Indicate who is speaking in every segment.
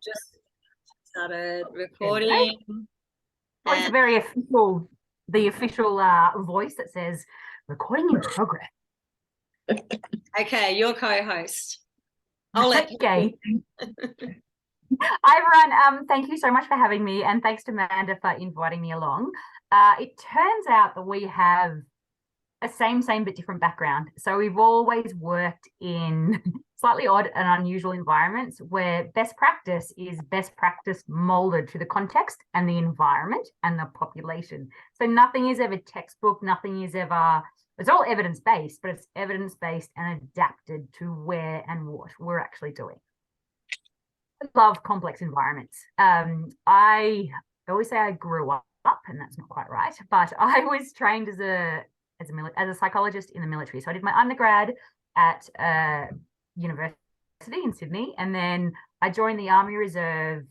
Speaker 1: just started
Speaker 2: There we go.
Speaker 1: recording.
Speaker 2: Oh, it's a very official, the official voice that says recording in progress.
Speaker 1: Okay, your co-host. I'll let
Speaker 2: Okay. Hi, everyone. Thank you so much for having me, and thanks to Amanda for inviting me along. It turns out that we have a same but different background. So we've always worked in slightly odd and unusual environments where best practice is best practice molded to the context and the environment and the population. So nothing is ever textbook, nothing is ever, it's all evidence-based, but it's evidence-based and adapted to where and what we're actually doing. I love complex environments. I always say I grew up, and that's not quite right, but I was trained as a psychologist in the military. So I did my undergrad at university in Sydney, and then I joined the Army Reserve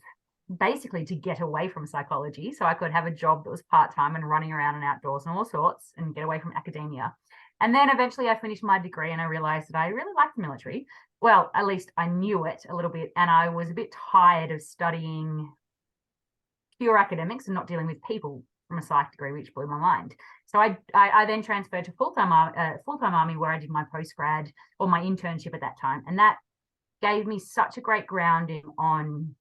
Speaker 2: basically to get away from psychology, so I could have a job that was part-time and running around and outdoors and all sorts and get away from academia. And then eventually I finished my degree and I realized that I really liked the military. Well, at least I knew it a little bit, and I was a bit tired of studying pure academics and not dealing with people from a psych degree, which blew my mind. So I then transferred to full-time Army, where I did my postgrad or my internship at that time. And that gave me such a great grounding on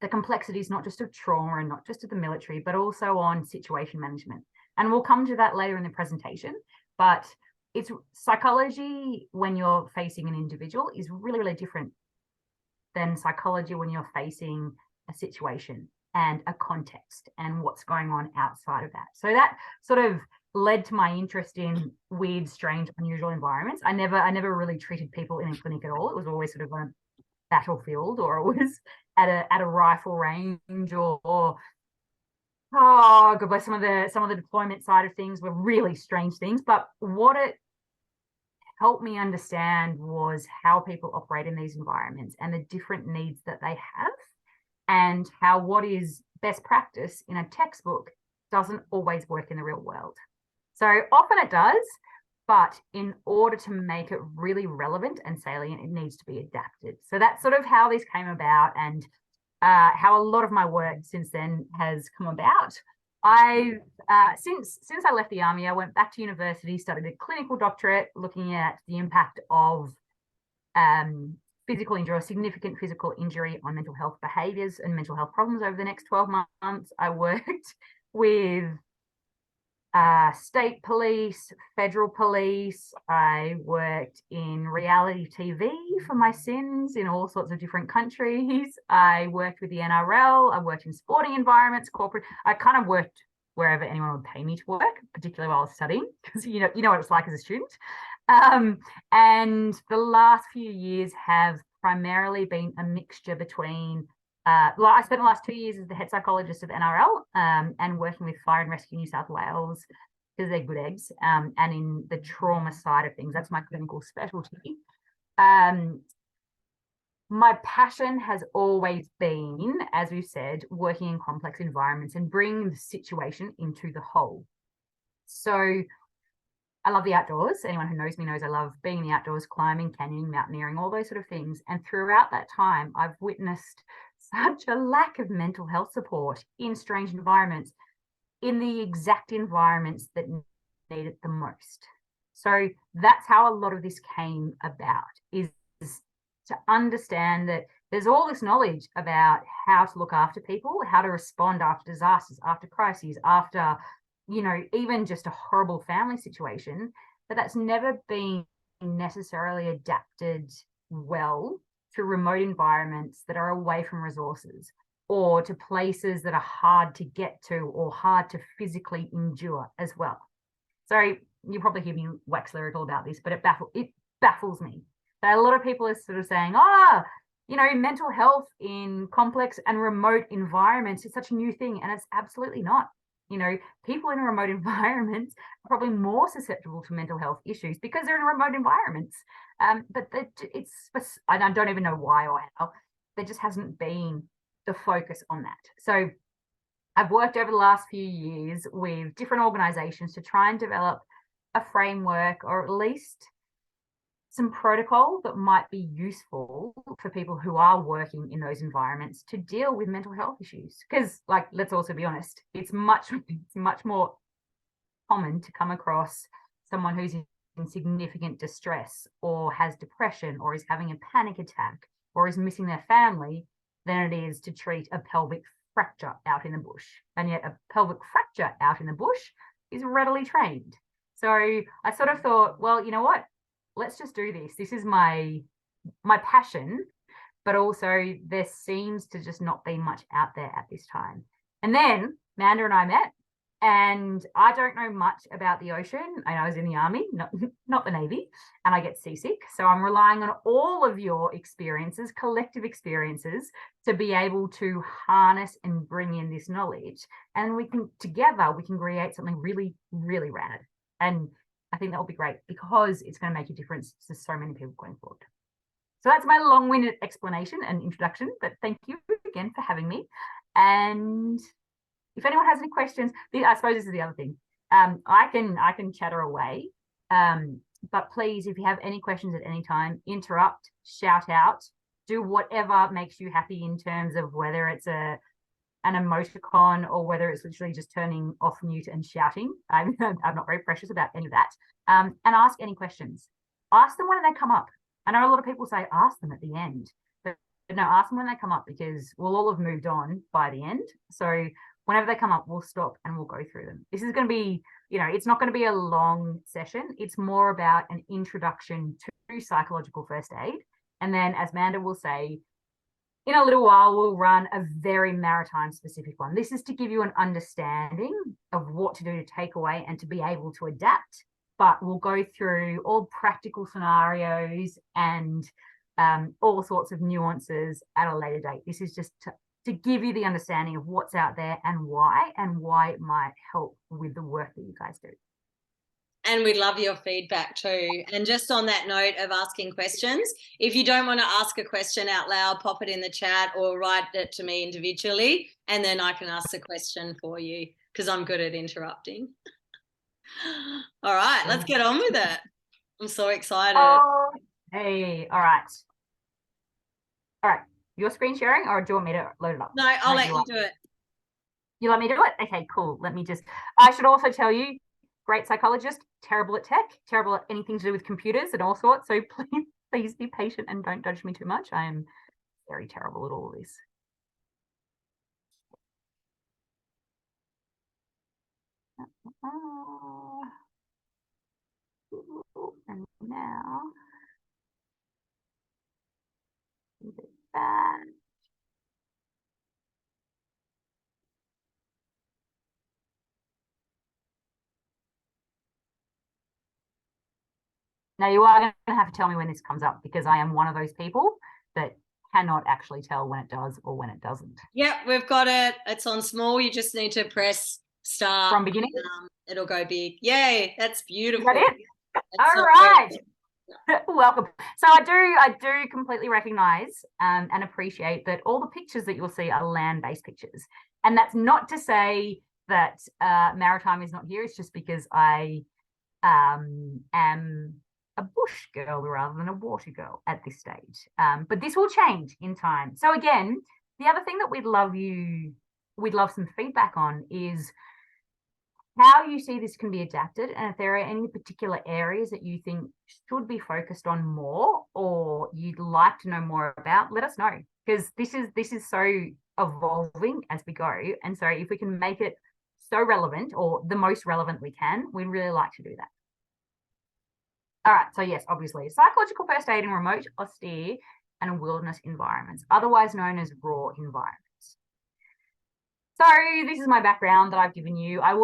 Speaker 2: the complexities, not just of trauma and not just of the military, but also on situation management. And we'll come to that later in the presentation. But it's psychology when you're facing an individual is really, really different than psychology when you're facing a situation and a context and what's going on outside of that. So that sort of led to my interest in weird, strange, unusual environments. I never really treated people in a clinic at all. It was always sort of a battlefield, or it was at a rifle range, or oh god bless, some of the deployment side of things were really strange things. But what it helped me understand was how people operate in these environments and the different needs that they have, and how what is best practice in a textbook doesn't always work in the real world. So often it does, but in order to make it really relevant and salient, it needs to be adapted. So that's sort of how this came about, and how a lot of my work since then has come about. I've since I left the Army, I went back to university, studied a clinical doctorate looking at the impact of physical injury or significant physical injury on mental health behaviours and mental health problems over the next 12 months. I worked with state police, federal police. I worked in reality TV for my sins in all sorts of different countries. I worked with the NRL. I worked in sporting environments, corporate. I kind of worked wherever anyone would pay me to work, particularly while I was studying, because you know what it's like as a student. And the last few years have primarily been a mixture between I spent the last 2 years as the head psychologist of NRL, and working with Fire and Rescue New South Wales, because they're good eggs, and in the trauma side of things. That's my clinical specialty. My passion has always been, as we've said, working in complex environments and bringing the situation into the whole. So I love the outdoors. Anyone who knows me knows I love being in the outdoors, climbing, canyoning, mountaineering, all those sort of things. And throughout that time, I've witnessed such a lack of mental health support in strange environments, in the exact environments that need it the most. So that's how a lot of this came about, is to understand that there's all this knowledge about how to look after people, how to respond after disasters, after crises, after, you know, even just a horrible family situation, but that's never been necessarily adapted well to remote environments that are away from resources, or to places that are hard to get to or hard to physically endure as well. So you probably hear me wax lyrical about this, but it baffles me that a lot of people are sort of saying, you know, mental health in complex and remote environments is such a new thing, and it's absolutely not. You know, people in remote environments are probably more susceptible to mental health issues because they're in remote environments. But I don't even know why or how. There just hasn't been the focus on that. So I've worked over the last few years with different organizations to try and develop a framework, or at least some protocol that might be useful for people who are working in those environments to deal with mental health issues. Because, like, let's also be honest, it's much more common to come across someone who's in significant distress or has depression or is having a panic attack or is missing their family than it is to treat a pelvic fracture out in the bush. And yet a pelvic fracture out in the bush is readily trained. So I sort of thought, well, you know what? Let's just do this. This is my passion, but also there seems to just not be much out there at this time. And then Amanda and I met, and I don't know much about the ocean. I was in the army, not the Navy, and I get seasick. So I'm relying on all of your experiences, collective experiences, to be able to harness and bring in this knowledge. And we can create something really, really rad. And I think that will be great because it's going to make a difference to so many people going forward. So that's my long-winded explanation and introduction, but thank you again for having me. And if anyone has any questions, I suppose this is the other thing. I can chatter away, but please, if you have any questions at any time, interrupt, shout out, do whatever makes you happy in terms of whether it's an emoticon or whether it's literally just turning off mute and shouting. I'm not very precious about any of that. And ask any questions. Ask them when they come up. I know a lot of people say ask them at the end, but no, ask them when they come up because we'll all have moved on by the end. So whenever they come up, we'll stop and we'll go through them. This is going to be, it's not going to be a long session. It's more about an introduction to psychological first aid. And then, as Amanda will say, in a little while, we'll run a very maritime specific one. This is to give you an understanding of what to do to take away and to be able to adapt. But we'll go through all practical scenarios and all sorts of nuances at a later date. This is just to give you the understanding of what's out there and why it might help with the work that you guys do.
Speaker 1: And we love your feedback too. And just on that note of asking questions, if you don't want to ask a question out loud, pop it in the chat or write it to me individually, and then I can ask the question for you because I'm good at interrupting. All right, let's get on with it. I'm so excited.
Speaker 2: Oh, hey, all right. All right, you're screen sharing or do you want me to load it up?
Speaker 1: No, I'll let you do it.
Speaker 2: You let me do it? Okay, cool. I should also tell you, great psychologist, terrible at tech, terrible at anything to do with computers and all sorts. So please be patient and don't judge me too much. I am very terrible at all of this. And now, that. Now you are going to have to tell me when this comes up because I am one of those people that cannot actually tell when it does or when it doesn't.
Speaker 1: Yep, we've got it. It's on small. You just need to press start.
Speaker 2: From beginning?
Speaker 1: It'll go big. Yay, that's beautiful.
Speaker 2: Is that it?
Speaker 1: That's
Speaker 2: all right. Welcome. So I do completely recognize and appreciate that all the pictures that you'll see are land-based pictures. And that's not to say that maritime is not here. It's just because I am a bush girl rather than a water girl at this stage. But this will change in time. So again, the other thing that we'd love some feedback on is how you see this can be adapted, and if there are any particular areas that you think should be focused on more or you'd like to know more about, let us know, because this is so evolving as we go. And so if we can make it so relevant or the most relevant we can, we'd really like to do that. All right, so yes, obviously, psychological first aid in remote, austere, and wilderness environments, otherwise known as raw environments. So this is my background that I've given you. I've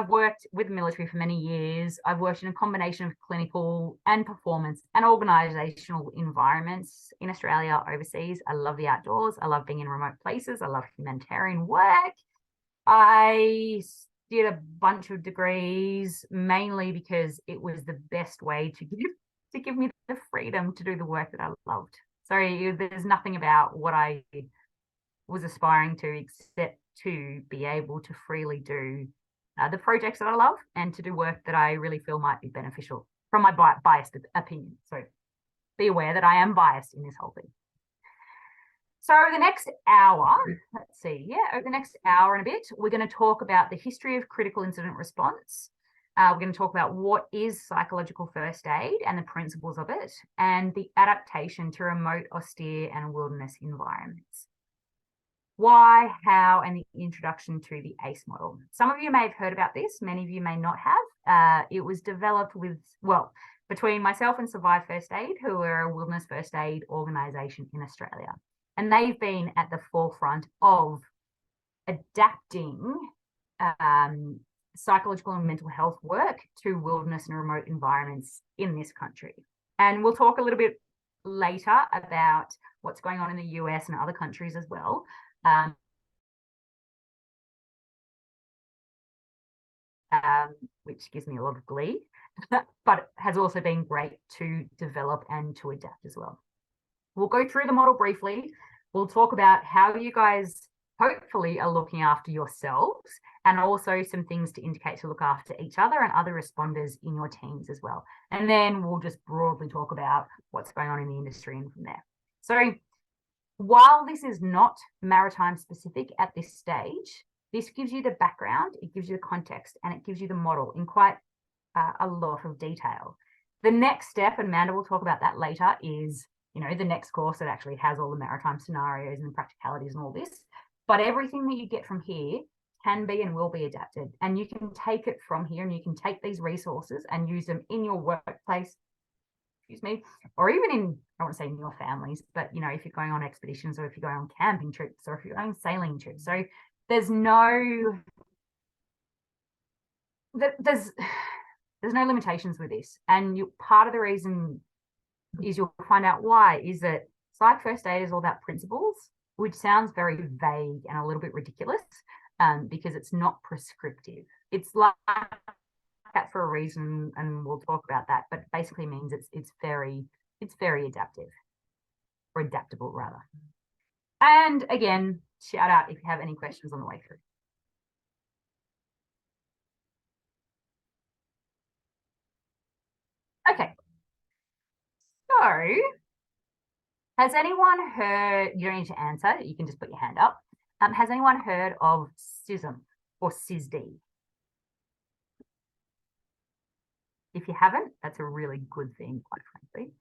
Speaker 2: worked with the military for many years. I've worked in a combination of clinical and performance and organizational environments in Australia, overseas. I love the outdoors. I love being in remote places. I love humanitarian work. I did a bunch of degrees, mainly because it was the best way to give me the freedom to do the work that I loved. So there's nothing about what I was aspiring to except to be able to freely do the projects that I love and to do work that I really feel might be beneficial from my biased opinion. So be aware that I am biased in this whole thing. So over the next hour, let's see, over the next hour and a bit, we're going to talk about the history of critical incident response. We're going to talk about what is psychological first aid and the principles of it, and the adaptation to remote, austere, and wilderness environments. Why, how, and the introduction to the ACE model. Some of you may have heard about this, many of you may not have. It was developed between myself and Survive First Aid, who are a wilderness first aid organisation in Australia. And they've been at the forefront of adapting psychological and mental health work to wilderness and remote environments in this country. And we'll talk a little bit later about what's going on in the US and other countries as well. Which gives me a lot of glee, but has also been great to develop and to adapt as well. We'll go through the model briefly. We'll talk about how you guys hopefully are looking after yourselves, and also some things to indicate to look after each other and other responders in your teams as well. And then we'll just broadly talk about what's going on in the industry and from there. So while this is not maritime specific at this stage, this gives you the background, it gives you the context, and it gives you the model in quite a lot of detail. The next step, and Amanda will talk about that later, is the next course that actually has all the maritime scenarios and practicalities and all this. But everything that you get from here can be and will be adapted. And you can take it from here, and you can take these resources and use them in your workplace, or even in, I don't want to say in your families, but if you're going on expeditions, or if you're going on camping trips, or if you're going sailing trips. So there's no limitations with this. And part of the reason is you'll find out why is that Psych First Aid is all about principles, which sounds very vague and a little bit ridiculous, because it's not prescriptive. It's like that for a reason, and we'll talk about that, but basically means it's very adaptive, or adaptable rather. And again, shout out if you have any questions on the way through. Okay. So, has anyone heard, you don't need to answer, you can just put your hand up. Has anyone heard of CISM or CISD? If you haven't, that's a really good thing, quite frankly.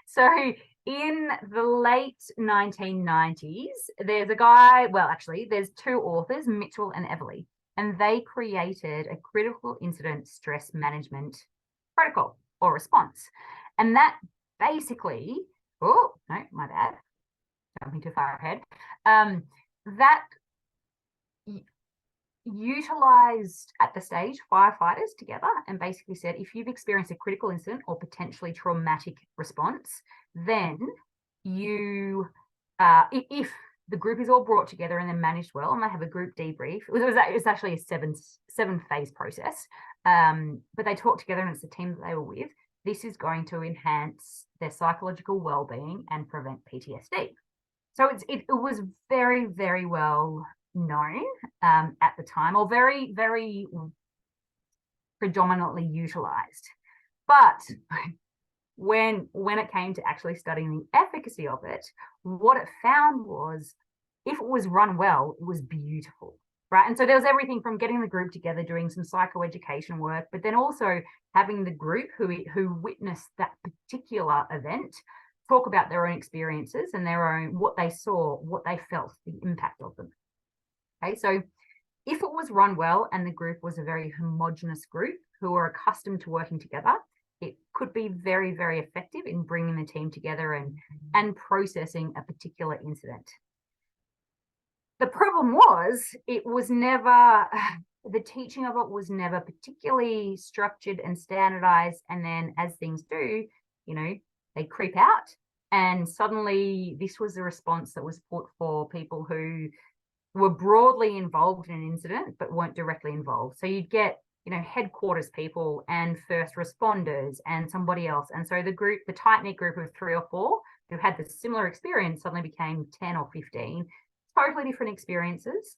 Speaker 2: So in the late 1990s, there's a guy, well, actually, there's two authors, Mitchell and Everly, and they created a critical incident stress management protocol or response. And that basically, oh, no, my bad, jumping too far ahead, that utilized at the stage firefighters together and basically said, if you've experienced a critical incident or potentially traumatic response, then you, if the group is all brought together and then managed well, and they have a group debrief, it was actually a seven phase process, but they talked together, and it's the team that they were with. This is going to enhance their psychological well-being and prevent PTSD. So it was very, very well known at the time, or very, very predominantly utilized. But when it came to actually studying the efficacy of it, what it found was, if it was run well, it was beautiful, right? And so there was everything from getting the group together, doing some psychoeducation work, but then also having the group who witnessed that particular event talk about their own experiences and their own, what they saw, what they felt, the impact of them. Okay, so if it was run well and the group was a very homogenous group who were accustomed to working together, it could be very, very effective in bringing the team together and processing a particular incident. The problem was, it was never, the teaching of it was never particularly structured and standardized. And then as things do, they creep out. And suddenly this was the response that was put for people who were broadly involved in an incident, but weren't directly involved. So you'd get, headquarters people and first responders and somebody else. And so the tight-knit group of 3 or 4 who had the similar experience suddenly became 10 or 15, totally different experiences.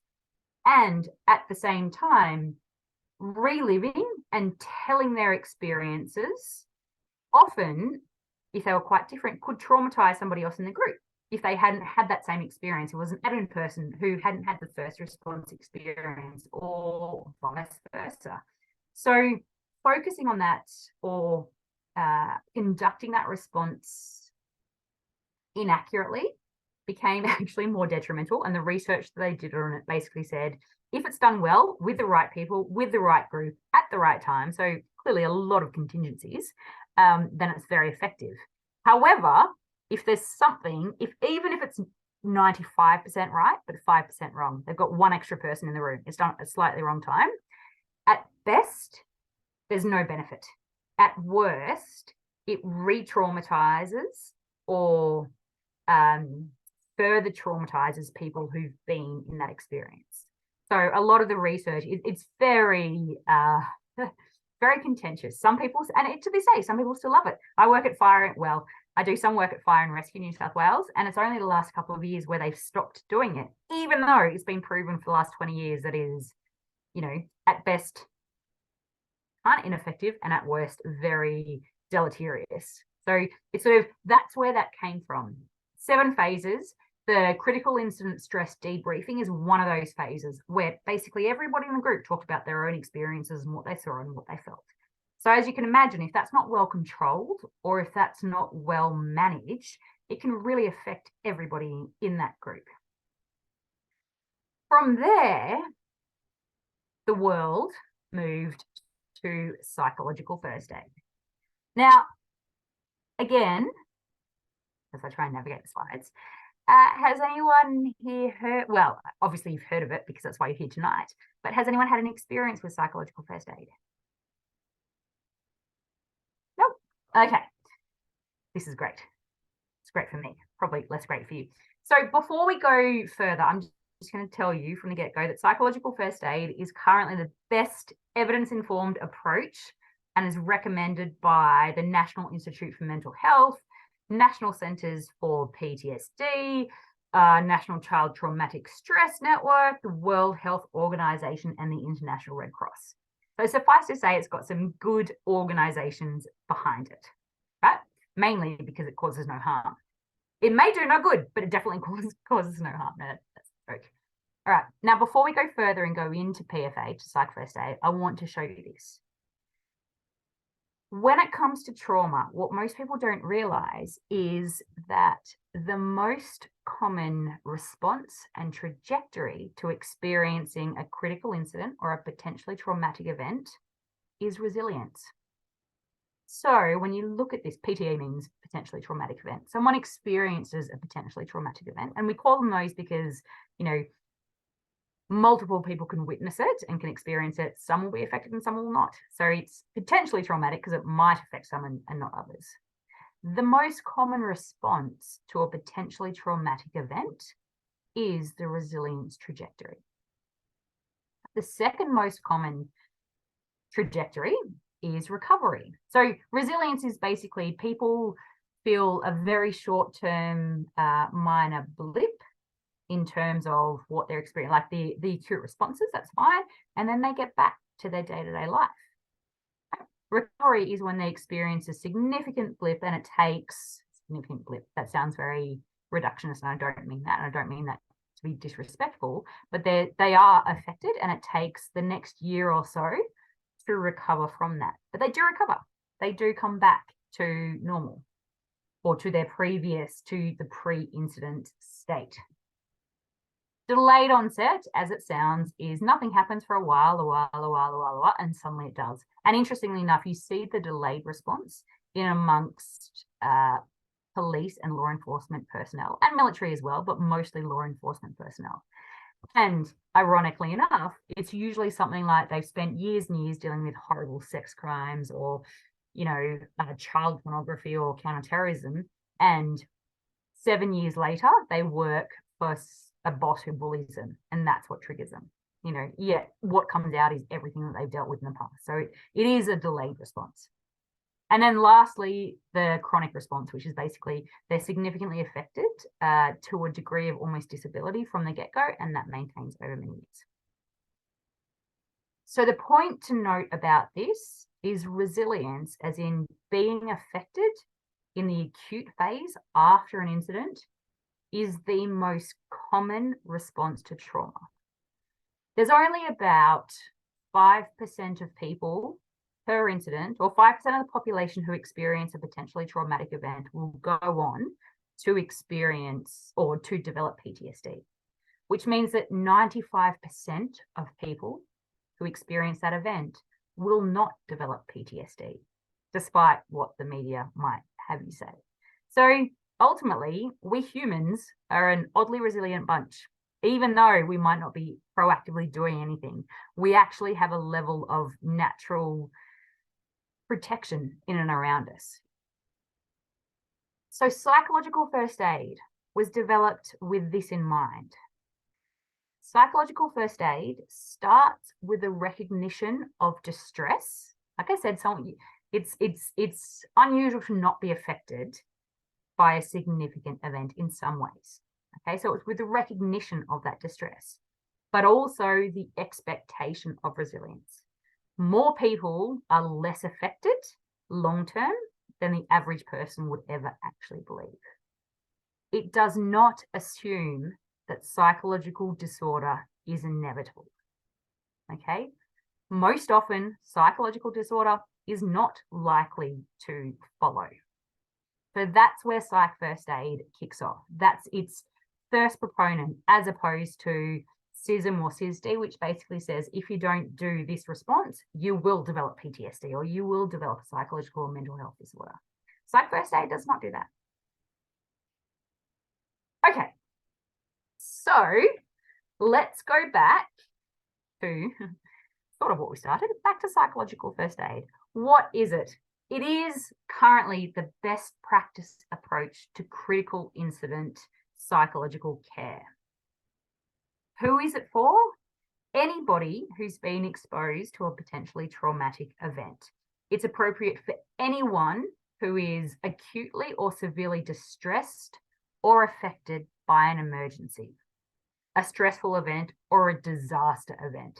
Speaker 2: And at the same time, reliving and telling their experiences, often if they were quite different, could traumatize somebody else in the group if they hadn't had that same experience. It was an admin person who hadn't had the first response experience, or vice versa. So focusing on that, or conducting that response inaccurately, became actually more detrimental. And the research that they did on it basically said, if it's done well with the right people, with the right group, at the right time, so clearly a lot of contingencies, then it's very effective. However, if there's something, even if it's 95% right, but 5% wrong, they've got one extra person in the room, it's done at a slightly wrong time, at best, there's no benefit. At worst, it re-traumatizes or further traumatizes people who've been in that experience. So a lot of the research, it's very, very contentious. Some people, and to be safe, some people still love it. I work at I do some work at Fire and Rescue New South Wales, and it's only the last couple of years where they've stopped doing it, even though it's been proven for the last 20 years that is, at best, kind of ineffective, and at worst, very deleterious. So it's sort of, that's where that came from. 7 phases. The critical incident stress debriefing is one of those phases where basically everybody in the group talked about their own experiences and what they saw and what they felt. So as you can imagine, if that's not well controlled, or if that's not well managed, it can really affect everybody in that group. From there, the world moved to psychological first aid. Now, again, as I try and navigate the slides, has anyone here heard, well, obviously you've heard of it because that's why you're here tonight, but has anyone had an experience with psychological first aid? Nope. Okay. This is great. It's great for me, probably less great for you. So before we go further, I'm just going to tell you from the get-go that psychological first aid is currently the best evidence-informed approach and is recommended by the National Institute for Mental Health, National Centres for PTSD, National Child Traumatic Stress Network, the World Health Organization, and the International Red Cross. So suffice to say, it's got some good organizations behind it, right? Mainly because it causes no harm. It may do no good, but it definitely causes no harm. No, that's a joke. All right. Now, before we go further and go into PFA, to Psych First Aid, I want to show you this. When it comes to trauma, what most people don't realize is that the most common response and trajectory to experiencing a critical incident or a potentially traumatic event is resilience. So when you look at this, PTE means potentially traumatic event. Someone experiences a potentially traumatic event, and we call them those because, multiple people can witness it and can experience it. Some will be affected and some will not. So it's potentially traumatic because it might affect some and not others. The most common response to a potentially traumatic event is the resilience trajectory. The second most common trajectory is recovery. So resilience is basically people feel a very short-term minor blip in terms of what they're experiencing, like the acute responses, that's fine. And then they get back to their day-to-day life. Recovery is when they experience a significant blip and it takes, significant blip, that sounds very reductionist and I don't mean that. And I don't mean that to be disrespectful, but they are affected and it takes the next year or so to recover from that. But they do recover. They do come back to normal or to their previous, to the pre-incident state. Delayed onset, as it sounds, is nothing happens for a while, and suddenly it does. And interestingly enough, you see the delayed response in amongst police and law enforcement personnel, and military as well, but mostly law enforcement personnel. And ironically enough, it's usually something like they've spent years and years dealing with horrible sex crimes or, child pornography or counterterrorism. And 7 years later, they work for a boss who bullies them, and that's what triggers them. Yet what comes out is everything that they've dealt with in the past. So it is a delayed response. And then lastly, the chronic response, which is basically they're significantly affected to a degree of almost disability from the get-go, and that maintains over many years. So the point to note about this is resilience, as in being affected in the acute phase after an incident is the most common response to trauma. There's only about 5% of people per incident, or 5% of the population who experience a potentially traumatic event will go on to experience or to develop PTSD, which means that 95% of people who experience that event will not develop PTSD, despite what the media might have you say. So ultimately, we humans are an oddly resilient bunch. Even though we might not be proactively doing anything, we actually have a level of natural protection in and around us. So psychological first aid was developed with this in mind. Psychological first aid starts with the recognition of distress. Like I said, it's unusual to not be affected by a significant event in some ways. Okay, so it's with the recognition of that distress, but also the expectation of resilience. More people are less affected long-term than the average person would ever actually believe. It does not assume that psychological disorder is inevitable. Okay, most often psychological disorder is not likely to follow. So that's where Psych First Aid kicks off. That's its first proponent, as opposed to CISM or CISD, which basically says if you don't do this response, you will develop PTSD or you will develop a psychological or mental health disorder. Psych First Aid does not do that. Okay, so let's go back to sort of what we started, back to psychological first aid. What is it? It is currently the best practice approach to critical incident psychological care. Who is it for? Anybody who's been exposed to a potentially traumatic event. It's appropriate for anyone who is acutely or severely distressed or affected by an emergency, a stressful event, or a disaster event.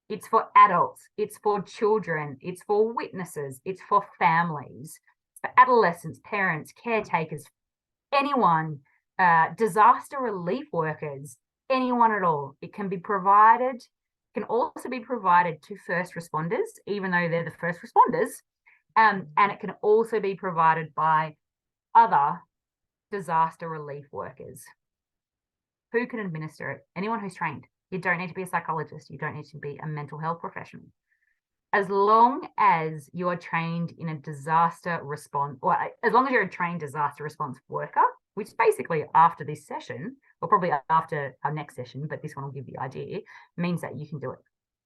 Speaker 2: It's for adults, it's for children, it's for witnesses, it's for families, it's for adolescents, parents, caretakers, anyone, disaster relief workers, anyone at all. It can be provided, can also be provided to first responders, even though they're the first responders, and it can also be provided by other disaster relief workers. Who can administer it? Anyone who's trained. You don't need to be a psychologist. You don't need to be a mental health professional. As long as you are trained in a disaster response, or as long as you're a trained disaster response worker, which basically after this session, or probably after our next session, but this one will give you the idea, means that you can do it.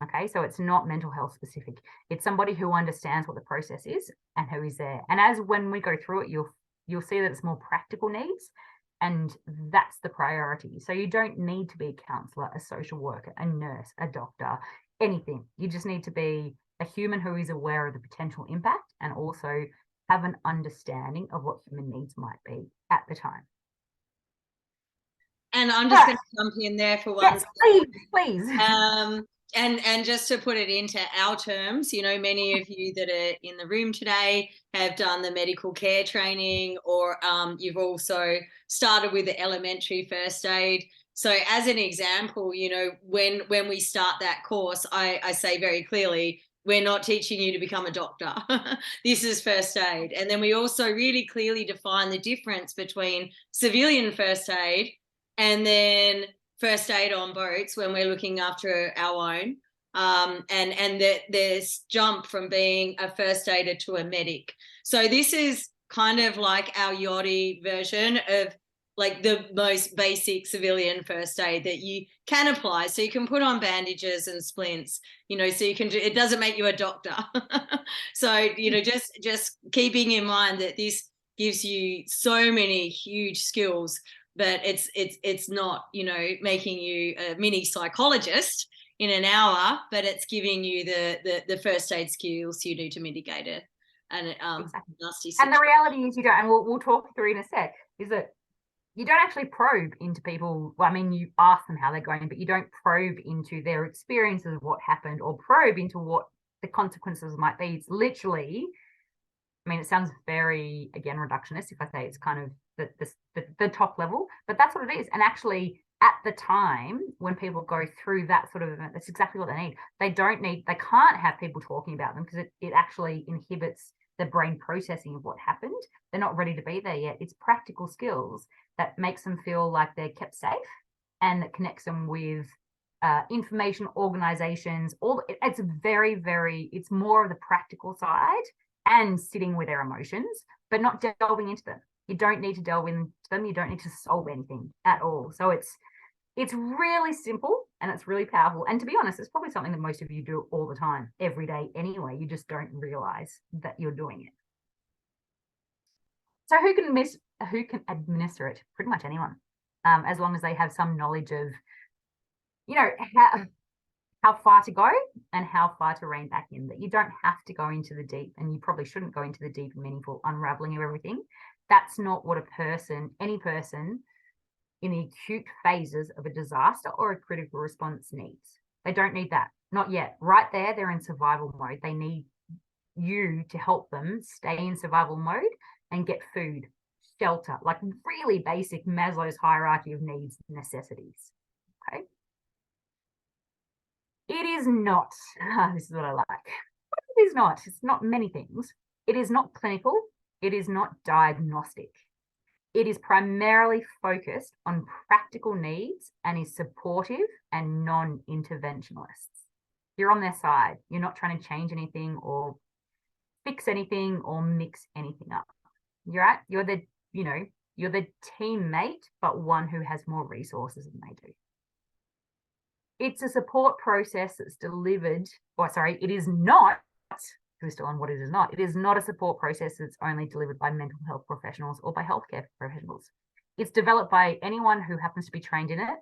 Speaker 2: Okay, so it's not mental health specific. It's somebody who understands what the process is and who is there. And as when we go through it, you'll see that it's more practical needs. And that's the priority. So you don't need to be a counsellor, a social worker, a nurse, a doctor, anything. You just need to be a human who is aware of the potential impact and also have an understanding of what human needs might be at the time.
Speaker 1: And I'm just going to jump in there for one.
Speaker 2: Yes, please.
Speaker 1: And just to put it into our terms, you know, many of you that are in the room today have done the medical care training, or you've also started with the elementary first aid. So as an example, you know, when we start that course, I say very clearly, we're not teaching you to become a doctor. This is first aid. And then we also really clearly define the difference between civilian first aid and then first aid on boats when we're looking after our own, and there's jump from being a first aider to a medic. So this is kind of like our yachty version of like the most basic civilian first aid that you can apply. So you can put on bandages and splints, you know, so you can do, it doesn't make you a doctor. So, you know, just keeping in mind that this gives you so many huge skills, but it's not, you know, making you a mini psychologist in an hour, but it's giving you the first aid skills you need to mitigate it. And
Speaker 2: Exactly.
Speaker 1: nasty
Speaker 2: and the reality is you don't, and we'll talk through in a sec, is that you don't actually probe into people. Well, I mean, you ask them how they're going, but you don't probe into their experiences of what happened or probe into what the consequences might be. It's literally I mean, it sounds very, again, reductionist if I say it's kind of the top level, but that's what it is. And actually, at the time when people go through that sort of event, that's exactly what they need. They can't have people talking about them because it actually inhibits the brain processing of what happened. They're not ready to be there yet. It's practical skills that makes them feel like they're kept safe and that connects them with information organizations. It's very, very, it's more of the practical side and sitting with their emotions, but not delving into them. You don't need to delve into them. You don't need to solve anything at all. So it's really simple and it's really powerful. And to be honest, it's probably something that most of you do all the time, every day anyway. You just don't realize that you're doing it. So who can administer it? Pretty much anyone, as long as they have some knowledge of, how far to go and how far to rein back in. That you don't have to go into the deep, and you probably shouldn't go into the deep and meaningful unraveling of everything. That's not what any person in the acute phases of a disaster or a critical response needs. They don't need that. Not yet. Right there, they're in survival mode. They need you to help them stay in survival mode and get food, shelter, like really basic Maslow's hierarchy of needs, necessities. Okay. It is not, this is what I like. It is not, it's not many things. It is not clinical. It is not diagnostic. It is primarily focused on practical needs and is supportive and non-interventionalists. You're on their side. You're not trying to change anything or fix anything or mix anything up. You're the teammate, but one who has more resources than they do. It's a support process that's delivered, it is not, we're still on what it is not. It is not a support process that's only delivered by mental health professionals or by healthcare professionals. It's developed by anyone who happens to be trained in it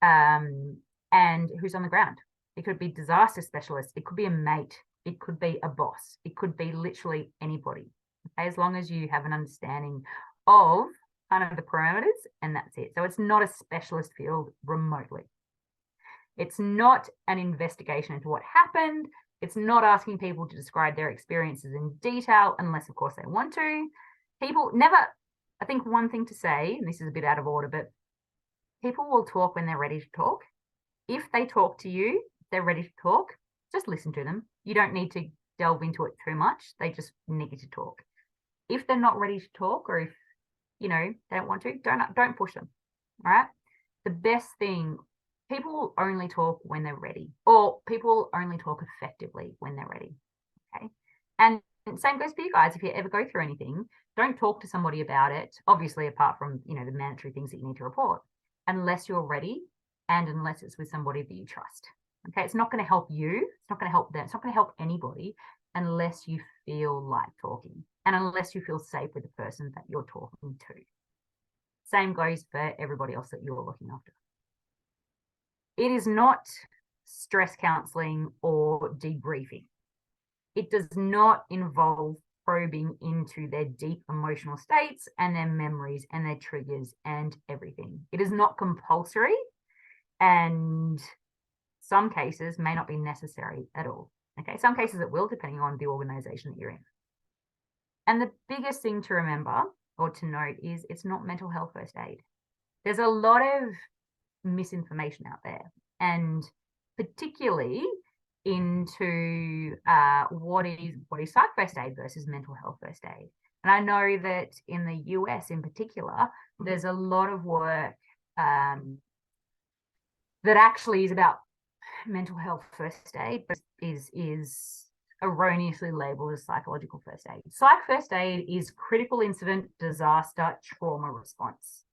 Speaker 2: and who's on the ground. It could be disaster specialists. It could be a mate. It could be a boss. It could be literally anybody. Okay, as long as you have an understanding of kind of the parameters, and that's it. So it's not a specialist field remotely. It's not an investigation into what happened. It's not asking people to describe their experiences in detail, unless, of course, they want to. People never, I think one thing to say, and this is a bit out of order, but people will talk when they're ready to talk. If they talk to you, they're ready to talk, just listen to them. You don't need to delve into it too much. They just need to talk. If they're not ready to talk, or if, they don't want to, don't push them, all right? The best thing, people will only talk when they're ready, or people will only talk effectively when they're ready, okay? And same goes for you guys. If you ever go through anything, don't talk to somebody about it, obviously apart from, the mandatory things that you need to report, unless you're ready and unless it's with somebody that you trust, okay? It's not going to help you. It's not going to help them. It's not going to help anybody unless you feel like talking and unless you feel safe with the person that you're talking to. Same goes for everybody else that you're looking after. It is not stress counseling or debriefing. It does not involve probing into their deep emotional states and their memories and their triggers and everything. It is not compulsory, and some cases may not be necessary at all. Okay, some cases it will, depending on the organization that you're in. And the biggest thing to remember or to note is it's not mental health first aid. There's a lot of misinformation out there, and particularly into what is psych first aid versus mental health first aid. And I know that in the US in particular, there's a lot of work that actually is about mental health first aid, but is erroneously labeled as psychological first aid. Psych first aid is critical incident, disaster, trauma response.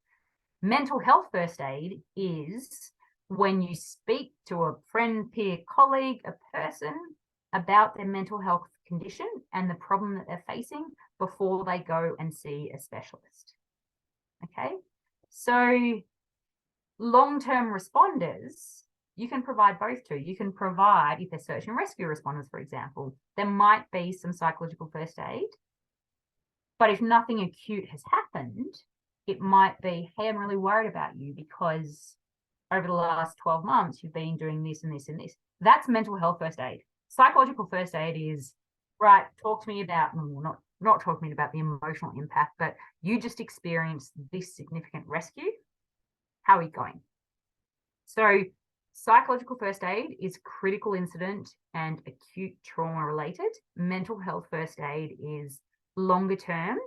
Speaker 2: Mental health first aid is when you speak to a friend, peer, colleague, a person about their mental health condition and the problem that they're facing before they go and see a specialist. Okay, so long-term responders, you can provide both to. You can provide, if they're search and rescue responders, for example, there might be some psychological first aid, but if nothing acute has happened, it might be, hey, I'm really worried about you because over the last 12 months, you've been doing this and this and this. That's mental health first aid. Psychological first aid is, right, talk to me about, well, not not talking about the emotional impact, but you just experienced this significant rescue. How are you going? So psychological first aid is critical incident and acute trauma related. Mental health first aid is longer term,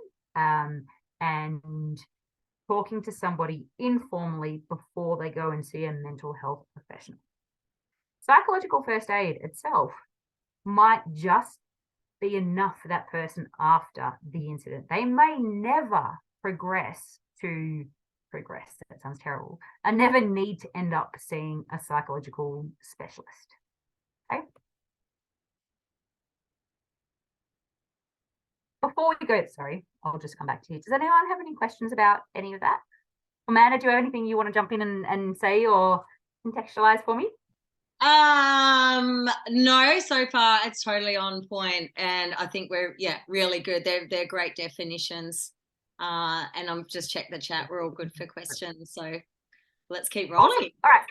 Speaker 2: and talking to somebody informally before they go and see a mental health professional. Psychological first aid itself might just be enough for that person after the incident. They may never progress, that sounds terrible, and never need to end up seeing a psychological specialist. Okay. Before we go, sorry, I'll just come back to you. Does anyone have any questions about any of that? Amanda, do you have anything you want to jump in and say or contextualize for me?
Speaker 1: No, so far it's totally on point, and I think we're really good. They're great definitions. And I'm just check the chat. We're all good for questions, so let's keep rolling.
Speaker 2: Awesome. All right.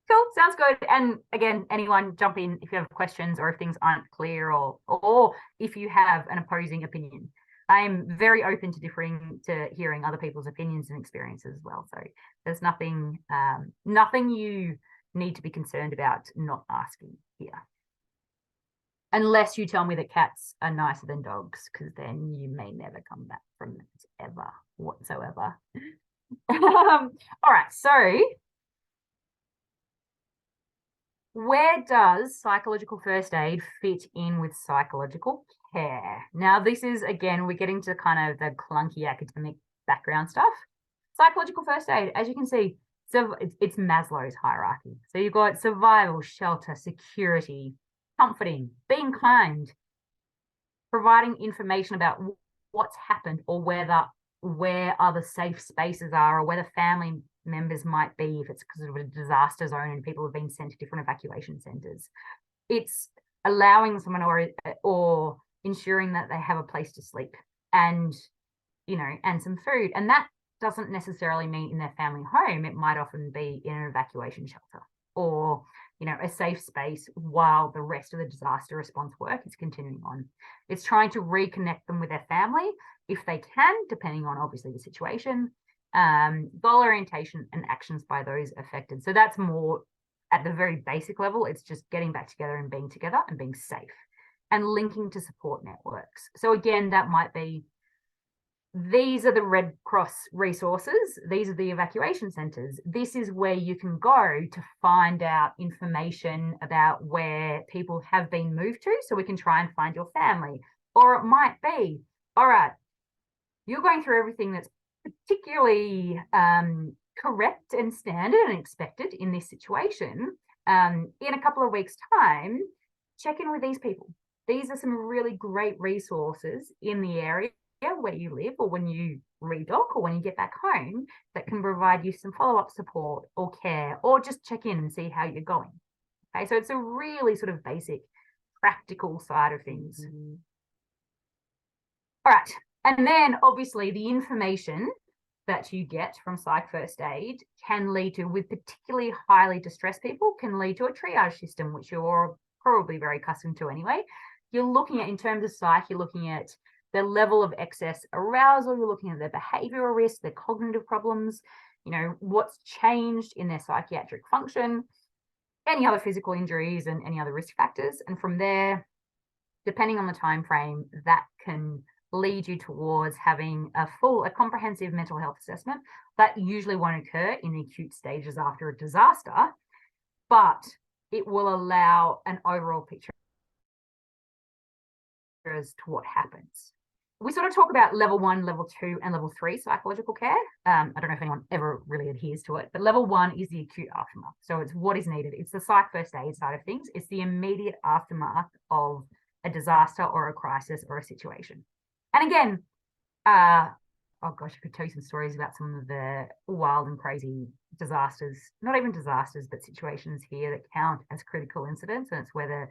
Speaker 2: Cool, sounds good. And again, anyone jump in if you have questions or if things aren't clear, or if you have an opposing opinion. I'm very open to hearing other people's opinions and experiences as well. So there's nothing you need to be concerned about not asking here. Unless you tell me that cats are nicer than dogs, because then you may never come back from it ever whatsoever. All right, so where does psychological first aid fit in with psychological care? Now, this is, again, we're getting to kind of the clunky academic background stuff. Psychological first aid, as you can see, so it's Maslow's hierarchy. So you've got survival, shelter, security, comforting, being kind, providing information about what's happened or where other safe spaces are, or where the family members might be if it's because of a disaster zone and people have been sent to different evacuation centers. It's allowing someone or ensuring that they have a place to sleep and, and some food. And that doesn't necessarily mean in their family home. It might often be in an evacuation shelter or, a safe space while the rest of the disaster response work is continuing on. It's trying to reconnect them with their family if they can, depending on obviously the situation, goal orientation and actions by those affected. So that's more at the very basic level. It's just getting back together and being safe and linking to support networks. So again, that might be, these are the Red Cross resources. These are the evacuation centers. This is where you can go to find out information about where people have been moved to, so we can try and find your family. Or it might be, all right, you're going through everything that's particularly correct and standard and expected in this situation. In a couple of weeks' time, check in with these people. These are some really great resources in the area where you live, or when you redock, or when you get back home, that can provide you some follow-up support or care, or just check in and see how you're going. Okay, so it's a really sort of basic practical side of things. All right, and then obviously the information that you get from psych first aid can lead to, with particularly highly distressed people, can lead to a triage system, which you're probably very accustomed to anyway. You're looking at, in terms of psych, you're looking at the level of excess arousal, you're looking at their behavioral risk, their cognitive problems, what's changed in their psychiatric function, any other physical injuries and any other risk factors. And from there, depending on the time frame, that can lead you towards having a comprehensive mental health assessment. That usually won't occur in the acute stages after a disaster, but it will allow an overall picture as to what happens. We sort of talk about level 1, level 2, and level 3 psychological care. I don't know if anyone ever really adheres to it, but level 1 is the acute aftermath. So it's what is needed. It's the psych first aid side of things. It's the immediate aftermath of a disaster or a crisis or a situation. And again, oh gosh, I could tell you some stories about some of the wild and crazy disasters, not even disasters, but situations here that count as critical incidents. And it's whether,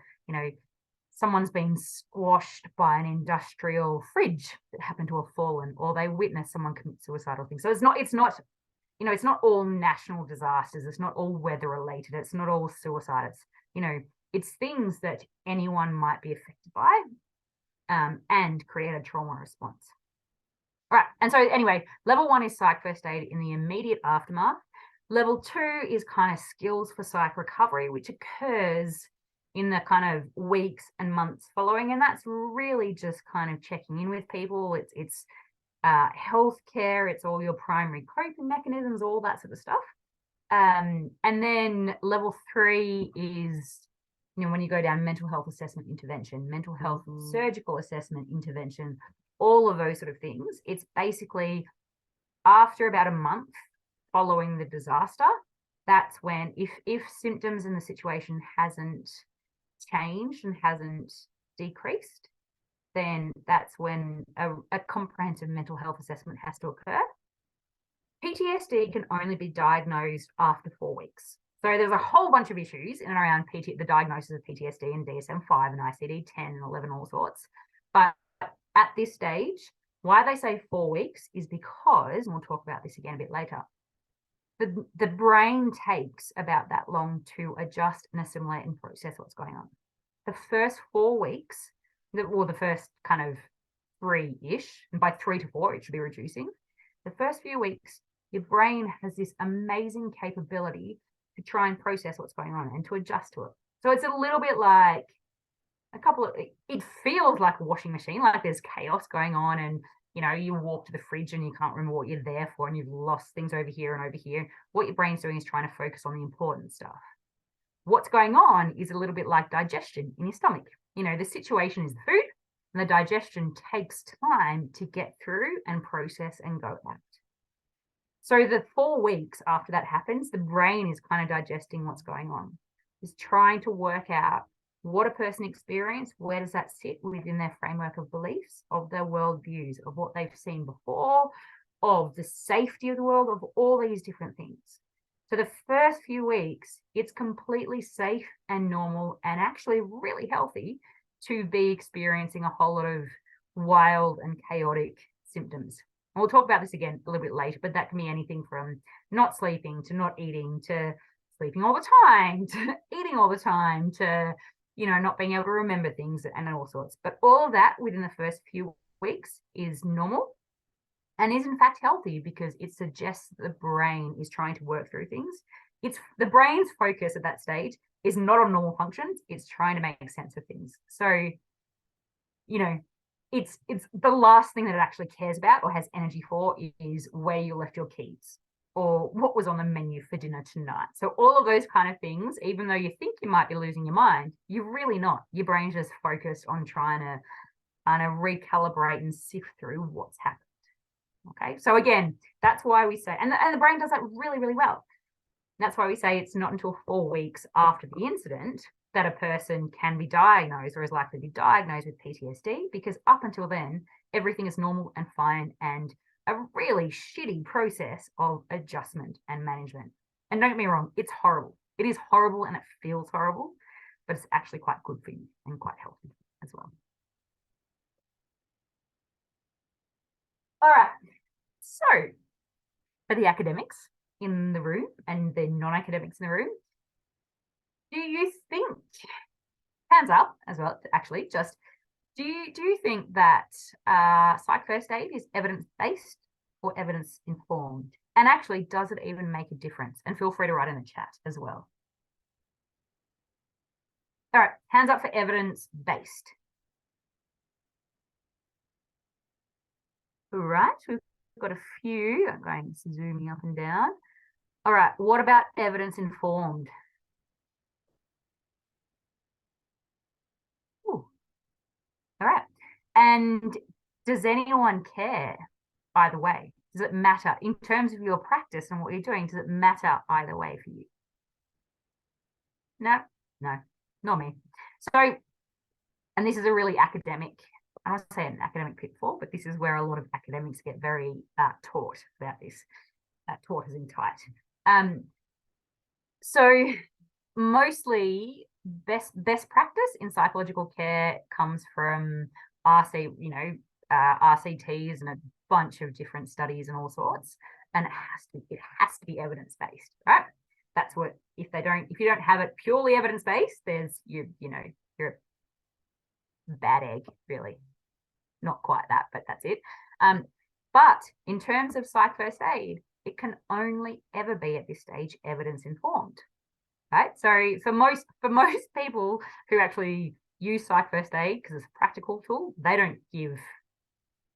Speaker 2: someone's been squashed by an industrial fridge that happened to have fallen, or they witness someone commit suicide or things. So it's not all national disasters. It's not all weather related. It's not all suicide. It's, it's things that anyone might be affected by. and create a trauma response. All right. And so anyway, level 1 is psych first aid in the immediate aftermath. Level 2 is kind of skills for psych recovery, which occurs in the kind of weeks and months following. And that's really just kind of checking in with people. It's healthcare, it's all your primary coping mechanisms, all that sort of stuff. And then level 3 is, when you go down mental health assessment intervention, mental health surgical assessment intervention, all of those sort of things. It's basically after about a month following the disaster, that's when if symptoms in the situation hasn't changed and hasn't decreased, then that's when a comprehensive mental health assessment has to occur. PTSD can only be diagnosed after 4 weeks. So there's a whole bunch of issues in and around the diagnosis of PTSD and DSM-5 and ICD-10 and 11, all sorts. But at this stage, why they say 4 weeks is because, and we'll talk about this again a bit later, the brain takes about that long to adjust and assimilate and process what's going on. The first 4 weeks, or the first kind of 3-ish, and by 3 to 4, it should be reducing. The first few weeks, your brain has this amazing capability to try and process what's going on and to adjust to it. So it's a little bit like it feels like a washing machine, like there's chaos going on, and you walk to the fridge and you can't remember what you're there for, and you've lost things over here and over here. What your brain's doing is trying to focus on the important stuff. What's going on is a little bit like digestion in your stomach. The situation is the food, and the digestion takes time to get through and process and go out. So the 4 weeks after that happens, the brain is kind of digesting what's going on, is trying to work out what a person experienced, where does that sit within their framework of beliefs, of their worldviews, of what they've seen before, of the safety of the world, of all these different things. So the first few weeks, it's completely safe and normal and actually really healthy to be experiencing a whole lot of wild and chaotic symptoms. And we'll talk about this again a little bit later, but that can be anything from not sleeping to not eating to sleeping all the time to eating all the time to not being able to remember things and all sorts. But all of that within the first few weeks is normal and is in fact healthy, because it suggests that the brain is trying to work through things. It's the brain's focus at that stage is not on normal functions. It's trying to make sense of things. So, it's the last thing that it actually cares about or has energy for is where you left your keys or what was on the menu for dinner tonight. So all of those kind of things, even though you think you might be losing your mind, you're really not. Your brain's just focused on trying to recalibrate and sift through what's happened. Okay, so again, that's why we say, and the brain does that really, really well. That's why we say it's not until 4 weeks after the incident that a person can be diagnosed or is likely to be diagnosed with PTSD, because up until then, everything is normal and fine and a really shitty process of adjustment and management. And don't get me wrong, it's horrible. It is horrible and it feels horrible, but it's actually quite good for you and quite healthy as well. All right, so for the academics in the room and the non-academics in the room, do you think, hands up as well, actually, just do you think that psych first aid is evidence-based or evidence-informed? And actually, does it even make a difference? And feel free to write in the chat as well. All right, hands up for evidence-based. All right, we've got a few. I'm going zooming up and down. All right, what about evidence-informed? All right. And does anyone care either way? Does it matter in terms of your practice and what you're doing? Does it matter either way for you? No, not me. So, and this is a really academic, I don't want to say an academic pitfall, but this is where a lot of academics get very taught about this. Taught as in tight. So mostly best practice in psychological care comes from RCTs and a bunch of different studies and all sorts, and it has to be evidence-based, right? That's what, if you don't have it purely evidence-based, you're a bad egg, really. not quite that, but that's it. But in terms of psych first aid, it can only ever be at this stage evidence informed, right? So for most people who actually use psych first aid because it's a practical tool, they don't give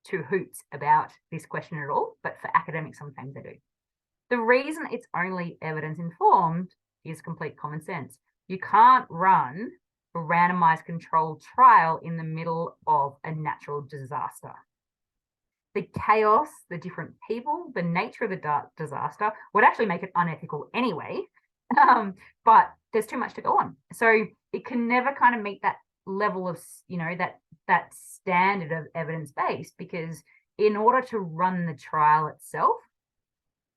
Speaker 2: two hoots about this question at all. But for academics, sometimes they do. The reason it's only evidence informed is complete common sense. You can't run a randomized controlled trial in the middle of a natural disaster. The chaos, the different people, the nature of the disaster would actually make it unethical anyway. But there's too much to go on. So it can never kind of meet that level of, that standard of evidence-based, because in order to run the trial itself,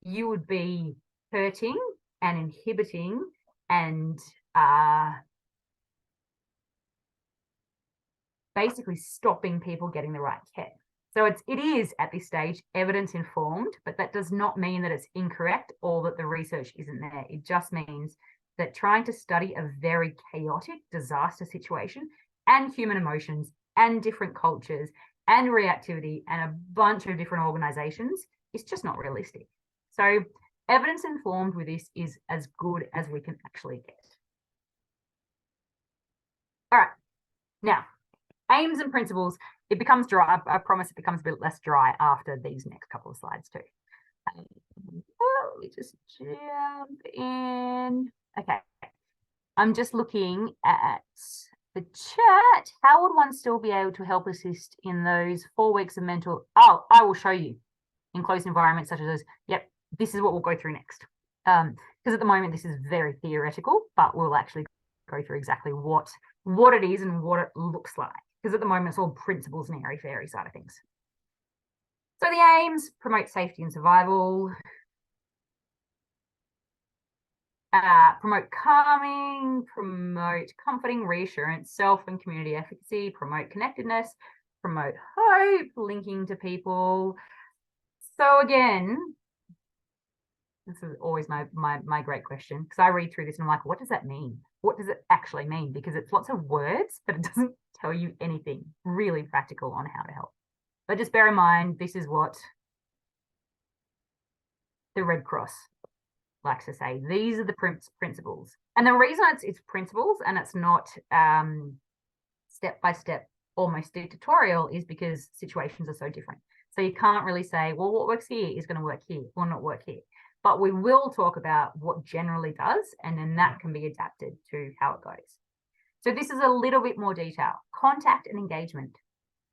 Speaker 2: you would be hurting and inhibiting and basically stopping people getting the right care. So it is at this stage evidence informed, but that does not mean that it's incorrect or that the research isn't there. It just means that trying to study a very chaotic disaster situation and human emotions and different cultures and reactivity and a bunch of different organizations is just not realistic. So evidence informed with this is as good as we can actually get. All right, now aims and principles. It becomes dry. I promise it becomes a bit less dry after these next couple of slides too. Let me just jump in. Okay, I'm just looking at the chat. How would one still be able to help assist in those 4 weeks of mental? Oh, I will show you in closed environments such as those. Yep, this is what we'll go through next. Because at the moment this is very theoretical, but we'll actually go through exactly what it is and what it looks like. Because at the moment it's all principles and airy-fairy side of things. So the aims: promote safety and survival, promote calming, promote comforting, reassurance, self and community efficacy, promote connectedness, promote hope, linking to people. So again, this is always my great question, because I read through this and I'm like, what does that mean? What does it actually mean? Because it's lots of words, but it doesn't tell you anything really practical on how to help. But just bear in mind, this is what the Red Cross likes to say. These are the principles. And the reason it's principles and it's not step-by-step, almost dictatorial, is because situations are so different. So you can't really say, well, what works here is going to work here or not work here. But we will talk about what generally does, and then that can be adapted to how it goes. So this is a little bit more detail. Contact and engagement.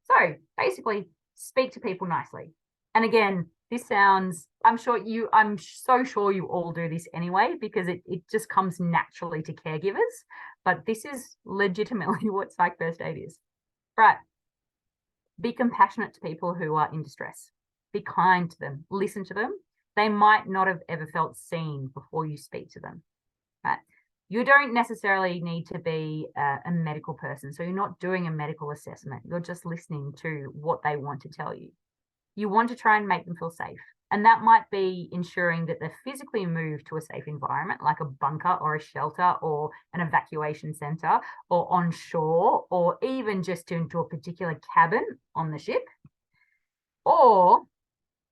Speaker 2: So basically, speak to people nicely. And again, this sounds, I'm so sure you all do this anyway, because it just comes naturally to caregivers. But this is legitimately what psych first aid is. Right. Be compassionate to people who are in distress. Be kind to them. Listen to them. They might not have ever felt seen before you speak to them. Right? You don't necessarily need to be a medical person. So you're not doing a medical assessment. You're just listening to what they want to tell you. You want to try and make them feel safe. And that might be ensuring that they're physically moved to a safe environment, like a bunker or a shelter or an evacuation center or on shore, or even just into a particular cabin on the ship.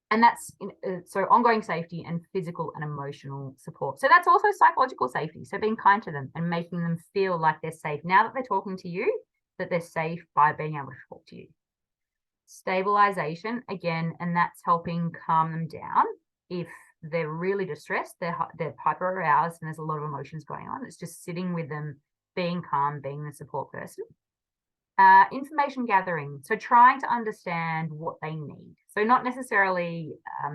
Speaker 2: And that's so ongoing safety and physical and emotional support. So that's also psychological safety. So being kind to them and making them feel like they're safe now that they're talking to you, that they're safe by being able to talk to you. Stabilization, again, and that's helping calm them down. If they're really distressed, they're hyper aroused and there's a lot of emotions going on. It's just sitting with them, being calm, being the support person. Information gathering, so trying to understand what they need. So not necessarily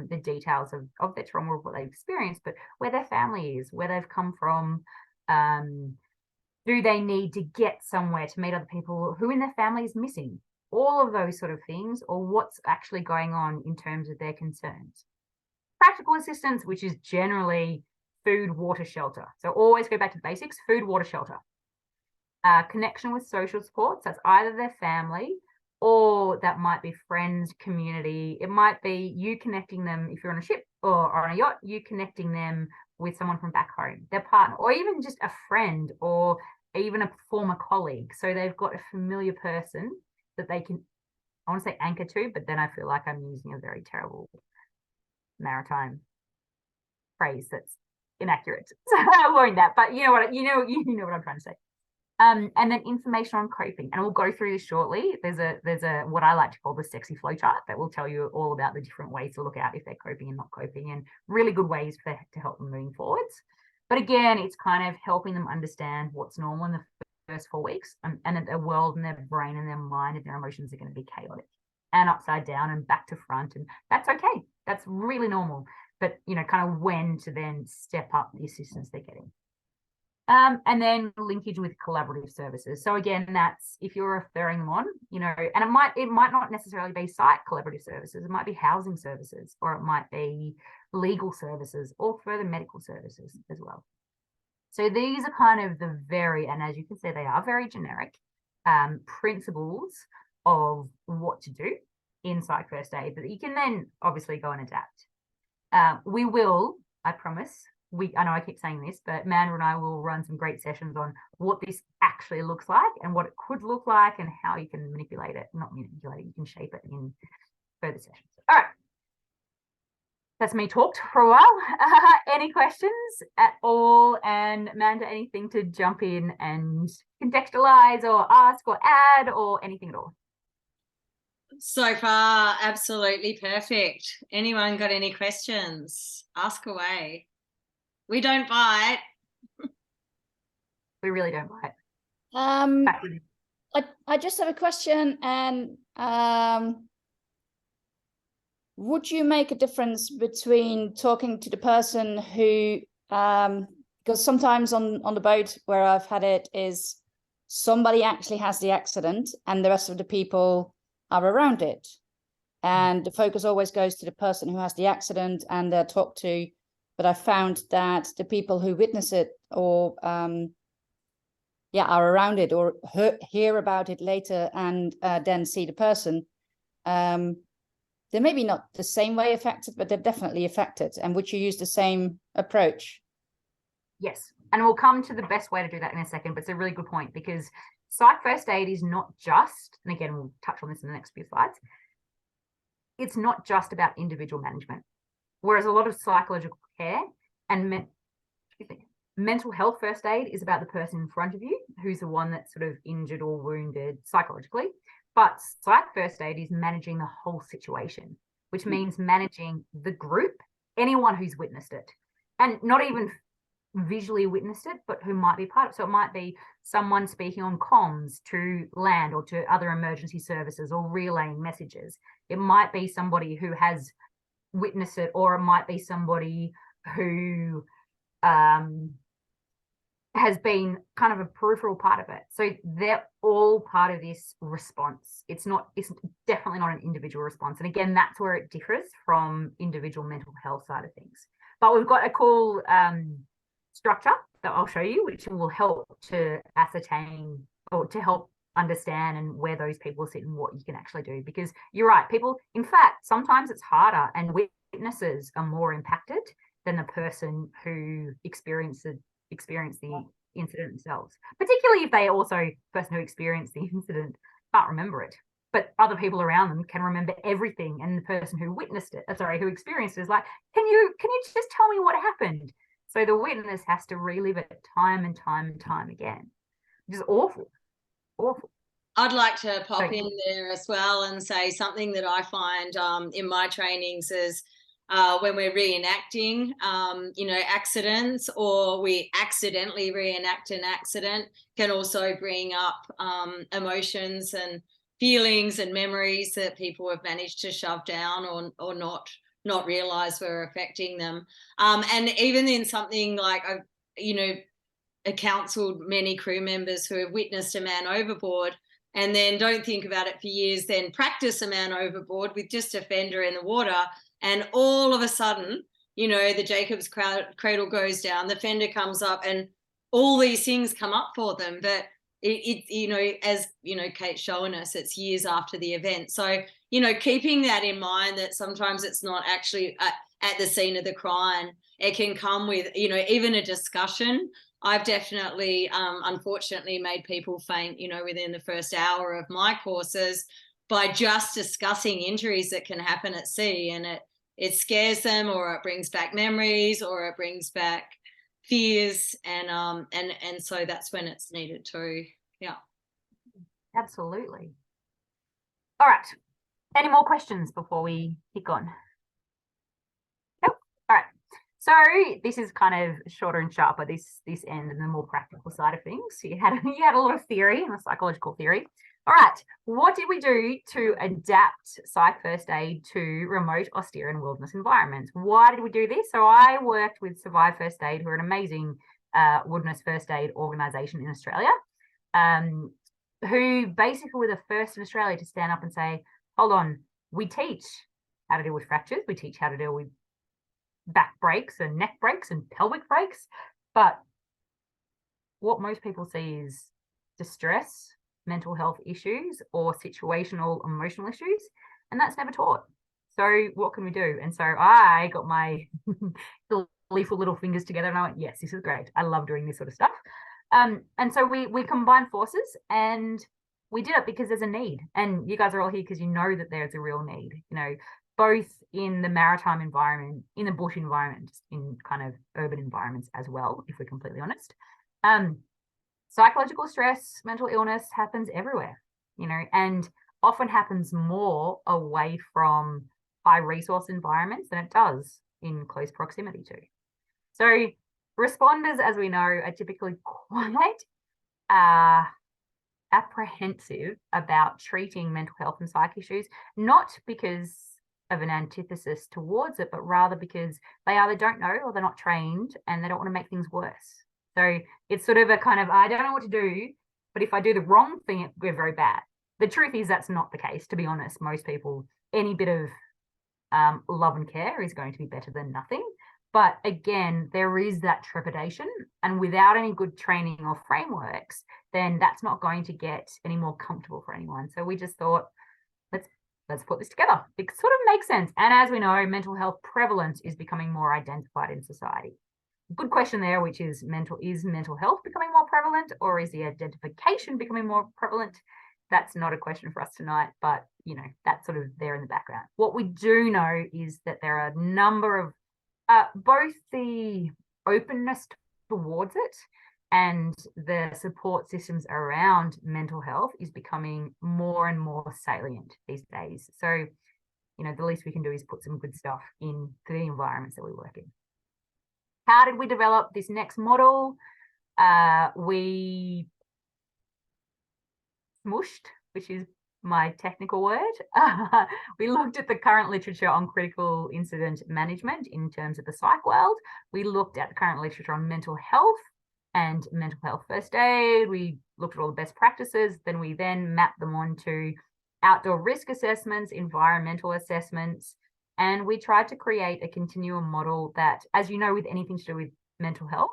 Speaker 2: the details of their trauma or what they've experienced, but where their family is, where they've come from. Do they need to get somewhere to meet other people? Who in their family is missing? All of those sort of things, or what's actually going on in terms of their concerns. Practical assistance, which is generally food, water, shelter. So always go back to the basics: food, water, shelter. Connection with social supports, that's either their family or that might be friends, community. It might be you connecting them, if you're on a ship or on a yacht, you connecting them with someone from back home, their partner, or even just a friend or even a former colleague. So they've got a familiar person that they can I want to say anchor to, but then I feel like I'm using a very terrible maritime phrase that's inaccurate. So I learned that, but you know what I'm trying to say. And then information on coping, and we'll go through this shortly. There's a what I like to call the sexy flow chart that will tell you all about the different ways to look out if they're coping and not coping, and really good ways to help them moving forwards. But again, it's kind of helping them understand what's normal in the first 4 weeks, and that their world and their brain and their mind and their emotions are going to be chaotic and upside down and back to front, and that's okay. That's really normal. But kind of when to then step up the assistance they're getting. And then linkage with collaborative services. So again, that's if you're referring them on, and it might not necessarily be site collaborative services. It might be housing services, or it might be legal services, or further medical services as well. So these are kind of and as you can see, they are very generic principles of what to do in Psych First Aid, but you can then obviously go and adapt. We will, I promise, I know I keep saying this, but Amanda and I will run some great sessions on what this actually looks like and what it could look like and how you can manipulate it. Not manipulate it, you can shape it in further sessions. All right. That's me talked for a while. Any questions at all? And Amanda, anything to jump in and contextualize or ask or add or anything at all?
Speaker 1: So far, absolutely perfect. Anyone got any questions? Ask away. We don't bite.
Speaker 2: We really don't bite.
Speaker 3: I just have a question, and would you make a difference between talking to the person who, because sometimes on the boat where I've had it is somebody actually has the accident and the rest of the people are around it, and the focus always goes to the person who has the accident and they're talked to. But I found that the people who witness it or are around it or hear about it later and then see the person, they're maybe not the same way affected, but they're definitely affected. And would you use the same approach?
Speaker 2: Yes. And we'll come to the best way to do that in a second, but it's a really good point, because Psych First Aid is not just, and again, we'll touch on this in the next few slides, it's not just about individual management. Whereas a lot of psychological care and mental health first aid is about the person in front of you, who's the one that's sort of injured or wounded psychologically. But Psych First Aid is managing the whole situation, which means managing the group, anyone who's witnessed it, and not even visually witnessed it, but who might be part of it. So it might be someone speaking on comms to land or to other emergency services or relaying messages. It might be somebody who has witnessed it, or it might be somebody who has been kind of a peripheral part of it. So they're all part of this response. It's definitely not an individual response. And again, that's where it differs from individual mental health side of things. But we've got a cool structure that I'll show you, which will help to ascertain or to help understand and where those people sit and what you can actually do. Because you're right, people, in fact, sometimes it's harder and witnesses are more impacted than the person who experienced the incident themselves, particularly if they also, the person who experienced the incident can't remember it, but other people around them can remember everything, and the person who witnessed it, who experienced it, is like, can you just tell me what happened? So the witness has to relive it time and time and time again, which is awful.
Speaker 1: I'd like to pop in there as well and say something that I find in my trainings is when we're reenacting, accidents, or we accidentally reenact an accident, can also bring up emotions and feelings and memories that people have managed to shove down or not realize were affecting them. And even in something like, counseled many crew members who have witnessed a man overboard and then don't think about it for years, then practice a man overboard with just a fender in the water. And all of a sudden, the Jacob's cradle goes down, the fender comes up, and all these things come up for them. But as Kate's showing us, it's years after the event. So, keeping that in mind, that sometimes it's not actually at the scene of the crime. It can come with, even a discussion. I've definitely, unfortunately, made people faint, within the first hour of my courses by just discussing injuries that can happen at sea, and it scares them, or it brings back memories, or it brings back fears, and so that's when it's needed too. Yeah,
Speaker 2: absolutely. All right, any more questions before we kick on? Nope. All right, so this is kind of shorter and sharper, this end, and the more practical side of things. So you had a lot of theory and a psychological theory. All right, what did we do to adapt psych first aid to remote, austere, and wilderness environments? Why did we do this? So I worked with Survive First Aid, who are an amazing wilderness first aid organisation in Australia, who basically were the first in Australia to stand up and say, hold on, we teach how to deal with fractures, we teach how to deal with back breaks and neck breaks and pelvic breaks, but what most people see is distress, mental health issues, or situational emotional issues, and that's never taught. So what can we do? And so I got my gleeful little fingers together and I went, yes, this is great. I love doing this sort of stuff. And so we combined forces and we did it because there's a need. And you guys are all here because you know that there's a real need, you know, both in the maritime environment, in the bush environment, in kind of urban environments as well, if we're completely honest. Psychological stress, mental illness happens everywhere, you know, and often happens more away from high resource environments than it does in close proximity to. So responders, as we know, are typically quite apprehensive about treating mental health and psych issues, not because of an antithesis towards it, but rather because they either don't know or they're not trained and they don't want to make things worse. So it's sort of a kind of, I don't know what to do, but if I do the wrong thing, we're very bad. The truth is that's not the case, to be honest. Most people, any bit of love and care is going to be better than nothing. But again, there is that trepidation, and without any good training or frameworks, then that's not going to get any more comfortable for anyone. So we just thought, let's put this together. It sort of makes sense. And as we know, mental health prevalence is becoming more identified in society. Good question there, which is mental health becoming more prevalent, or is the identification becoming more prevalent? That's not a question for us tonight, but you know, that's sort of there in the background. What we do know is that there are a number of both the openness towards it and the support systems around mental health is becoming more and more salient these days. So, you know, the least we can do is put some good stuff in for the environments that we work in. How did we develop this next model? We smushed, which is my technical word. We looked at the current literature on critical incident management in terms of the psych world. We looked at the current literature on mental health and mental health first aid. We looked at all the best practices. Then we mapped them onto outdoor risk assessments, environmental assessments, and we tried to create a continuum model that, as you know, with anything to do with mental health,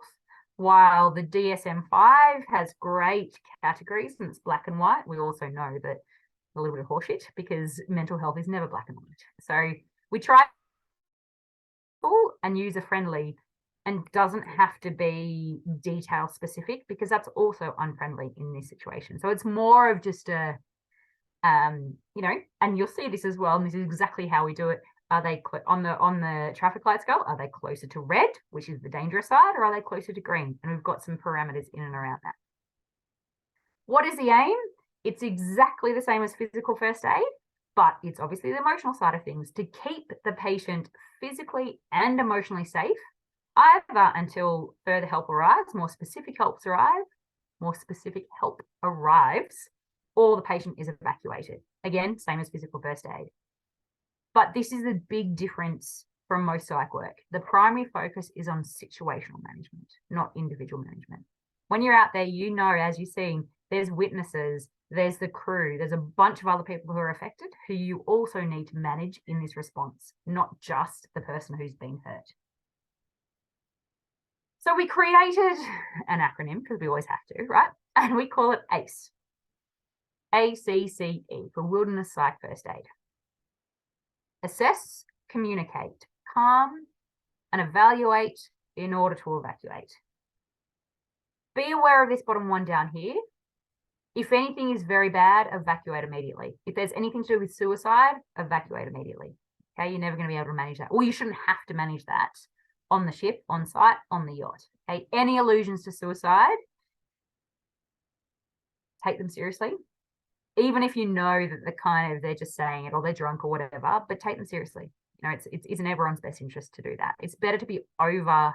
Speaker 2: while the DSM-5 has great categories and it's black and white, we also know that a little bit of horseshit because mental health is never black and white. So we try and user-friendly and doesn't have to be detail specific because that's also unfriendly in this situation. So it's more of just a, you know, and you'll see this as well, and this is exactly how we do it. Are they on the traffic light scale? Are they closer to red, which is the dangerous side, or are they closer to green? And we've got some parameters in and around that. What is the aim? It's exactly the same as physical first aid, but it's obviously the emotional side of things to keep the patient physically and emotionally safe, either until further help arrives, more specific help arrives, or the patient is evacuated. Again, same as physical first aid. But this is a big difference from most psych work. The primary focus is on situational management, not individual management. When you're out there, you know, as you've seen, there's witnesses, there's the crew, there's a bunch of other people who are affected who you also need to manage in this response, not just the person who's been hurt. So we created an acronym because we always have to, right? And we call it ACE. ACCE for Wilderness Psych First Aid. Assess, communicate, calm, and evaluate in order to evacuate. Be aware of this bottom one down here. If anything is very bad, evacuate immediately. If there's anything to do with suicide, evacuate immediately. Okay, you're never going to be able to manage that. Or you shouldn't have to manage that on the ship, on site, on the yacht. Okay, any allusions to suicide, take them seriously. Even if you know that they're just saying it or they're drunk or whatever, but take them seriously. You know, it's in everyone's best interest to do that. It's better to be over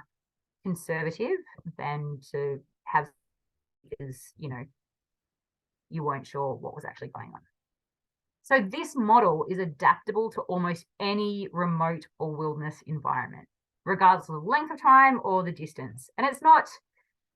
Speaker 2: conservative than to have, you know, you weren't sure what was actually going on. So this model is adaptable to almost any remote or wilderness environment, regardless of the length of time or the distance. And it's not,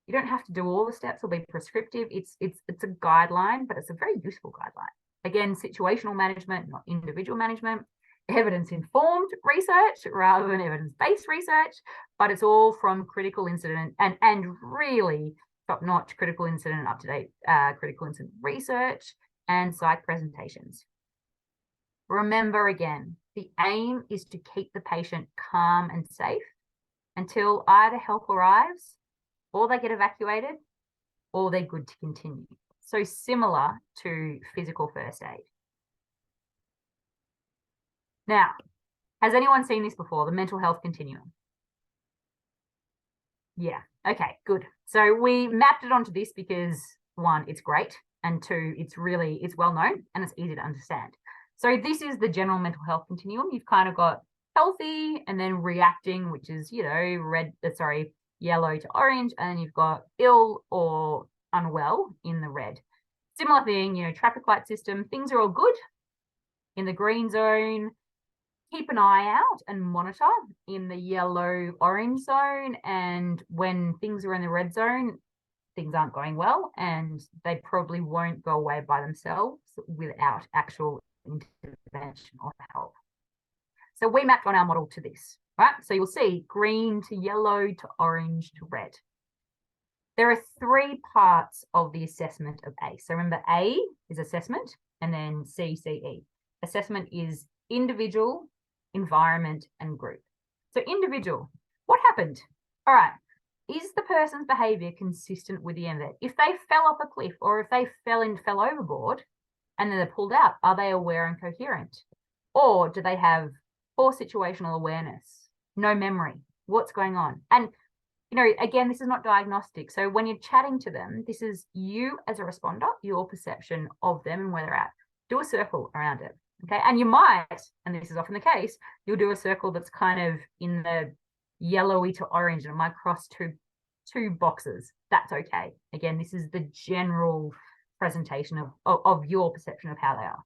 Speaker 2: you don't have to do all the steps or be prescriptive. It's a guideline, but it's a very useful guideline. Again, situational management, not individual management, evidence-informed research rather than evidence-based research, but it's all from critical incident and really top-notch critical incident, up-to-date critical incident research and psych presentations. Remember again, the aim is to keep the patient calm and safe until either help arrives or they get evacuated or they're good to continue. So similar to physical first aid. Now, has anyone seen this before, the mental health continuum? Yeah, okay, good. So we mapped it onto this because one, it's great, and two, it's well known and it's easy to understand. So this is the general mental health continuum. You've kind of got healthy and then reacting, which is, you know, yellow to orange, and then you've got ill or unwell in the red. Similar thing, you know, traffic light system, things are all good in the green zone. Keep an eye out and monitor in the yellow orange zone, and when things are in the red zone, things aren't going well and they probably won't go away by themselves without actual intervention or help. So we mapped on our model to this, right? So you'll see green to yellow to orange to red. There are 3 parts of the assessment of A. So remember, A is assessment, and then CCE. Assessment is individual, environment, and group. So individual, what happened? All right, is the person's behavior consistent with the MVET? If they fell off a cliff or if they fell overboard and then they're pulled out, are they aware and coherent? Or do they have poor situational awareness, no memory? What's going on? And you know, again, this is not diagnostic. So when you're chatting to them, this is you as a responder, your perception of them and where they're at. Do a circle around it. Okay. And you might, and this is often the case, you'll do a circle that's kind of in the yellowy to orange and it might cross two boxes. That's okay. Again, this is the general presentation of your perception of how they are.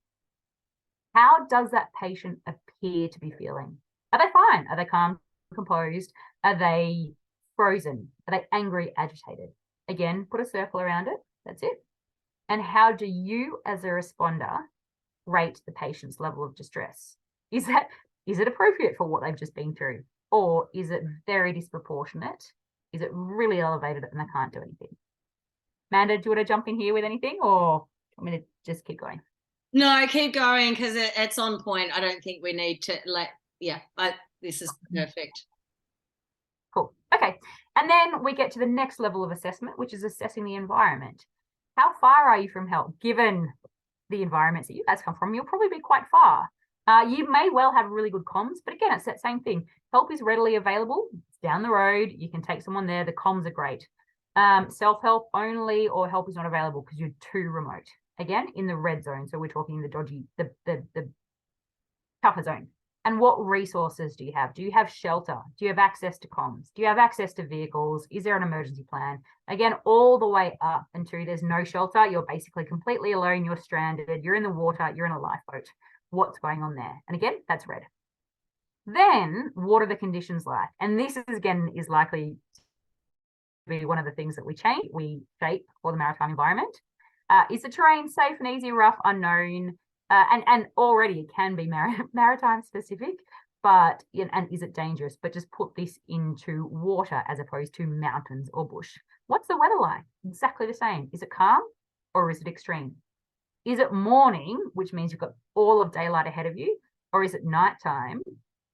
Speaker 2: How does that patient appear to be feeling? Are they fine? Are they calm, composed? Are they frozen? Are they angry, agitated? Again, put a circle around it. That's it. And how do you as a responder rate the patient's level of distress? Is it appropriate for what they've just been through? Or is it very disproportionate? Is it really elevated and they can't do anything? Amanda, do you want to jump in here with anything, or do you want me to just keep going?
Speaker 1: No, keep going because it's on point. I don't think we need to this is perfect.
Speaker 2: Cool. Okay. And then we get to the next level of assessment, which is assessing the environment. How far are you from help? Given the environments that you guys come from, you'll probably be quite far. You may well have really good comms, but again, it's that same thing. Help is readily available. It's down the road. You can take someone there. The comms are great. Self-help only, or help is not available because you're too remote. Again, in the red zone. So we're talking the dodgy, the tougher zone. And what resources do you have? Do you have shelter? Do you have access to comms? Do you have access to vehicles? Is there an emergency plan? Again, all the way up until there's no shelter. You're basically completely alone. You're stranded. You're in the water. You're in a lifeboat. What's going on there? And again, that's red. Then what are the conditions like? And this is, again, is likely to be one of the things that we shape for the maritime environment. Is the terrain safe and easy, rough, unknown? And already it can be maritime specific, but and is it dangerous? But just put this into water as opposed to mountains or bush. What's the weather like? Exactly the same. Is it calm or is it extreme? Is it morning, which means you've got all of daylight ahead of you, or is it nighttime?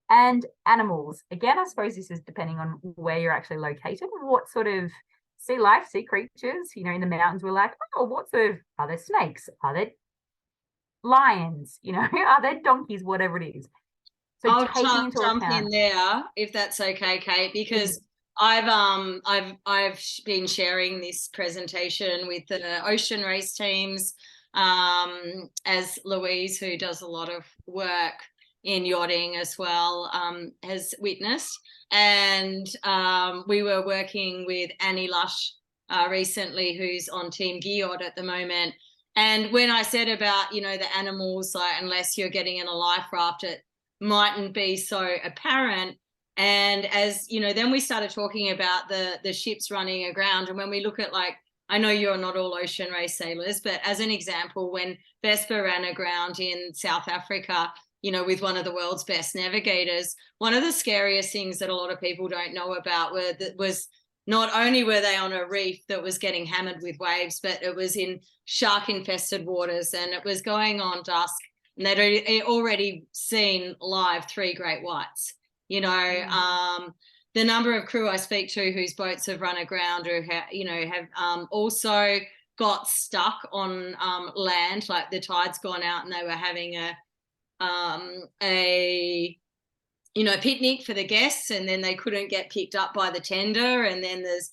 Speaker 2: And animals. Again, I suppose this is depending on where you're actually located. What sort of sea life, sea creatures, you know, in the mountains, we're like, oh, are there snakes? Are there lions? You know, are there donkeys? Whatever it is. So
Speaker 1: I'll
Speaker 2: taking into
Speaker 1: jump
Speaker 2: account.
Speaker 1: in there if that's okay, Kate, because I've been sharing this presentation with the ocean race teams, as Louise, who does a lot of work in yachting as well, has witnessed. And we were working with Annie Lush recently, who's on Team Geodd at the moment. And when I said about, you know, the animals, like unless you're getting in a life raft, it mightn't be so apparent. And as you know, then we started talking about the ships running aground. And when we look at, like, I know you're not all ocean race sailors, but as an example, when Vespa ran aground in South Africa, you know, with one of the world's best navigators, one of the scariest things that a lot of people don't know about was not only were they on a reef that was getting hammered with waves, but it was in shark infested waters, and it was going on dusk. And they'd already seen live 3 great whites. You know, the number of crew I speak to whose boats have run aground or have also got stuck on land, like the tide's gone out and they were having a picnic for the guests, and then they couldn't get picked up by the tender. And then there's,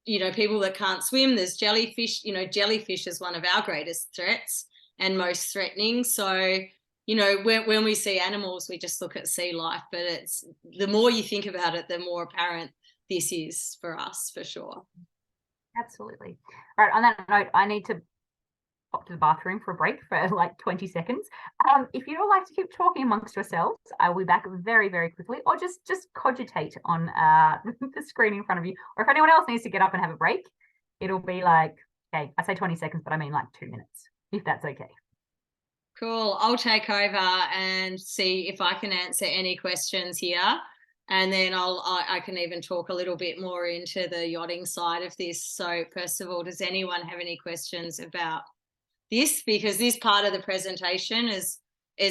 Speaker 1: you know, people that can't swim. There's jellyfish. You know, jellyfish is one of our greatest threats and most threatening. So, you know, when we see animals, we just look at sea life, but it's the more you think about it, the more apparent this is for us, for sure.
Speaker 2: Absolutely. All right. On that note, I need to pop to the bathroom for a break for like 20 seconds. If you don't like to keep talking amongst yourselves, I will be back very, very quickly, or just cogitate on the screen in front of you. Or if anyone else needs to get up and have a break, it'll be like, okay, I say 20 seconds, but I mean like 2 minutes, if that's okay.
Speaker 1: Cool. I'll take over and see if I can answer any questions here. And then I can even talk a little bit more into the yachting side of this. So first of all, does anyone have any questions about this? Because this part of the presentation is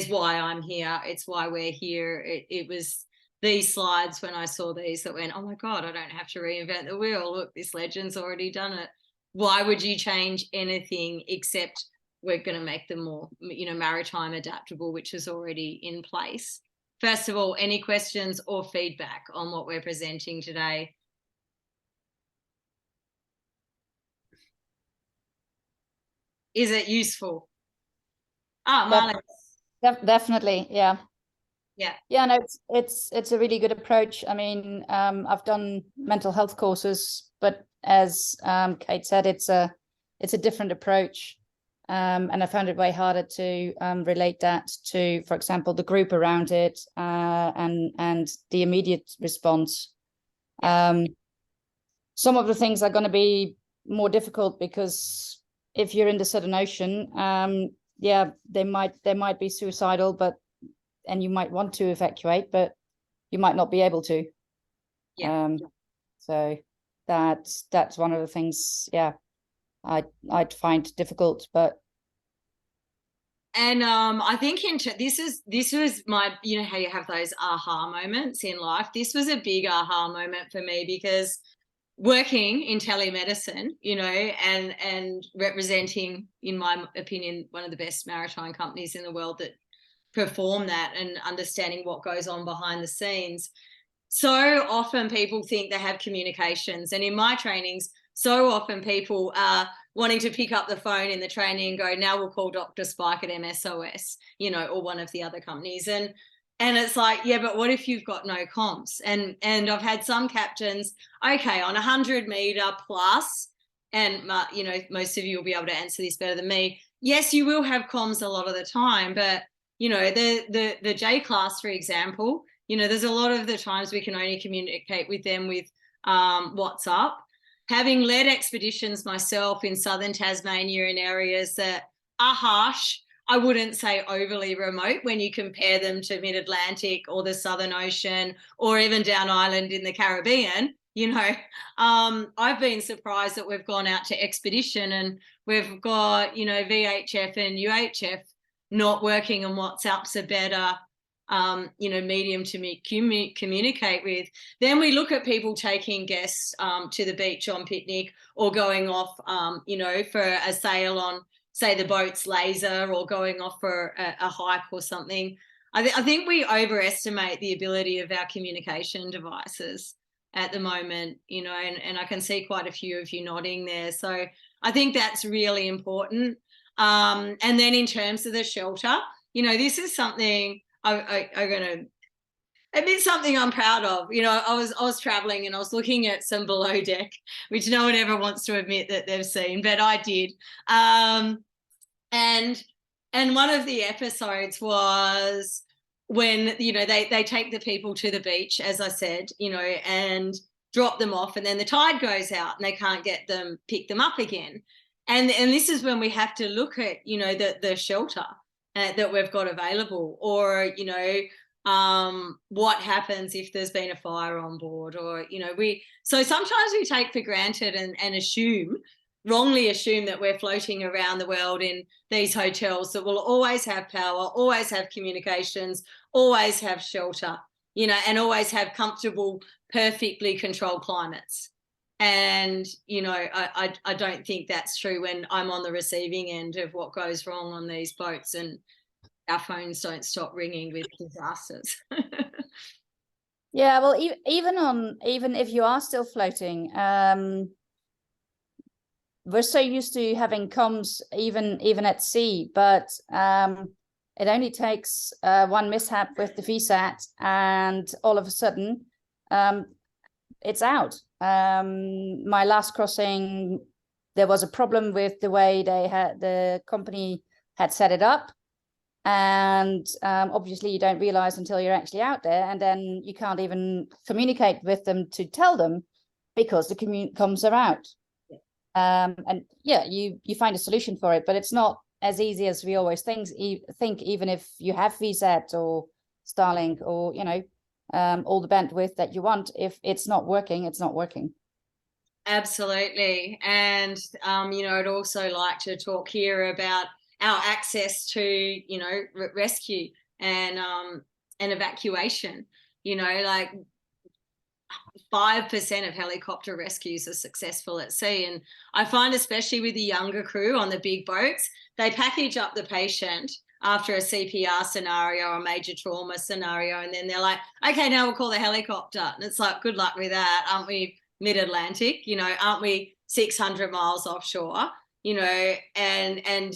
Speaker 1: why I'm here. It's why we're here. It was these slides when I saw these that went, oh my God, I don't have to reinvent the wheel. Look, this legend's already done it. Why would you change anything except we're going to make them more, you know, maritime adaptable, which is already in place? First of all, any questions or feedback on what we're presenting today? Is it useful? Marley.
Speaker 3: Definitely, yeah.
Speaker 1: Yeah.
Speaker 3: No, it's a really good approach. I mean, I've done mental health courses, but as Kate said, it's a different approach. And I found it way harder to relate that to, for example, the group around it and the immediate response. Some of the things are going to be more difficult because if you're in the Southern Ocean, they might be suicidal, and you might want to evacuate, but you might not be able to. So that's one of the things, I'd find difficult, but.
Speaker 1: And I think this was my, you know how you have those aha moments in life. This was a big aha moment for me, because working in telemedicine, you know, and representing, in my opinion, one of the best maritime companies in the world that perform that, and understanding what goes on behind the scenes. So often people think they have communications, and in my trainings, so often people are wanting to pick up the phone in the training and go, now we'll call Dr. Spike at MSOS, you know, or one of the other companies. And it's like, yeah, but what if you've got no comms? And I've had some captains, okay, on 100 meter plus, and you know, most of you will be able to answer this better than me. Yes, you will have comms a lot of the time, but you know, the J class, for example, you know, there's a lot of the times we can only communicate with them with WhatsApp. Having led expeditions myself in southern Tasmania in areas that are harsh, I wouldn't say overly remote when you compare them to mid-Atlantic or the Southern Ocean, or even down island in the Caribbean, you know, I've been surprised that we've gone out to expedition and we've got, you know, VHF and UHF not working, and WhatsApps are better medium to communicate with. Then we look at people taking guests to the beach on picnic, or going off, for a sail on, say, the boat's laser, or going off for a hike or something. I think we overestimate the ability of our communication devices at the moment, and I can see quite a few of you nodding there. So I think that's really important. And then in terms of the shelter, this is something I'm going to admit, something I'm proud of. I was traveling and I was looking at some below deck, which no one ever wants to admit that they've seen, but I did. And one of the episodes was when, they take the people to the beach, as I said, and drop them off, and then the tide goes out and they can't pick them up again. And this is when we have to look at, the shelter that we've got available, or, what happens if there's been a fire on board, or, so sometimes we take for granted and wrongly assume that we're floating around the world in these hotels that will always have power, always have communications, always have shelter, and always have comfortable, perfectly controlled climates. And, I don't think that's true when I'm on the receiving end of what goes wrong on these boats, and our phones don't stop ringing with disasters.
Speaker 3: Yeah, well, even if you are still floating, we're so used to having comms even at sea, but it only takes one mishap with the VSAT, and all of a sudden it's out. My last crossing, there was a problem with the way the company had set it up, and obviously you don't realize until you're actually out there, and then you can't even communicate with them to tell them, because the comms are out. And yeah, you find a solution for it, but it's not as easy as we always think, even if you have VSAT or Starlink, or all the bandwidth that you want. If it's not working, it's not working. Absolutely.
Speaker 1: And I'd also like to talk here about our access to rescue and evacuation. 5% of helicopter rescues are successful at sea. And I find, especially with the younger crew on the big boats, they package up the patient after a CPR scenario or a major trauma scenario, and then they're like, okay, now we'll call the helicopter. And it's like, good luck with that. Aren't we mid-Atlantic? Aren't we 600 miles offshore? And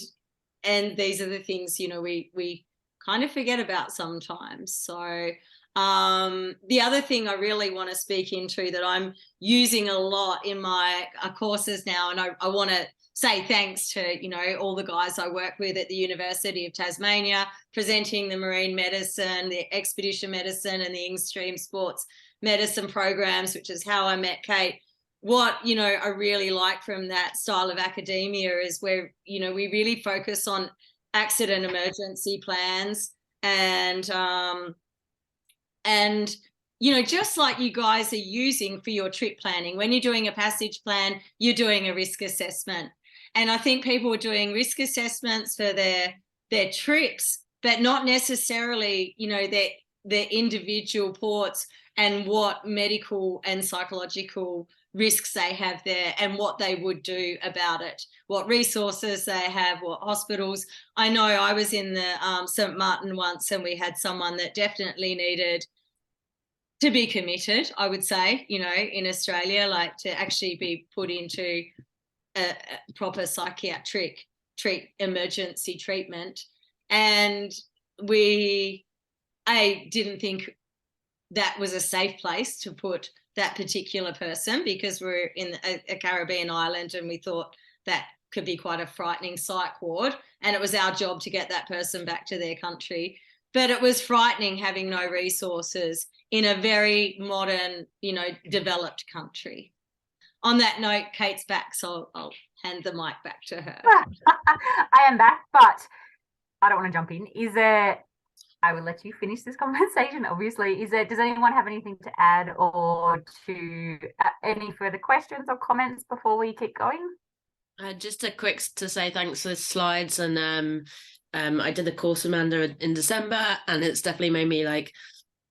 Speaker 1: these are the things, we kind of forget about sometimes. So the other thing I really want to speak into, that I'm using a lot in my courses now, and I want to say thanks to, all the guys I work with at the University of Tasmania, presenting the marine medicine, the expedition medicine, and the extreme sports medicine programs, which is how I met Kate. What, I really like from that style of academia is where, we really focus on accident emergency plans, and just like you guys are using for your trip planning, when you're doing a passage plan, you're doing a risk assessment. And I think people are doing risk assessments for their trips, but not necessarily, their individual ports and what medical and psychological risks they have there, and what they would do about it, what resources they have, what hospitals. I know I was in the St. Martin once, and we had someone that definitely needed to be committed, I would say, in Australia, like to actually be put into a proper psychiatric emergency treatment. And I didn't think that was a safe place to put that particular person, because we're in a Caribbean island, and we thought that could be quite a frightening psych ward, and it was our job to get that person back to their country. But it was frightening having no resources in a very modern, developed country. On that note, Kate's back, so I'll hand the mic back to her.
Speaker 2: I am back, but I don't want to jump in. I will let you finish this conversation, obviously. Does anyone have anything to add, or to any further questions or comments before we keep going?
Speaker 4: Just a quick to say thanks for the slides, and I did the course with Amanda in December, and it's definitely made me like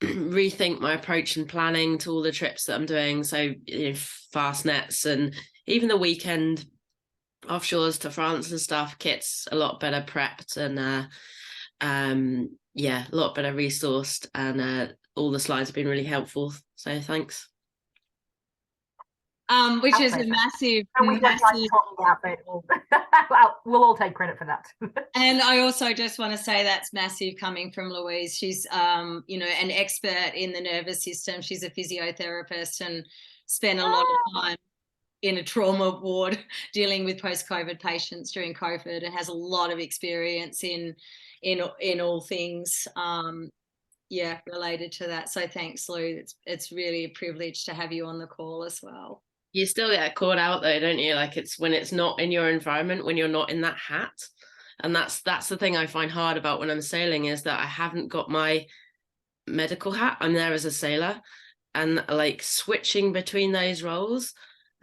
Speaker 4: rethink my approach and planning to all the trips that I'm doing. So, you know, fast nets and even the weekend offshores to France and stuff, kit's a lot better prepped and yeah, a lot better resourced, and all the slides have been really helpful. So thanks.
Speaker 1: Which
Speaker 2: Our
Speaker 1: is a
Speaker 2: pleasure.
Speaker 1: massive,
Speaker 2: So we don't like
Speaker 1: massive.
Speaker 2: talking about, but we'll all take credit for that.
Speaker 1: And I also just want to say that's massive coming from Louise. She's, you know, an expert in the nervous system. She's a physiotherapist and spent a lot of time in a trauma ward dealing with post-COVID patients during COVID, and has a lot of experience in all things, yeah, related to that. So thanks, Lou. It's really a privilege to have you on the call as well.
Speaker 4: You still get caught out though, don't you? Like, it's when it's not in your environment, when you're not in that hat. And that's the thing I find hard about when I'm sailing, is that I haven't got my medical hat. I'm there as a sailor, and like switching between those roles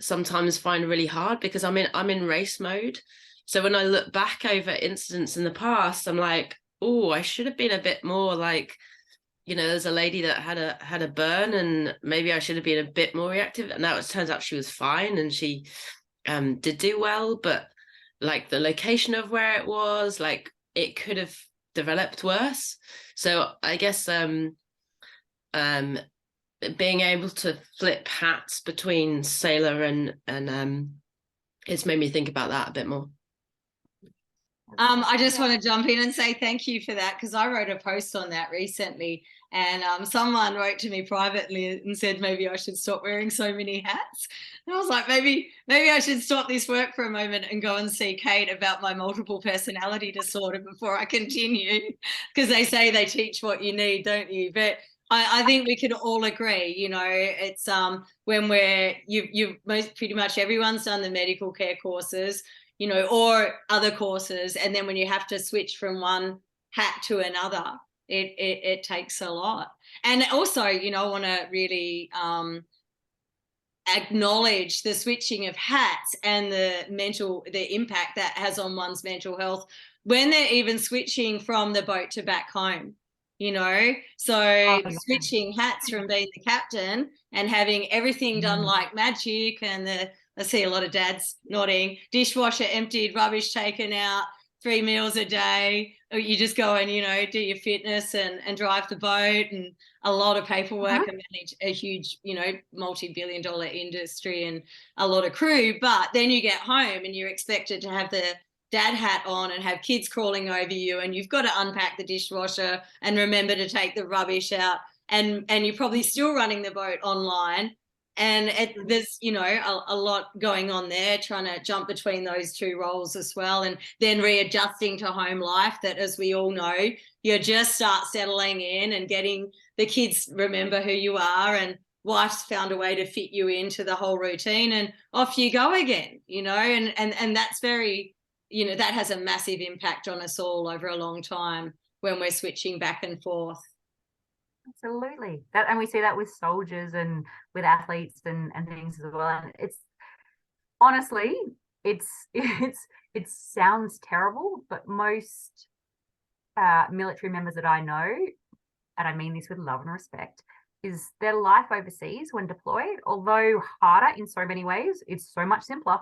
Speaker 4: sometimes find really hard because I'm in race mode. So when I look back over incidents in the past, I'm like, oh, I should have been a bit more like, you know, there's a lady that had a burn, and maybe I should have been a bit more reactive. And now it turns out she was fine, and she did do well, but like the location of where it was, like it could have developed worse. So I guess being able to flip hats between sailor and it's made me think about that a bit more.
Speaker 1: I just want to jump in and say thank you for that, because I wrote a post on that recently, and someone wrote to me privately and said maybe I should stop wearing so many hats. And I was like, maybe I should stop this work for a moment and go and see Kate about my multiple personality disorder before I continue, because they say they teach what you need, don't you? But I think we can all agree, you know, it's when you've pretty much everyone's done the medical care courses, you know, or other courses, and then when you have to switch from one hat to another, it takes a lot. And also, you know, I want to really acknowledge the switching of hats and the impact that has on one's mental health when they're even switching from the boat to back home, you know. So switching hats from being the captain and having everything done like magic, and I see a lot of dads nodding, dishwasher emptied, rubbish taken out, 3 meals a day, or you just go and, you know, do your fitness and drive the boat, and a lot of paperwork and manage a huge, you know, multi-billion-dollar industry and a lot of crew. But then you get home and you're expected to have the dad hat on and have kids crawling over you, and you've got to unpack the dishwasher and remember to take the rubbish out, and you're probably still running the boat online. And there's, you know, a lot going on there, trying to jump between those two roles as well, and then readjusting to home life that, as we all know, you just start settling in and getting the kids remember who you are, and wife's found a way to fit you into the whole routine, and off you go again, you know. And that's very, you know, that has a massive impact on us all over a long time when we're switching back and forth.
Speaker 2: Absolutely. That, and we see that with soldiers and with athletes and things as well. And it's honestly, it sounds terrible, but most military members that I know, and I mean this with love and respect, is their life overseas when deployed, although harder in so many ways, it's so much simpler.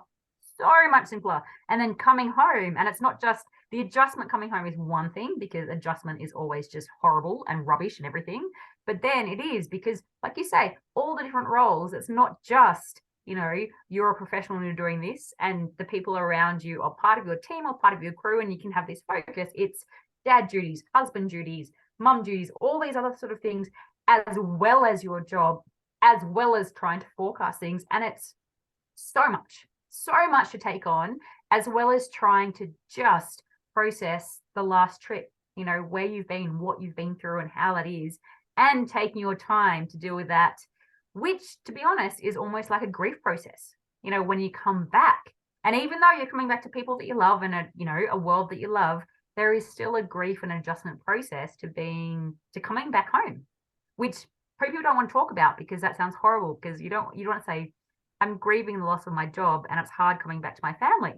Speaker 2: And then coming home, and it's not just the adjustment. Coming home is one thing, because adjustment is always just horrible and rubbish and everything. But then it is, because like you say, all the different roles, it's not just, you know, you're a professional and you're doing this, and the people around you are part of your team or part of your crew, and you can have this focus. It's dad duties, husband duties, mum duties, all these other sort of things, as well as your job, as well as trying to forecast things. And it's so much to take on, as well as trying to just process the last trip, you know, where you've been, what you've been through, and how that is, and taking your time to deal with that, which, to be honest, is almost like a grief process, you know, when you come back. And even though you're coming back to people that you love and a world that you love, there is still a grief and adjustment process to coming back home, which people don't want to talk about, because that sounds horrible, because you don't want to say, I'm grieving the loss of my job and it's hard coming back to my family.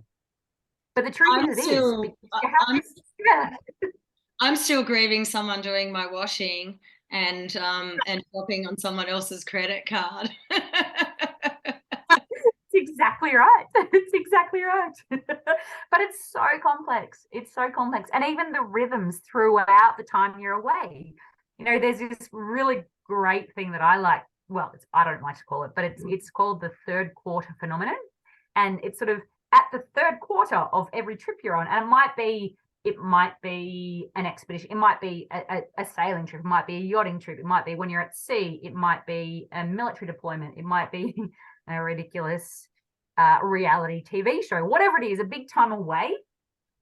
Speaker 2: But the truth is, it is. Because you have this, yeah.
Speaker 1: I'm still grieving someone doing my washing and shopping on someone else's credit card.
Speaker 2: It's exactly right. It's exactly right. But it's so complex. It's so complex. And even the rhythms throughout the time you're away. You know, there's this really great thing that I like. Well, I don't like to call it, but it's called the third quarter phenomenon. And it's sort of at the third quarter of every trip you're on. And it might be an expedition. It might be a sailing trip. It might be a yachting trip. It might be when you're at sea. It might be a military deployment. It might be a ridiculous reality TV show, whatever it is, a big time away.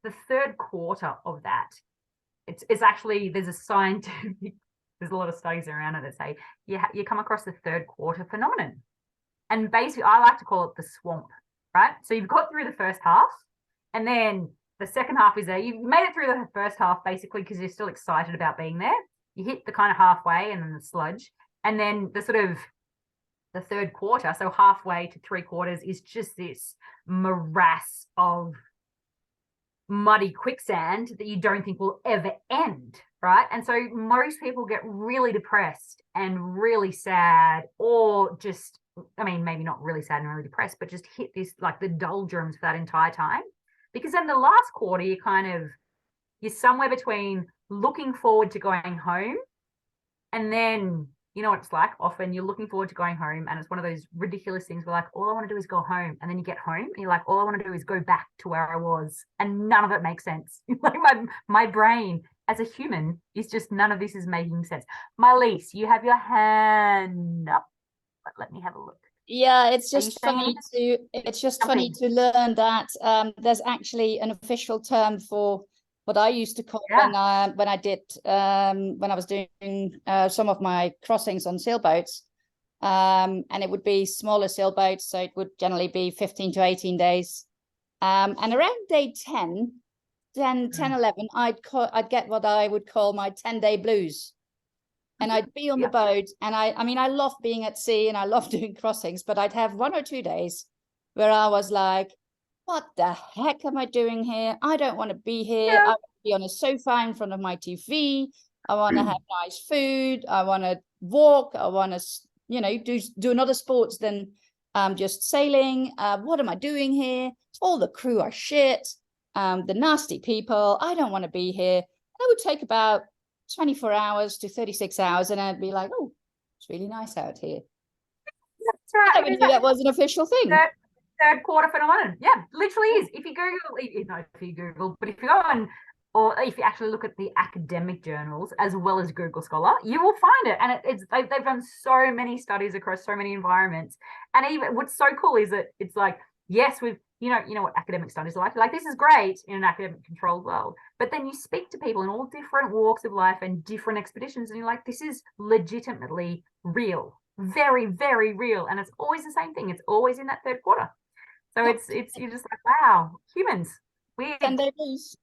Speaker 2: The third quarter of that, it's actually, there's a lot of studies around it that say you come across the third quarter phenomenon. And basically, I like to call it the swamp, right? So you've got through the first half, and then the second half is there. You've made it through the first half, basically, because you're still excited about being there. You hit the kind of halfway and then the sludge. And then the third quarter, so halfway to 3/4, is just this morass of muddy quicksand that you don't think will ever end, right? And so most people get really depressed and really sad, or just, I mean, maybe not really sad and really depressed, but just hit this, like, the doldrums for that entire time. Because then the last quarter, you're somewhere between looking forward to going home, and then, you know what it's like, often you're looking forward to going home, and it's one of those ridiculous things where, like, all I want to do is go home, and then you get home and you're like, all I want to do is go back to where I was, and none of it makes sense. Like, my brain as a human is just, none of this is making sense. Marliese, you have your hand up, but let me have a look.
Speaker 3: Yeah, it's
Speaker 2: Are
Speaker 3: just
Speaker 2: you
Speaker 3: funny
Speaker 2: saying
Speaker 3: funny to learn that there's actually an official term for what I used to call when I was doing some of my crossings on sailboats, and it would be smaller sailboats, so it would generally be 15 to 18 days, and around day 10, 11, I'd get what I would call my 10-day blues. And I'd be on the boat, and I mean, I love being at sea and I love doing crossings, but I'd have 1 or 2 days where I was like, what the heck am I doing here? I don't want to be here. I want to be on a sofa in front of my TV. I want to have nice food. I want to walk. I want to, you know, do another sports than just sailing. What am I doing here? All the crew are shit. The nasty people. I don't want to be here. That would take about 24 hours to 36 hours, and I'd be like, oh, it's really nice out here.
Speaker 2: That's right.
Speaker 3: I never knew that was an official thing.
Speaker 2: Third quarter phenomenon. Yeah, literally is. If you Google, but if you go on, or if you actually look at the academic journals as well as Google Scholar, you will find it. And they've done so many studies across so many environments. And even what's so cool is that it's like, yes, we've, you know what academic studies are like this is great in an academic controlled world, but then you speak to people in all different walks of life and different expeditions, and you're like, this is legitimately real, very, very real. And it's always the same thing. It's always in that third quarter. So it's you're just like, wow, humans, weird.
Speaker 3: And they lose.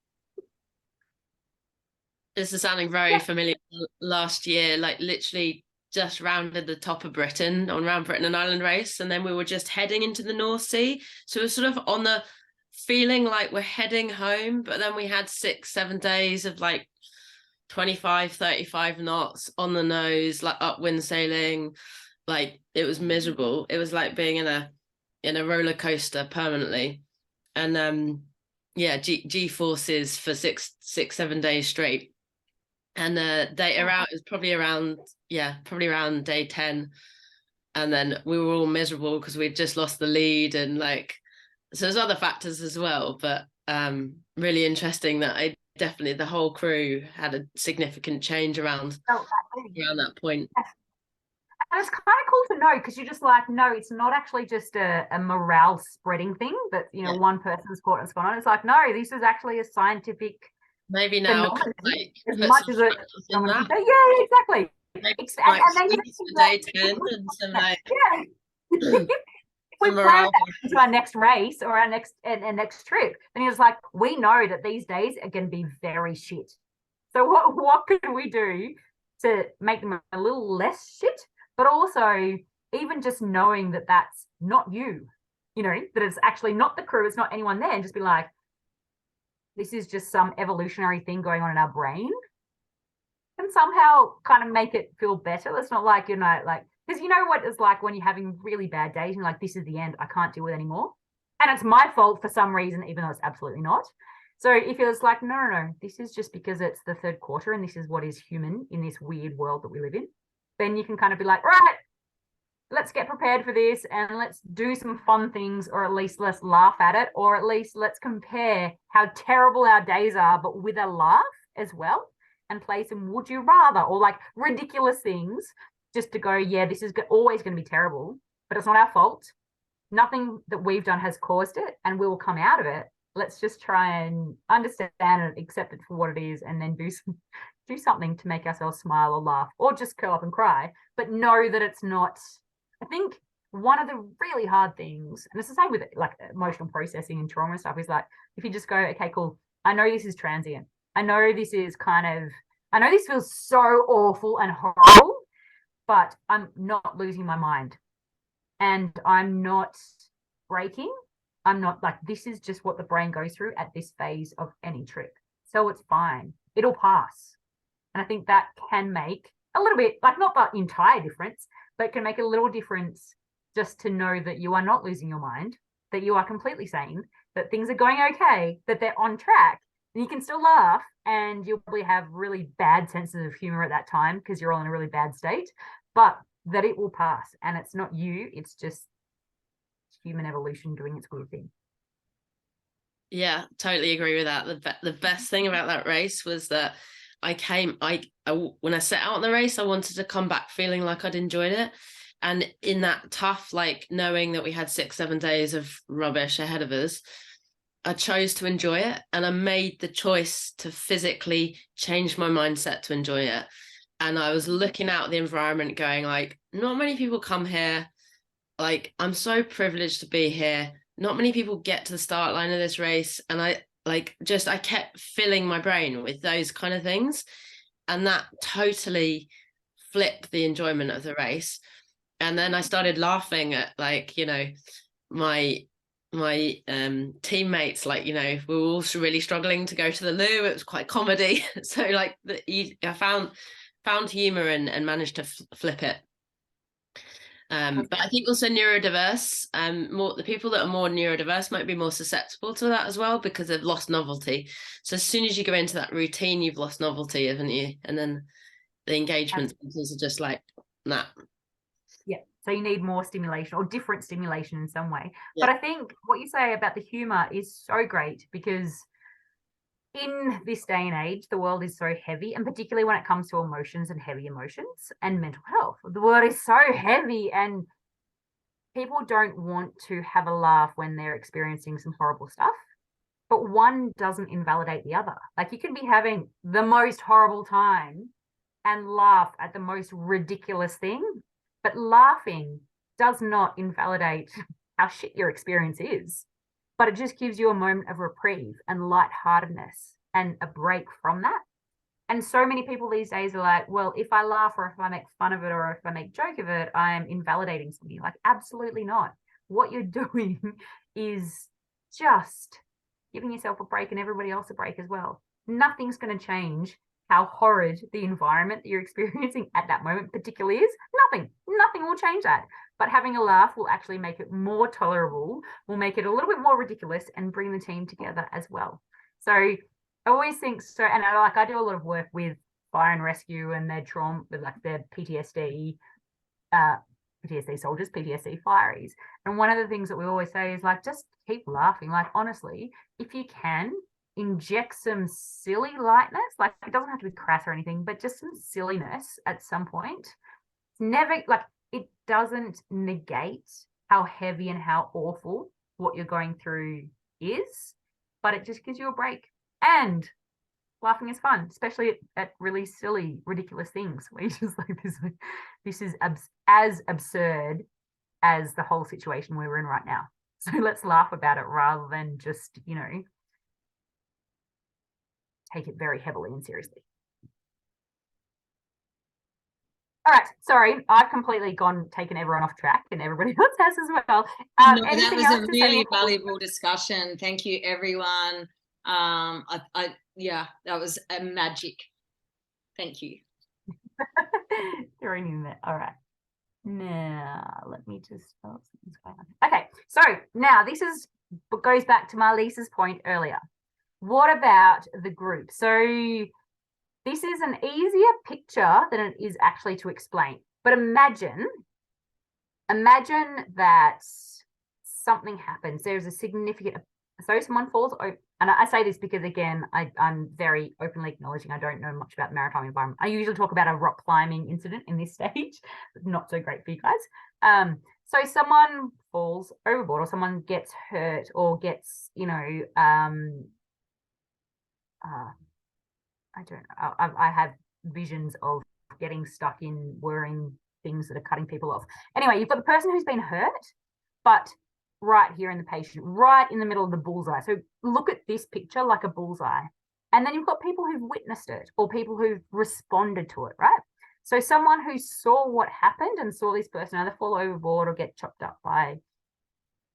Speaker 4: This is sounding very familiar. Last year, like, literally just rounded the top of Britain on Round Britain and Ireland race, and then we were just heading into the North Sea, so we're sort of on the feeling like we're heading home, but then we had 6-7 days of like 25-35 knots on the nose, like upwind sailing. Like, it was miserable. It was like being in a roller coaster permanently. And G forces for 6-7 days straight. And data out is probably around day 10, and then we were all miserable because we'd just lost the lead, and like, so there's other factors as well. But really interesting that the whole crew had a significant change around that point.
Speaker 2: And it's kind of cool to know, because you're just like, no, it's not actually just a morale spreading thing that, you know, one person's caught and gone on. It's like, no, this is actually a scientific.
Speaker 4: Maybe now,
Speaker 2: like, as much as it. Yeah, exactly.
Speaker 4: And day 10 and some like.
Speaker 2: Yeah. If we plan that into our next race or our next trip, then it's like, we know that these days are going to be very shit. So what can we do to make them a little less shit? But also, even just knowing that that's not you, you know, that it's actually not the crew, it's not anyone there, and just be like, this is just some evolutionary thing going on in our brain, can somehow kind of make it feel better. It's not like, like, because you know what it's like when you're having really bad days and you're like, this is the end, I can't deal with it anymore. And it's my fault for some reason, even though it's absolutely not. So if it's like, no, this is just because it's the third quarter and this is what is human in this weird world that we live in, then you can kind of be like, right, let's get prepared for this and let's do some fun things, or at least let's laugh at it, or at least let's compare how terrible our days are, but with a laugh as well, and play some would you rather, or like ridiculous things, just to go, yeah, this is always going to be terrible, but it's not our fault. Nothing that we've done has caused it, and we will come out of it. Let's just try and understand it, accept it for what it is, and then do something to make ourselves smile or laugh, or just curl up and cry, but know that it's not. I think one of the really hard things, and it's the same with like emotional processing and trauma and stuff, is like, if you just go, okay, cool, I know this is transient. I know this is I know this feels so awful and horrible, but I'm not losing my mind. And I'm not breaking. I'm not like, this is just what the brain goes through at this phase of any trip. So it's fine. It'll pass. And I think that can make a little bit, like not the entire difference, but can make a little difference, just to know that you are not losing your mind, that you are completely sane, that things are going okay, that they're on track, and you can still laugh, and you'll probably have really bad senses of humor at that time because you're all in a really bad state, but that it will pass, and it's not you, it's just human evolution doing its weird thing.
Speaker 4: Yeah, totally agree with that. The best thing about that race was that when I set out on the race, I wanted to come back feeling like I'd enjoyed it. And in that tough, like knowing that we had 6-7 days of rubbish ahead of us, I chose to enjoy it. And I made the choice to physically change my mindset to enjoy it. And I was looking out at the environment going like, not many people come here. Like, I'm so privileged to be here. Not many people get to the start line of this race. And I kept filling my brain with those kind of things. And that totally flipped the enjoyment of the race. And then I started laughing at, like, my teammates, like, we were all really struggling to go to the loo. It was quite comedy. So like I found humor and managed to flip it. But I think also neurodiverse, the people that are more neurodiverse might be more susceptible to that as well, because they've lost novelty. So as soon as you go into that routine, you've lost novelty, haven't you? And then the engagement are just like, nah.
Speaker 2: Yeah. So you need more stimulation, or different stimulation in some way.
Speaker 4: Yeah.
Speaker 2: But I think what you say about the humor is so great, because in this day and age, the world is so heavy, and particularly when it comes to emotions and heavy emotions and mental health, the world is so heavy, and people don't want to have a laugh when they're experiencing some horrible stuff. But one doesn't invalidate the other. Like, you can be having the most horrible time and laugh at the most ridiculous thing, but laughing does not invalidate how shit your experience is. But it just gives you a moment of reprieve and lightheartedness and a break from that. And so many people these days are like, well, if I laugh, or if I make fun of it, or if I make joke of it, I'm invalidating something. Like, absolutely not. What you're doing is just giving yourself a break, and everybody else a break as well. Nothing's going to change how horrid the environment that you're experiencing at that moment particularly is. Nothing will change that. But having a laugh will actually make it more tolerable, will make it a little bit more ridiculous, and bring the team together as well. So I always think so, and I do a lot of work with fire and rescue and their trauma, with like their PTSD soldiers, PTSD fireys. And one of the things that we always say is like, just keep laughing. Like, honestly, if you can, inject some silly lightness. Like, it doesn't have to be crass or anything, but just some silliness at some point. It's never like, it doesn't negate how heavy and how awful what you're going through is, but it just gives you a break. And laughing is fun, especially at really silly, ridiculous things where you're just like, this is as absurd as the whole situation we're in right now. So let's laugh about it rather than just, take it very heavily and seriously. All right, sorry, I've completely taken everyone off track, and everybody else has as well.
Speaker 1: No, that was a really valuable discussion. Thank you, everyone. Yeah, that was a magic. Thank you.
Speaker 2: Throwing in there. All right. Now, let me just spell something's going on. Okay, so now this is what goes back to Marlisa's point earlier. What about the group? So this is an easier picture than it is actually to explain. But imagine that something happens. There's a significant, so someone falls over, and I say this because, again, I'm very openly acknowledging I don't know much about maritime environment. I usually talk about a rock climbing incident in this stage, but not so great for you guys. So someone falls overboard, or someone gets hurt, or gets, I don't know. I have visions of getting stuck in whirring things that are cutting people off. Anyway, you've got the person who's been hurt, but right here in the patient, right in the middle of the bullseye. So look at this picture like a bullseye. And then you've got people who've witnessed it, or people who've responded to it, right? So someone who saw what happened and saw this person either fall overboard or get chopped up by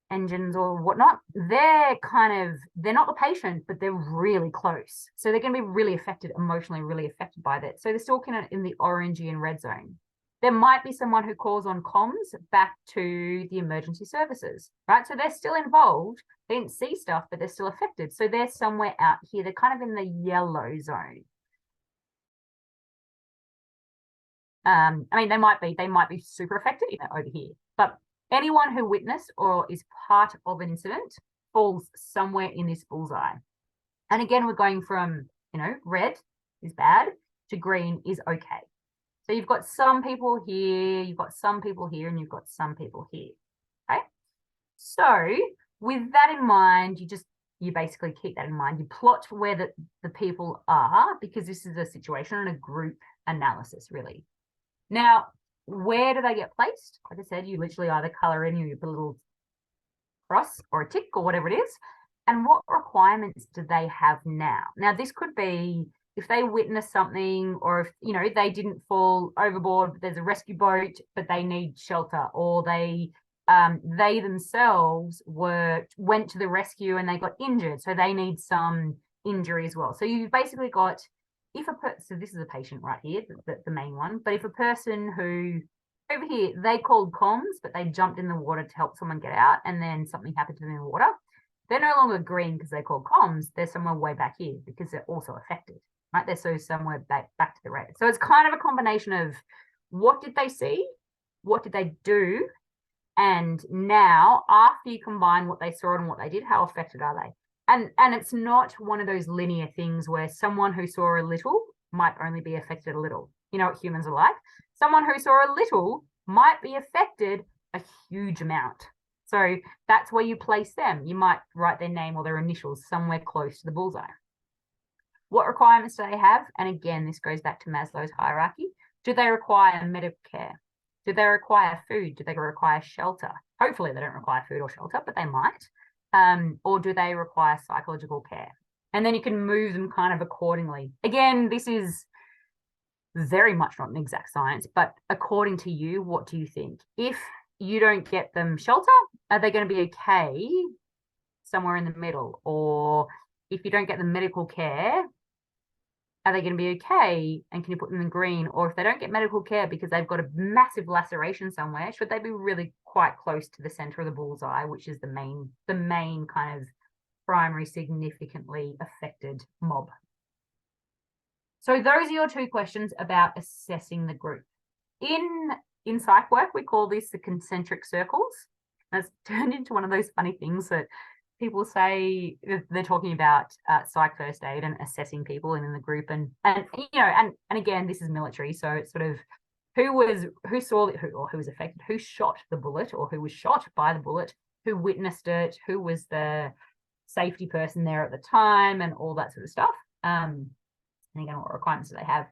Speaker 2: engines or whatnot, they're not the patient, but they're really close. So they're going to be really affected, emotionally really affected by that. So they're still kind of in the orangey and red zone. There might be someone who calls on comms back to the emergency services, right? So they're still involved. They didn't see stuff, but they're still affected. So they're somewhere out here. They're kind of in the yellow zone. I mean, they might be super affected, over here, but anyone who witnessed or is part of an incident falls somewhere in this bullseye. And again, we're going from, red is bad to green is okay. So you've got some people here, you've got some people here, and you've got some people here. Okay. So with that in mind, you basically keep that in mind. You plot where the people are, because this is a situation and a group analysis, really. Now, where do they get placed? Like I said, you literally either color in, you put a little cross or a tick or whatever it is. And what requirements do they have now? Now, this could be if they witness something, or if, they didn't fall overboard, but there's a rescue boat, but they need shelter, or they themselves went to the rescue and they got injured, so they need some injury as well. So you've basically got, so this is a patient right here, the main one, but if a person who, over here, they called comms, but they jumped in the water to help someone get out, and then something happened to them in the water, they're no longer green because they called comms, they're somewhere way back here because they're also affected, right? They're so somewhere back to the red. So it's kind of a combination of what did they see, what did they do, and now after you combine what they saw and what they did, how affected are they? And it's not one of those linear things where someone who saw a little might only be affected a little. You know what humans are like? Someone who saw a little might be affected a huge amount. So that's where you place them. You might write their name or their initials somewhere close to the bullseye. What requirements do they have? And again, this goes back to Maslow's hierarchy. Do they require medical care? Do they require food? Do they require shelter? Hopefully they don't require food or shelter, but they might. Or do they require psychological care? And then you can move them kind of accordingly. Again, this is very much not an exact science, but according to you, what do you think? If you don't get them shelter, are they going to be okay somewhere in the middle? Or if you don't get them medical care, are they going to be okay? And can you put them in green? Or if they don't get medical care because they've got a massive laceration somewhere, should they be really quite close to the center of the bullseye, which is the main kind of primary significantly affected mob? So those are your two questions about assessing the group. In psych work, we call this the concentric circles. And it's turned into one of those funny things that people say they're talking about psych first aid and assessing people in the group, and again, this is military, so it's sort of who was affected, who shot the bullet, or who was shot by the bullet, who witnessed it, who was the safety person there at the time, and all that sort of stuff. And again, what requirements do they have?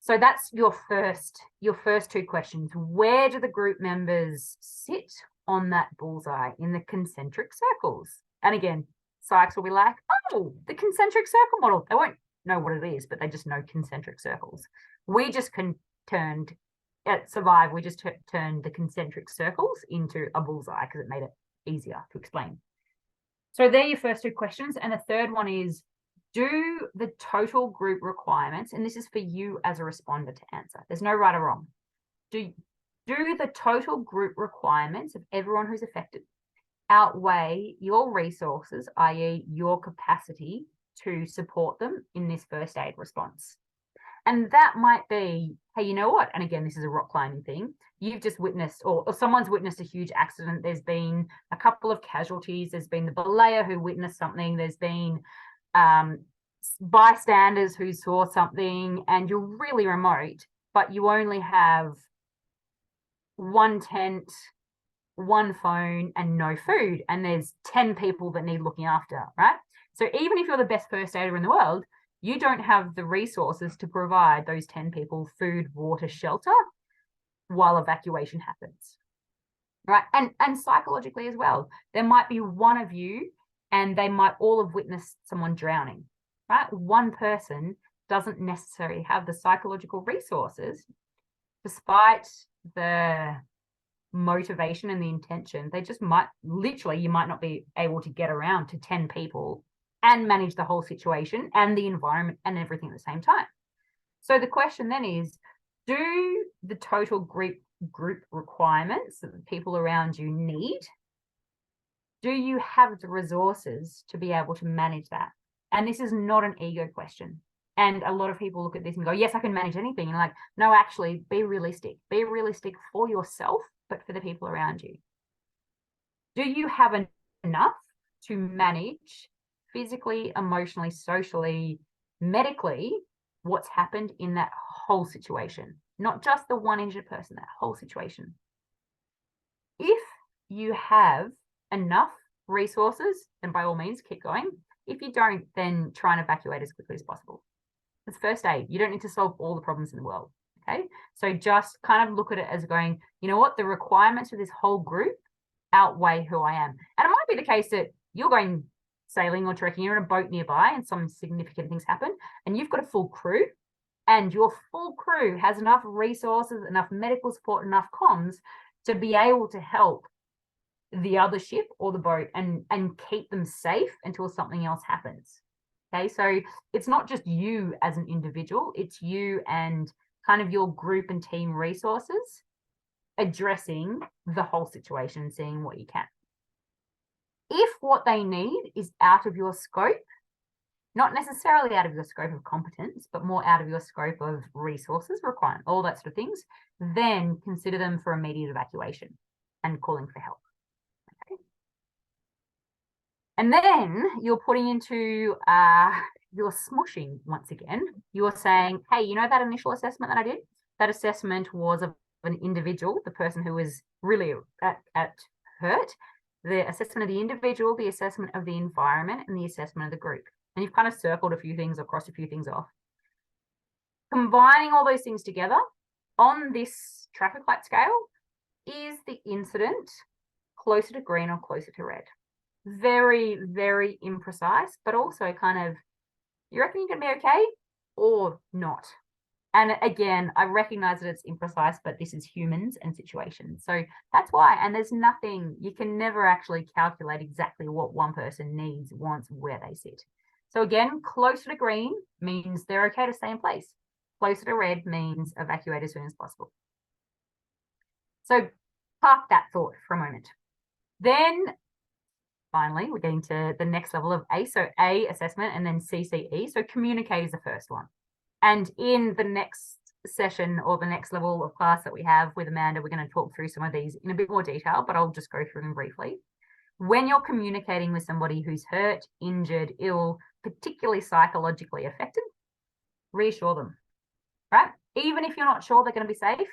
Speaker 2: So that's your first two questions. Where do the group members sit on that bullseye in the concentric circles? And again, psychs will be like, oh, the concentric circle model. They won't know what it is, but they just know concentric circles. We just turned the concentric circles into a bullseye because it made it easier to explain. So they're your first 2 questions. And the third one is, do the total group requirements, and this is for you as a responder to answer. There's no right or wrong. Do the total group requirements of everyone who's affected outweigh your resources, i.e. your capacity to support them in this first aid response? And that might be, hey, you know what? And again, this is a rock climbing thing. You've just witnessed, or someone's witnessed a huge accident. There's been a couple of casualties. There's been the belayer who witnessed something. There's been bystanders who saw something, and you're really remote, but you only have 1 tent, 1 phone, and no food. And there's 10 people that need looking after, right? So even if you're the best first aider in the world, you don't have the resources to provide those 10 people food, water, shelter while evacuation happens, right? And psychologically as well, there might be one of you and they might all have witnessed someone drowning, right? One person doesn't necessarily have the psychological resources, despite the motivation and the intention. They just might, literally, you might not be able to get around to 10 people and manage the whole situation and the environment and everything at the same time. So the question then is, do the total group requirements that the people around you need, do you have the resources to be able to manage that? And this is not an ego question. And a lot of people look at this and go, yes, I can manage anything. And like, no, actually, be realistic. Be realistic for yourself, but for the people around you. Do you have enough to manage physically, emotionally, socially, medically, what's happened in that whole situation? Not just the one injured person, that whole situation. If you have enough resources, then by all means, keep going. If you don't, then try and evacuate as quickly as possible. It's first aid. You don't need to solve all the problems in the world, okay? So just kind of look at it as going, you know what, the requirements of this whole group outweigh who I am. And it might be the case that you're going sailing or trekking, you're in a boat nearby and some significant things happen and you've got a full crew and your full crew has enough resources, enough medical support, enough comms to be able to help the other ship or the boat and keep them safe until something else happens. Okay, so it's not just you as an individual, it's you and kind of your group and team resources addressing the whole situation and seeing what you can. If what they need is out of your scope, not necessarily out of your scope of competence, but more out of your scope of resources, requirement, all that sort of things, then consider them for immediate evacuation and calling for help. Okay. And then you're putting into you're smushing once again. You're saying, hey, you know that initial assessment that I did? That assessment was of an individual, the person who was really at hurt, the assessment of the individual, the assessment of the environment, and the assessment of the group. And you've kind of circled a few things or crossed a few things off. Combining all those things together on this traffic light scale, is the incident closer to green or closer to red? Very, very imprecise, but also kind of, you reckon you're going to be okay or not? And again, I recognize that it's imprecise, but this is humans and situations. So that's why, and there's nothing, you can never actually calculate exactly what one person needs, wants, where they sit. So again, closer to green means they're okay to stay in place. Closer to red means evacuate as soon as possible. So park that thought for a moment. Then finally, we're getting to the next level of A. So A, assessment, and then CCE. So communicate is the first one. And in the next session or the next level of class that we have with Amanda, we're going to talk through some of these in a bit more detail, but I'll just go through them briefly. When you're communicating with somebody who's hurt, injured, ill, particularly psychologically affected, reassure them, right? Even if you're not sure they're going to be safe,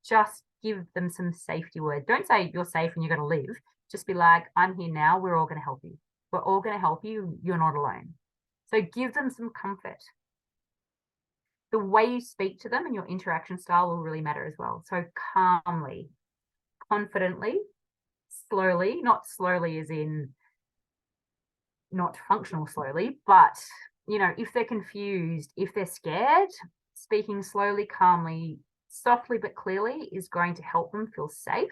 Speaker 2: just give them some safety word. Don't say you're safe and you're going to live. Just be like, I'm here now. We're all going to help you. We're all going to help you. You're not alone. So give them some comfort. The way you speak to them and your interaction style will really matter as well. So calmly, confidently, slowly, not slowly as in not functional slowly, but, you know, if they're confused, if they're scared, speaking slowly, calmly, softly but clearly is going to help them feel safe.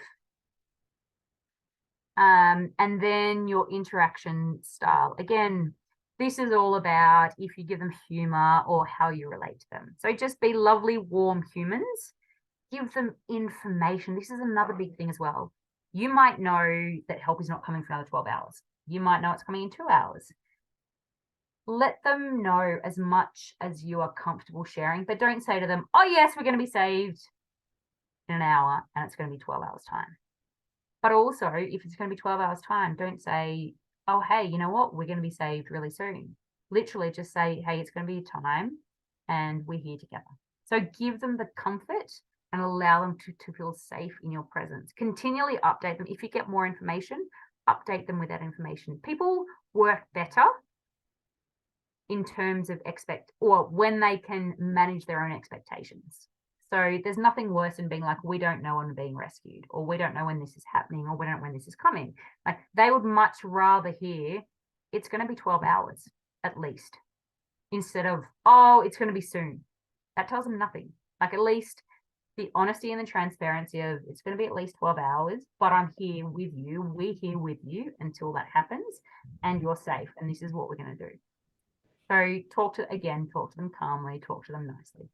Speaker 2: And then your interaction style. Again, this is all about if you give them humor or how you relate to them. So just be lovely, warm humans. Give them information. This is another big thing as well. You might know that help is not coming for another 12 hours. You might know it's coming in 2 hours. Let them know as much as you are comfortable sharing, but don't say to them, oh yes, we're going to be saved in an hour and it's going to be 12 hours time. But also, if it's going to be 12 hours time, don't say, oh, hey, you know what? We're going to be saved really soon. Literally just say, hey, it's going to be time and we're here together. So give them the comfort and allow them to feel safe in your presence. Continually update them. If you get more information, update them with that information. People work better in terms of when they can manage their own expectations. So there's nothing worse than being like, we don't know when we're being rescued, or we don't know when this is happening, or we don't know when this is coming. Like they would much rather hear it's going to be 12 hours at least, instead of, oh, it's going to be soon. That tells them nothing. Like at least the honesty and the transparency of it's going to be at least 12 hours, but I'm here with you. We're here with you until that happens and you're safe. And this is what we're going to do. So talk to them calmly, talk to them nicely.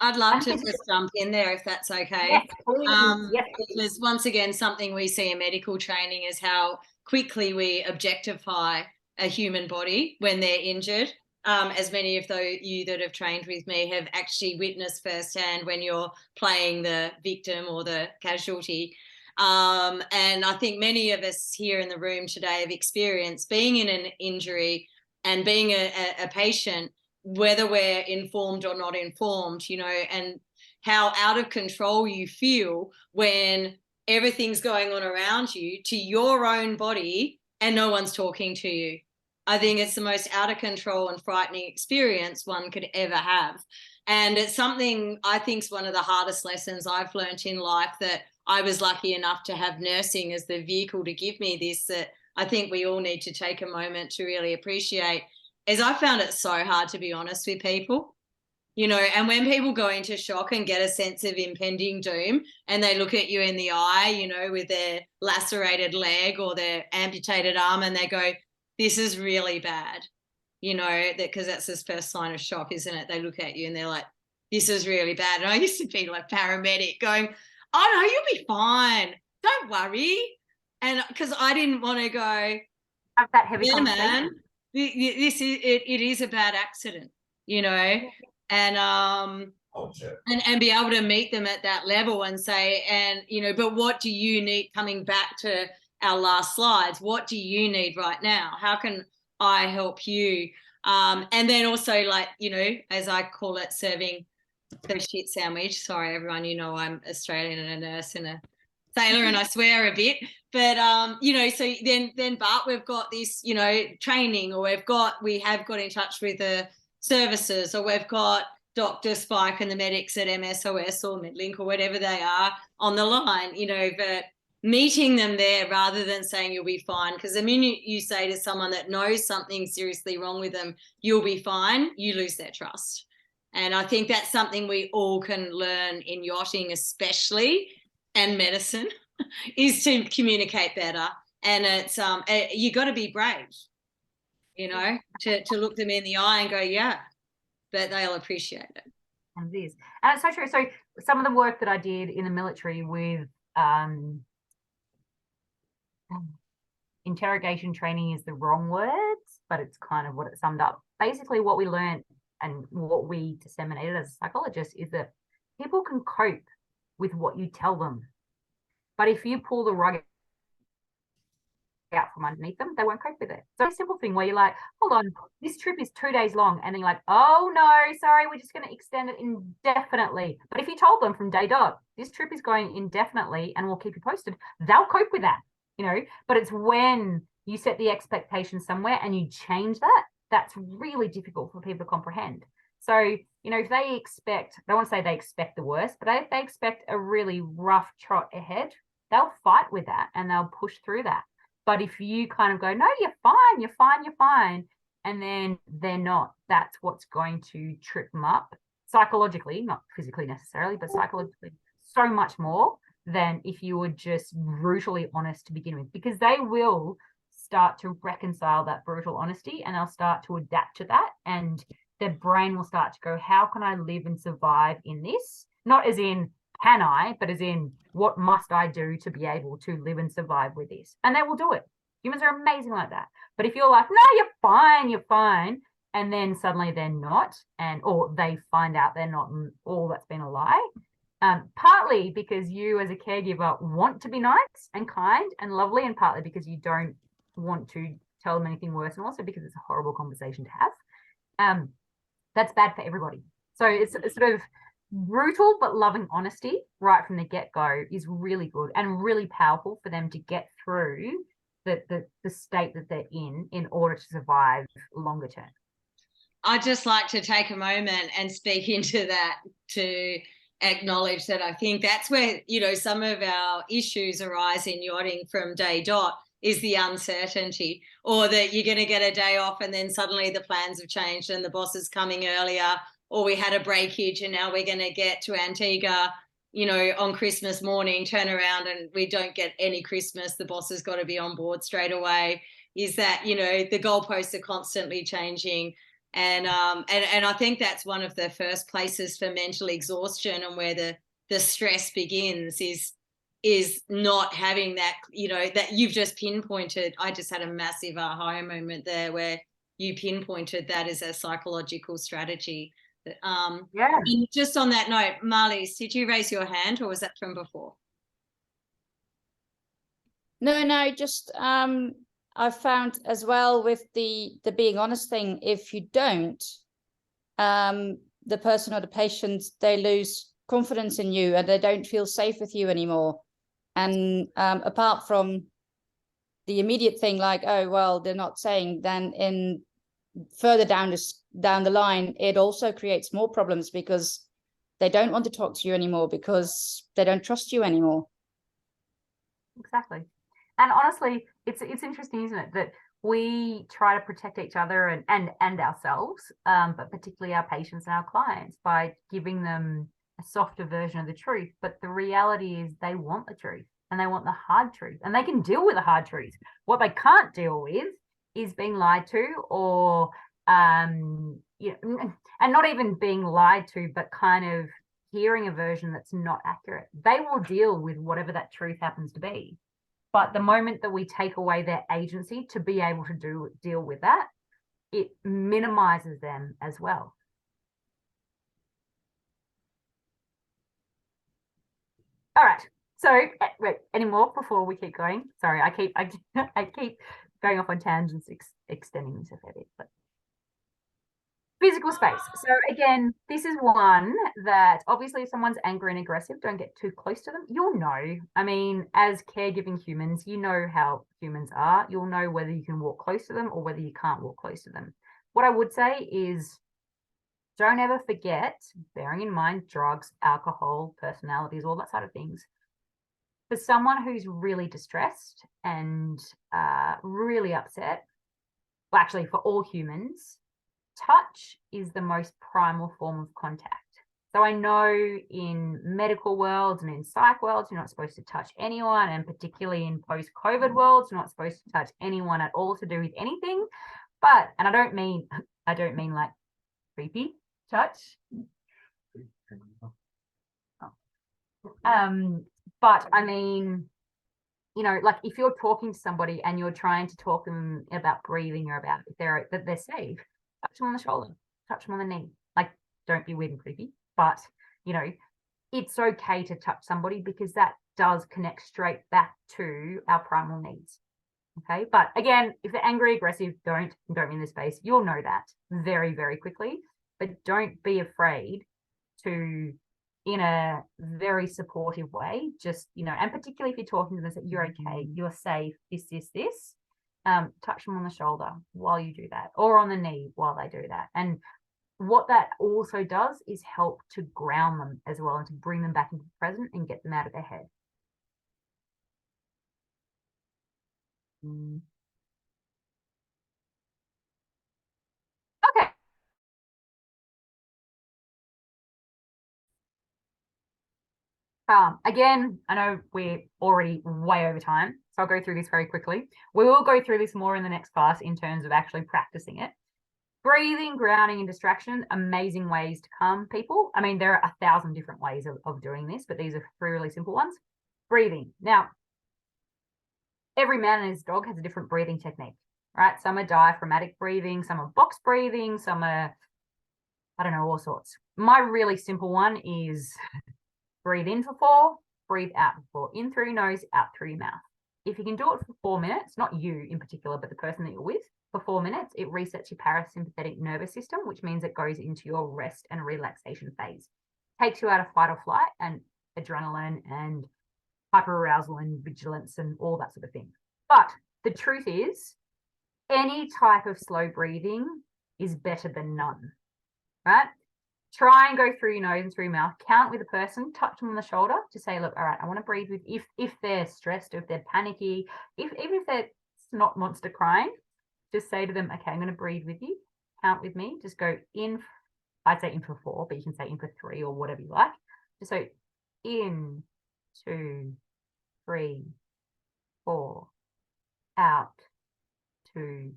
Speaker 1: I'd love to just jump in there if that's okay.
Speaker 2: Yes, please. Yes, please.
Speaker 1: Because once again, something we see in medical training is how quickly we objectify a human body when they're injured. As many of you that have trained with me have actually witnessed firsthand when you're playing the victim or the casualty. And I think many of us here in the room today have experienced being in an injury and being a patient, whether we're informed or not informed, and how out of control you feel when everything's going on around you to your own body and no one's talking to you. I think it's the most out of control and frightening experience one could ever have. And it's something I think is one of the hardest lessons I've learned in life, that I was lucky enough to have nursing as the vehicle to give me this, that I think we all need to take a moment to really appreciate, is I found it so hard to be honest with people, and when people go into shock and get a sense of impending doom and they look at you in the eye, with their lacerated leg or their amputated arm and they go, this is really bad, because that's the first sign of shock, isn't it? They look at you and they're like, this is really bad. And I used to be like paramedic going, oh no, you'll be fine. Don't worry. And because I didn't want to go,
Speaker 2: have that heavy conversation.
Speaker 1: Man, it is a bad accident, and be able to meet them at that level and say, but what do you need, coming back to our last slides, what do you need right now? How can I help you? And then also, like, as I call it, serving the shit sandwich. Sorry, everyone, I'm Australian and a nurse and a sailor and I swear a bit, but so then Bart, we've got this training, or we have got in touch with the services, or we've got Dr. Spike and the medics at MSOS or Midlink or whatever they are on the line, but meeting them there rather than saying you'll be fine, because the minute you say to someone that knows something seriously wrong with them, you'll be fine, you lose their trust. And I think that's something we all can learn in yachting especially, and medicine, is to communicate better. And it's you got to be brave, to look them in the eye and go, yeah, but they'll appreciate it.
Speaker 2: And it is. And it's so true. So some of the work that I did in the military with interrogation training is the wrong words, but it's kind of what it summed up. Basically what we learned and what we disseminated as psychologists is that people can cope with what you tell them. But if you pull the rug out from underneath them, they won't cope with it. So a simple thing where you're like, hold on, this trip is 2 days long. And then you're like, oh no, sorry, we're just going to extend it indefinitely. But if you told them from day dot, this trip is going indefinitely and we'll keep you posted, they'll cope with that, but it's when you set the expectation somewhere and you change that, that's really difficult for people to comprehend. So, if they expect, I don't want to say they expect the worst, but if they expect a really rough trot ahead, they'll fight with that and they'll push through that. But if you kind of go, no, you're fine, and then they're not, that's what's going to trip them up psychologically, not physically necessarily, but psychologically so much more than if you were just brutally honest to begin with, because they will start to reconcile that brutal honesty and they'll start to adapt to that, and their brain will start to go, how can I live and survive in this? Not as in can I, but as in what must I do to be able to live and survive with this? And they will do it. Humans are amazing like that. But if you're like, no, you're fine, and then suddenly they're not, or they find out they're not, and all that's been a lie, partly because you as a caregiver want to be nice and kind and lovely, and partly because you don't want to tell them anything worse, and also because it's a horrible conversation to have. That's bad for everybody. So it's sort of brutal but loving honesty right from the get-go is really good and really powerful for them to get through the state that they're in order to survive longer term.
Speaker 1: I'd just like to take a moment and speak into that, to acknowledge that I think that's where, you know, some of our issues arise in yachting from day dot, is the uncertainty, or that you're going to get a day off and then suddenly the plans have changed and the boss is coming earlier, or we had a breakage and now we're going to get to Antigua, you know, on Christmas morning, turn around and we don't get any Christmas. The boss has got to be on board straight away. Is that, you know, the goalposts are constantly changing. And I think that's one of the first places for mental exhaustion, and where the stress begins is not having that, you know, that you've just pinpointed. I just had a massive aha moment there where you pinpointed that as a psychological strategy.
Speaker 2: Yeah.
Speaker 1: And just on that note, Marlies, did you raise your hand, or was that from before?
Speaker 3: No, just I found as well with the being honest thing, if you don't, the person or the patient, they lose confidence in you and they don't feel safe with you anymore. And apart from the immediate thing, like, oh, well, they're not saying, then in further down the line, it also creates more problems because they don't want to talk to you anymore because they don't trust you anymore.
Speaker 2: Exactly. And honestly, it's interesting, isn't it, that we try to protect each other and ourselves, but particularly our patients and our clients, by giving them a softer version of the truth. But the reality is they want the truth, and they want the hard truth, and they can deal with the hard truth. What they can't deal with is being lied to, or you know, and not even being lied to, but kind of hearing a version that's not accurate. They will deal with whatever that truth happens to be. But the moment that we take away their agency to be able to deal with that, it minimizes them as well. All right. So, wait, any more before we keep going? Sorry, I keep going off on tangents, extending this a fair bit. But physical space. So again, this is one that obviously if someone's angry and aggressive, don't get too close to them. You'll know. I mean, as caregiving humans, you know how humans are. You'll know whether you can walk close to them or whether you can't walk close to them. What I would say is, don't ever forget, bearing in mind drugs, alcohol, personalities, all that sort of things. For someone who's really distressed and really upset, well, actually for all humans, touch is the most primal form of contact. So I know in medical worlds and in psych worlds, you're not supposed to touch anyone, and particularly in post-COVID worlds, you're not supposed to touch anyone at all to do with anything. But, and I don't mean like creepy touch. But I mean, you know, like if you're talking to somebody and you're trying to talk to them about breathing or about if they're safe, touch them on the shoulder, touch them on the knee. Like, don't be weird and creepy, but you know, it's okay to touch somebody because that does connect straight back to our primal needs. Okay, but again, if they're angry, aggressive, don't mean the space. You'll know that very, very quickly. But don't be afraid to, in a very supportive way, just, you know, and particularly if you're talking to them, that you're okay, you're safe, this, touch them on the shoulder while you do that, or on the knee while they do that. And what that also does is help to ground them as well, and to bring them back into the present and get them out of their head. Okay. Again, I know we're already way over time, so I'll go through this very quickly. We will go through this more in the next class in terms of actually practicing it. Breathing, grounding, and distraction, amazing ways to calm people. I mean, there are 1,000 different ways of doing this, but these are 3 really simple ones. Breathing. Now, every man and his dog has a different breathing technique, right? Some are diaphragmatic breathing, some are box breathing, some are, I don't know, all sorts. My really simple one is breathe in for 4, breathe out for 4. In through your nose, out through your mouth. If you can do it for 4 minutes, not you in particular, but the person that you're with, for 4 minutes, it resets your parasympathetic nervous system, which means it goes into your rest and relaxation phase. Takes you out of fight or flight and adrenaline and hyperarousal and vigilance and all that sort of thing. But the truth is, any type of slow breathing is better than none, right? Try and go through your nose and through your mouth. Count with a person, touch them on the shoulder to say, look, all right, I want to breathe with, if they're stressed, or if they're panicky, even if they're not monster crying, just say to them, okay, I'm going to breathe with you. Count with me. Just go in. I'd say in for 4, but you can say in for 3 or whatever you like. Just so in, 2, 3, 4, out, 2,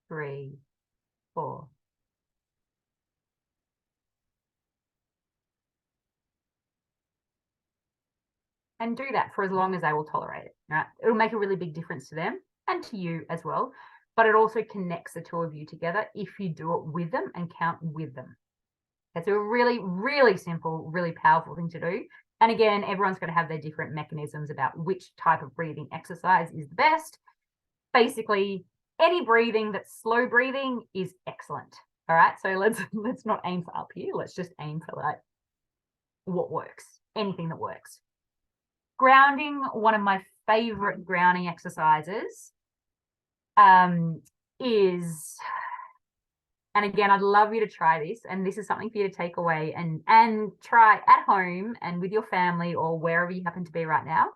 Speaker 2: 3, 4. And do that for as long as they will tolerate it. Right? It'll make a really big difference to them and to you as well. But it also connects the 2 of you together if you do it with them and count with them. It's a really, really simple, really powerful thing to do. And again, everyone's going to have their different mechanisms about which type of breathing exercise is the best. Basically, any breathing that's slow breathing is excellent. All right, so let's not aim for up here. Let's just aim for like what works, anything that works. Grounding, one of my favorite grounding exercises is, and again, I'd love you to try this, and this is something for you to take away and try at home and with your family or wherever you happen to be right now.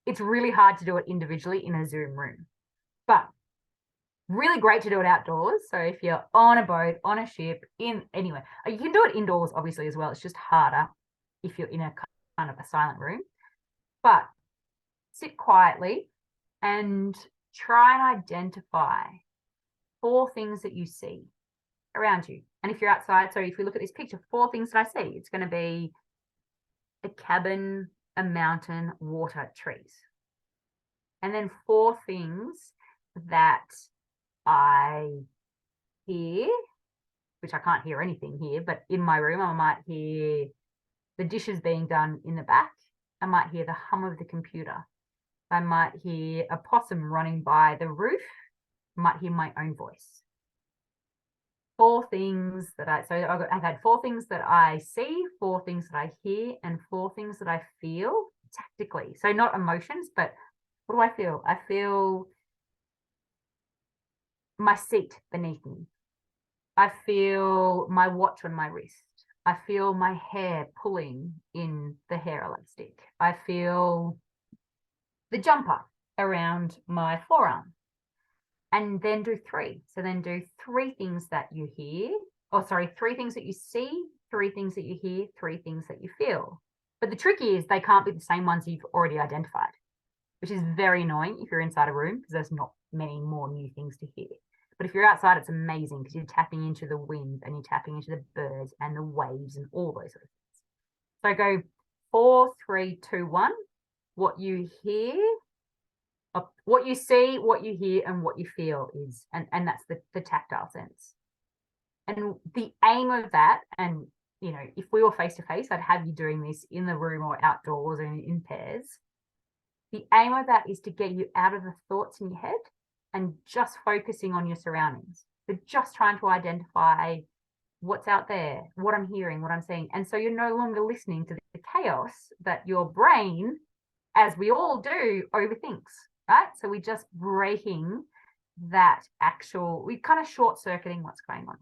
Speaker 2: It's really hard to do it individually in a Zoom room, but really great to do it outdoors. So if you're on a boat, on a ship, anywhere, you can do it indoors, obviously, as well. It's just harder if you're in a kind of a silent room. But sit quietly and try and identify 4 things that you see around you. And if you're outside, so if we look at this picture, 4 things that I see, it's going to be a cabin, a mountain, water, trees. And then 4 things that I hear, which I can't hear anything here, but in my room, I might hear the dishes being done in the back. I might hear the hum of the computer. I might hear a possum running by the roof. I might hear my own voice. 4 things that I've had 4 things that I see, 4 things that I hear, and 4 things that I feel tactically. So not emotions, but what do I feel? I feel my seat beneath me. I feel my watch on my wrist. I feel my hair pulling in the hair elastic. I feel the jumper around my forearm. And then do 3. So then do 3 things that you hear, 3 things that you see, 3 things that you hear, 3 things that you feel. But the trick is they can't be the same ones you've already identified, which is very annoying if you're inside a room because there's not many more new things to hear. But if you're outside, it's amazing because you're tapping into the wind and you're tapping into the birds and the waves and all those sort of things. So go 4, 3, 2, 1. What you hear, what you see, what you hear, and what you feel is, and that's the tactile sense. And the aim of that, and you know, if we were face to face, I'd have you doing this in the room or outdoors or in pairs. The aim of that is to get you out of the thoughts in your head and just focusing on your surroundings. So just trying to identify what's out there, what I'm hearing, what I'm seeing. And so you're no longer listening to the chaos that your brain, as we all do, overthinks, right? So we're just breaking that we're kind of short-circuiting what's going on.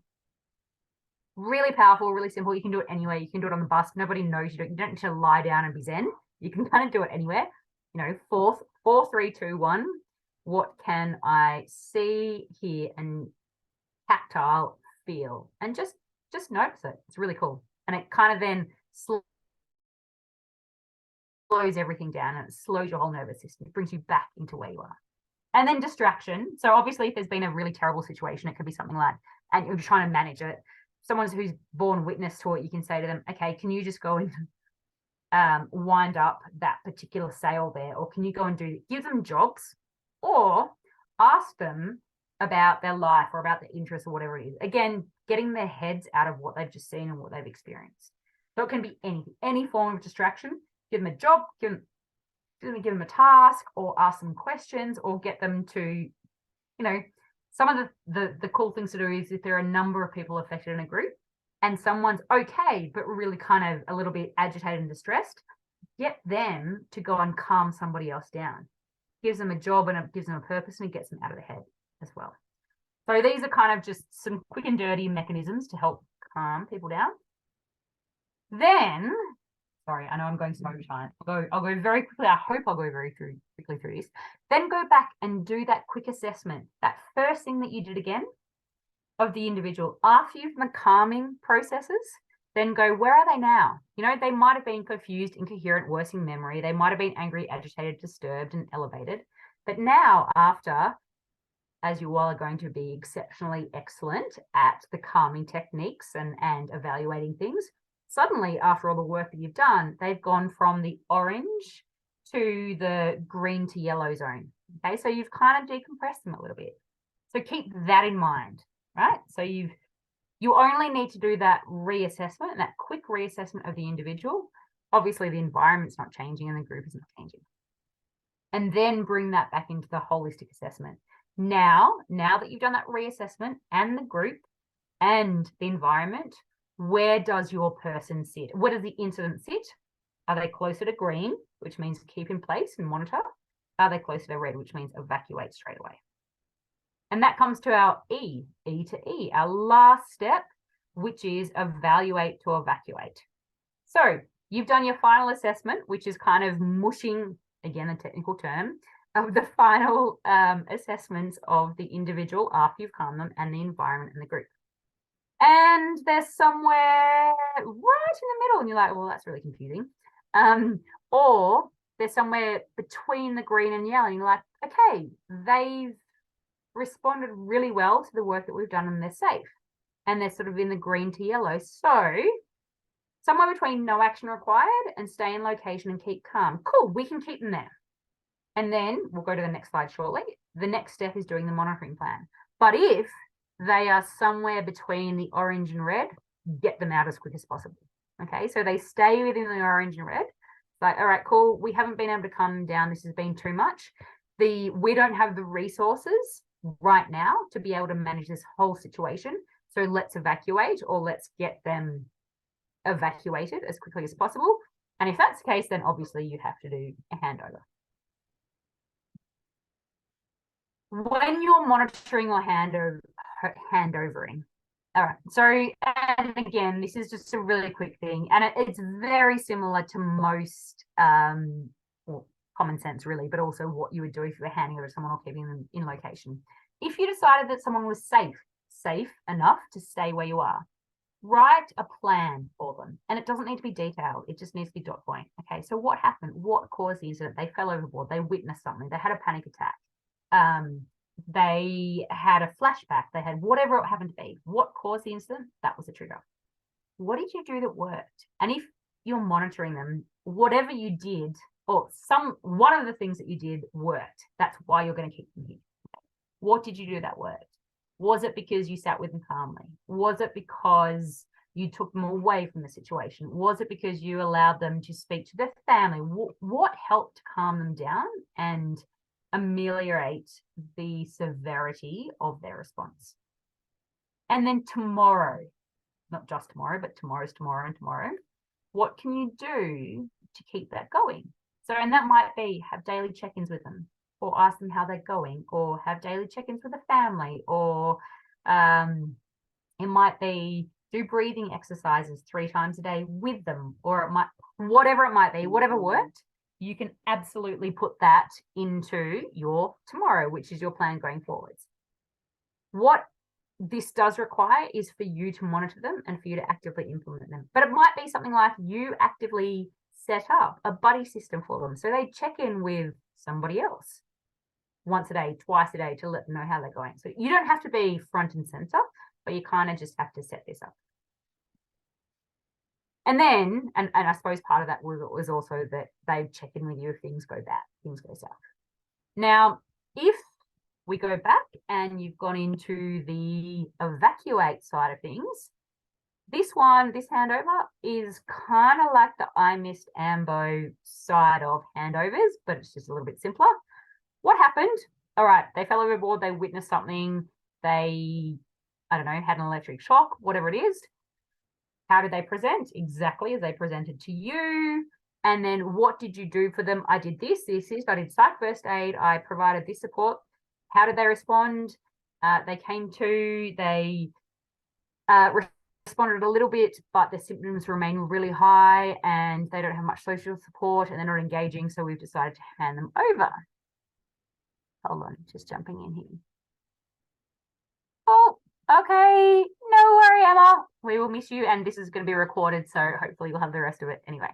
Speaker 2: Really powerful, really simple. You can do it anywhere. You can do it on the bus. Nobody knows you don't need to lie down and be zen. You can kind of do it anywhere. You know, 4, 3, 2, 1. What can I see, hear, and tactile feel? And just notice it. It's really cool. And it kind of then slows everything down and it slows your whole nervous system. It brings you back into where you are. And then distraction. So obviously if there's been a really terrible situation, it could be something like, and you're trying to manage it, someone who's borne witness to it, you can say to them, okay, can you just go and wind up that particular sale there? Or can you go and give them jobs or ask them about their life or about their interests or whatever it is. Again, getting their heads out of what they've just seen and what they've experienced. So it can be any form of distraction. Give them a job, give them a task, or ask them questions, or get them to, some of the cool things to do is if there are a number of people affected in a group and someone's okay, but really kind of a little bit agitated and distressed, get them to go and calm somebody else down. Gives them a job and it gives them a purpose and it gets them out of their head as well. So these are kind of just some quick and dirty mechanisms to help calm people down. Then, sorry, I know I'm going so time. I'll go very quickly. I hope I'll go very quickly through this. Then go back and do that quick assessment. That first thing that you did again of the individual after you've done the calming processes. Then go, where are they now? They might have been confused, incoherent, worsening memory. They might have been angry, agitated, disturbed, and elevated. But now, after, as you all are going to be exceptionally excellent at the calming techniques and evaluating things, suddenly, after all the work that you've done, they've gone from the orange to the green to yellow zone. Okay, so you've kind of decompressed them a little bit. So keep that in mind, right? So you only need to do that reassessment, that quick reassessment of the individual. Obviously, the environment's not changing and the group is not changing. And then bring that back into the holistic assessment. Now that you've done that reassessment and the group and the environment, where does your person sit? Where does the incident sit? Are they closer to green, which means keep in place and monitor? Are they closer to red, which means evacuate straight away? And that comes to our E to E, our last step, which is evaluate to evacuate. So you've done your final assessment, which is kind of mushing, again, a technical term, of the final assessments of the individual after you've calmed them and the environment and the group. And they're somewhere right in the middle, and you're like, well, that's really confusing. Or they're somewhere between the green and yellow, and you're like, okay, they've responded really well to the work that we've done and they're safe. And they're sort of in the green to yellow. So somewhere between no action required and stay in location and keep calm. Cool, we can keep them there. And then we'll go to the next slide shortly. The next step is doing the monitoring plan. But if they are somewhere between the orange and red, get them out as quick as possible. Okay, so they stay within the orange and red. Like, all right, cool, we haven't been able to calm them down. This has been too much. We don't have the resources right now to be able to manage this whole situation. So let's evacuate, or let's get them evacuated as quickly as possible. And if that's the case, then obviously you have to do a handover. When you're monitoring or handovering, all right, so, and again, this is just a really quick thing, and it's very similar to most, well, common sense really, but also what you would do if you were handing over to someone or keeping them in location. If you decided that someone was safe enough to stay where you are, write a plan for them. And it doesn't need to be detailed. It just needs to be dot point. Okay, so what happened? What caused the incident? They fell overboard. They witnessed something. They had a panic attack. They had a flashback. They had whatever it happened to be. What caused the incident? That was the trigger. What did you do that worked? And if you're monitoring them, whatever you did, or one of the things that you did worked. That's why you're going to keep them here. What did you do that worked? Was it because you sat with them calmly? Was it because you took them away from the situation? Was it because you allowed them to speak to their family? What helped calm them down and ameliorate the severity of their response? And then tomorrow, not just tomorrow, but tomorrow's tomorrow and tomorrow, what can you do to keep that going? So, and that might be have daily check-ins with them, or ask them how they're going, or have daily check-ins with a family, or it might be do breathing exercises 3 times a day with them, or it might, whatever it might be, whatever worked, you can absolutely put that into your tomorrow, which is your plan going forwards. What this does require is for you to monitor them and for you to actively implement them. But it might be something like you actively set up a buddy system for them. So they check in with somebody else once a day, twice a day to let them know how they're going. So you don't have to be front and center, but you kind of just have to set this up. And then, and I suppose part of that was also that they check in with you if things go bad, things go south. Now, if we go back and you've gone into the evacuate side of things, this handover is kind of like the I missed Ambo side of handovers, but it's just a little bit simpler. What happened? All right, they fell overboard, they witnessed something, they, I don't know, had an electric shock, whatever it is. How did they present? Exactly as they presented to you. And then what did you do for them? I did this. I did psych first aid. I provided this support. How did they respond? They came to, they responded a little bit, but the symptoms remain really high and they don't have much social support and they're not engaging. So we've decided to hand them over. Hold on, just jumping in here. Oh, okay. No worry, Emma. We will miss you. And this is going to be recorded. So hopefully you'll have the rest of it anyway.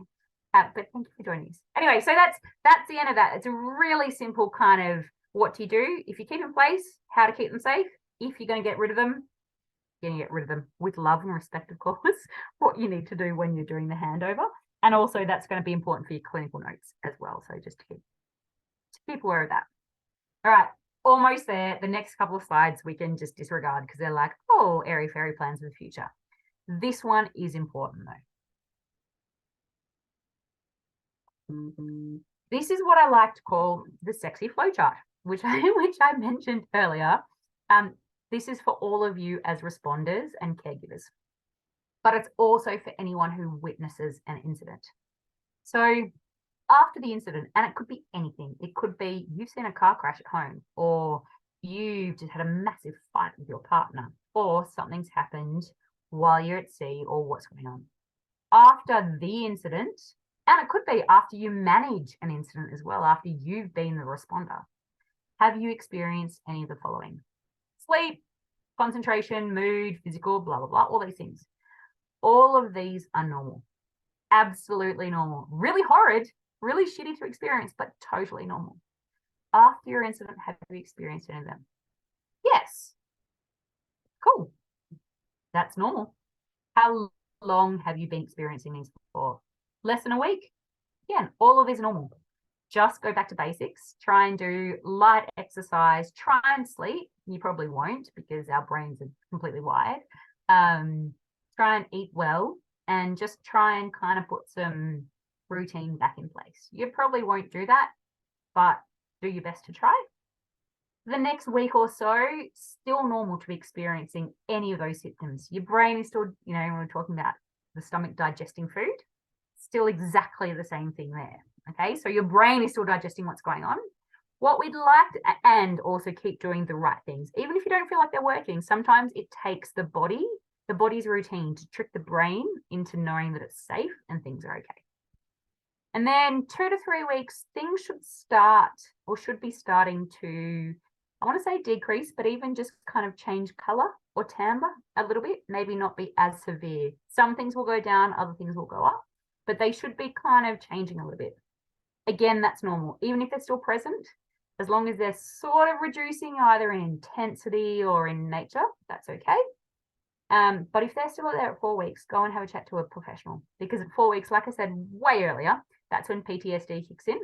Speaker 2: But thank you for joining us. Anyway, so that's the end of that. It's a really simple kind of what do you do if you keep in place, how to keep them safe. If you're going to get rid of them, you're going to get rid of them with love and respect, of course, what you need to do when you're doing the handover. And also that's going to be important for your clinical notes as well. So just to keep aware of that. All right, almost there. The next couple of slides we can just disregard because they're like, oh, airy-fairy plans of the future. This one is important though. This is what I like to call the sexy flowchart, which I mentioned earlier. This is for all of you as responders and caregivers, but it's also for anyone who witnesses an incident. So after the incident, and it could be anything. It could be you've seen a car crash at home, or you've just had a massive fight with your partner, or something's happened while you're at sea, or what's going on. After the incident, and it could be after you manage an incident as well, after you've been the responder, have you experienced any of the following? Sleep, concentration, mood, physical, blah, blah, blah, all these things. All of these are normal. Absolutely normal. Really horrid, really shitty to experience, but totally normal. After your incident, have you experienced any of them? Yes. Cool. That's normal. How long have you been experiencing these for? Less than a week? Yeah, all of these are normal. Just go back to basics. Try and do light exercise. Try and sleep. You probably won't because our brains are completely wired. Try and eat well and just try and kind of put some routine back in place. You probably won't do that, but do your best to try. The next week or so, still normal to be experiencing any of those symptoms. Your brain is still, you know, when we're talking about the stomach digesting food, still exactly the same thing there. Okay, so your brain is still digesting what's going on. What we'd like to, and also keep doing the right things. Even if you don't feel like they're working, sometimes it takes the body's routine to trick the brain into knowing that it's safe and things are okay. And then 2 to 3 weeks, things should start or should be starting to, I want to say decrease, but even just kind of change color or timbre a little bit, maybe not be as severe. Some things will go down, other things will go up, but they should be kind of changing a little bit. Again, that's normal. Even if they're still present, as long as they're sort of reducing either in intensity or in nature, that's okay. But if they're still there at 4 weeks, go and have a chat to a professional because at 4 weeks, like I said way earlier, that's when PTSD kicks in.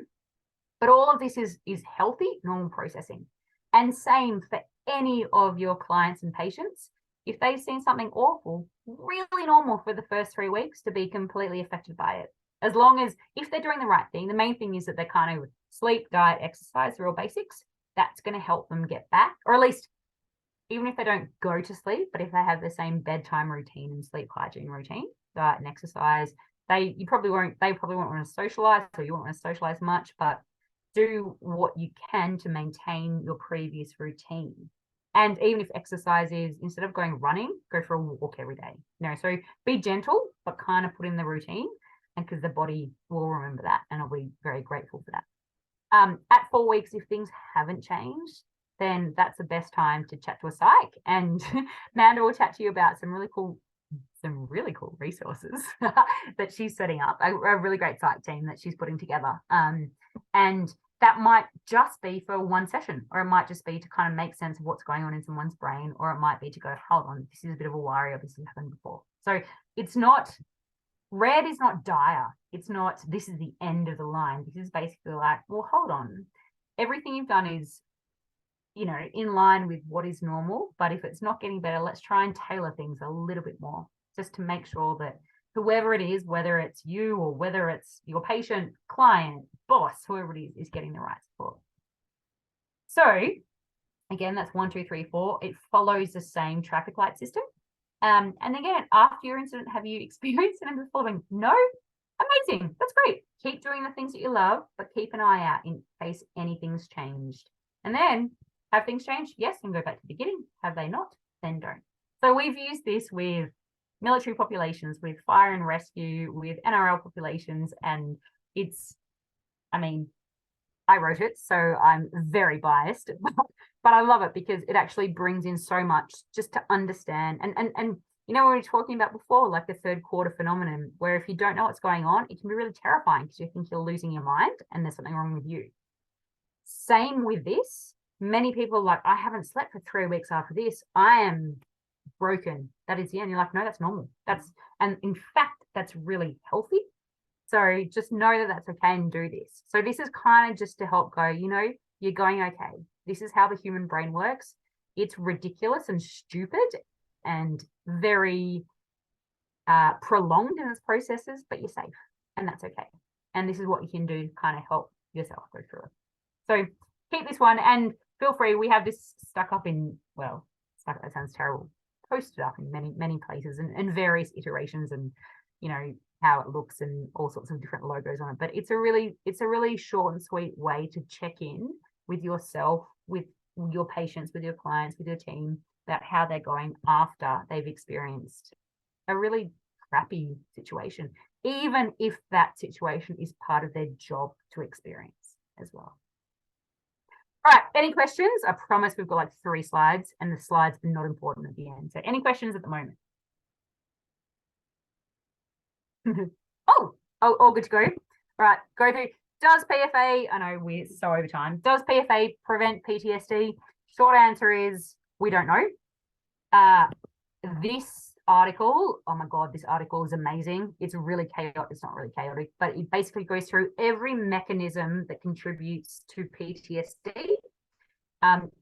Speaker 2: But all of this is healthy, normal processing. And same for any of your clients and patients. If they've seen something awful, really normal for the first 3 weeks to be completely affected by it. As long as, if they're doing the right thing, the main thing is that they kind of sleep, diet, exercise, the real basics, that's going to help them get back, or at least even if they don't go to sleep, but if they have the same bedtime routine and sleep hygiene routine, diet and exercise, they probably won't want to socialize, so you won't want to socialize much, but do what you can to maintain your previous routine. And even if exercise is, instead of going running, go for a walk every day. You know, so be gentle, but kind of put in the routine, and because the body will remember that and I'll be very grateful for that. At 4 weeks, if things haven't changed, then that's the best time to chat to a psych. And Amanda will chat to you about some really cool some really cool resources that she's setting up, a really great psych team that she's putting together. And that might just be for one session, or it might just be to kind of make sense of what's going on in someone's brain, or it might be to go, hold on, this is a bit of a worry, or this has happened before. So it's not, red is not dire. It's not, this is the end of the line. This is basically like, well, hold on. Everything you've done is, you know, in line with what is normal. But if it's not getting better, let's try and tailor things a little bit more, just to make sure that whoever it is, whether it's you or whether it's your patient, client, boss, whoever it is getting the right support. So again, that's 1, 2, 3, 4. It follows the same traffic light system. And again, after your incident, have you experienced any of the following? No? Amazing. That's great. Keep doing the things that you love, but keep an eye out in case anything's changed. And then, have things changed? Yes, and go back to the beginning. Have they not? Then don't. So we've used this with military populations, with fire and rescue, with NRL populations, and it's, I mean, I wrote it, so I'm very biased, but I love it because it actually brings in so much just to understand. And you know, we were talking about before, like the third quarter phenomenon, where if you don't know what's going on, it can be really terrifying because you think you're losing your mind and there's something wrong with you. Same with this. Many people are like, I haven't slept for 3 weeks after this. I am broken. That is the end. You're like, no, that's normal. And in fact, that's really healthy. So just know that that's okay and do this. So this is kind of just to help go, you know, you're going okay. This is how the human brain works. It's ridiculous and stupid and very prolonged in its processes, but you're safe and that's okay. And this is what you can do to kind of help yourself go through it. So keep this one and feel free. We have this stuck up in, well, stuck, that sounds terrible, posted up in many places and various iterations, and you know how it looks and all sorts of different logos on it. But it's a really short and sweet way to check in with yourself, with your patients, with your clients, with your team, about how they're going after they've experienced a really crappy situation, even if that situation is part of their job to experience as well. All right, any questions? I promise we've got like 3 slides and the slides are not important at the end. So any questions at the moment? all good to go. All right, go through. Does PFA, I know we're so over time, does PFA prevent PTSD? Short answer is we don't know. This article, oh my God, this article is amazing. It's really chaotic. It's not really chaotic, but it basically goes through every mechanism that contributes to PTSD,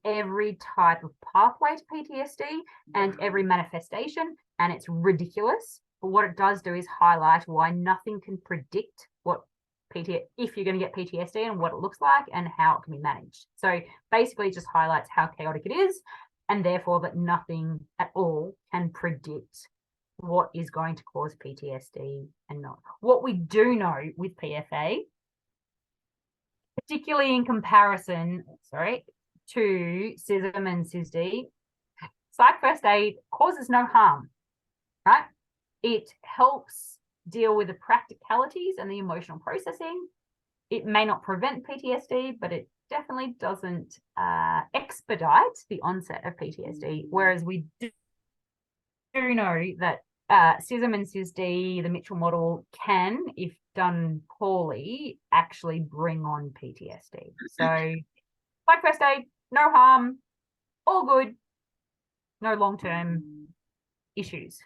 Speaker 2: every type of pathway to PTSD, and every manifestation, and it's ridiculous. But what it does do is highlight why nothing can predict what if you're going to get PTSD and what it looks like and how it can be managed. So basically it just highlights how chaotic it is, and therefore that nothing at all can predict what is going to cause PTSD and not. What we do know with PFA, particularly in comparison, to CISM and CISD, psych first aid causes no harm, right? It helps deal with the practicalities and the emotional processing. It may not prevent PTSD, but it definitely doesn't expedite the onset of PTSD. Whereas we do know that CISM and CISD, the Mitchell model, can, if done poorly, actually bring on PTSD. So, like first aid, no harm, all good, no long-term issues.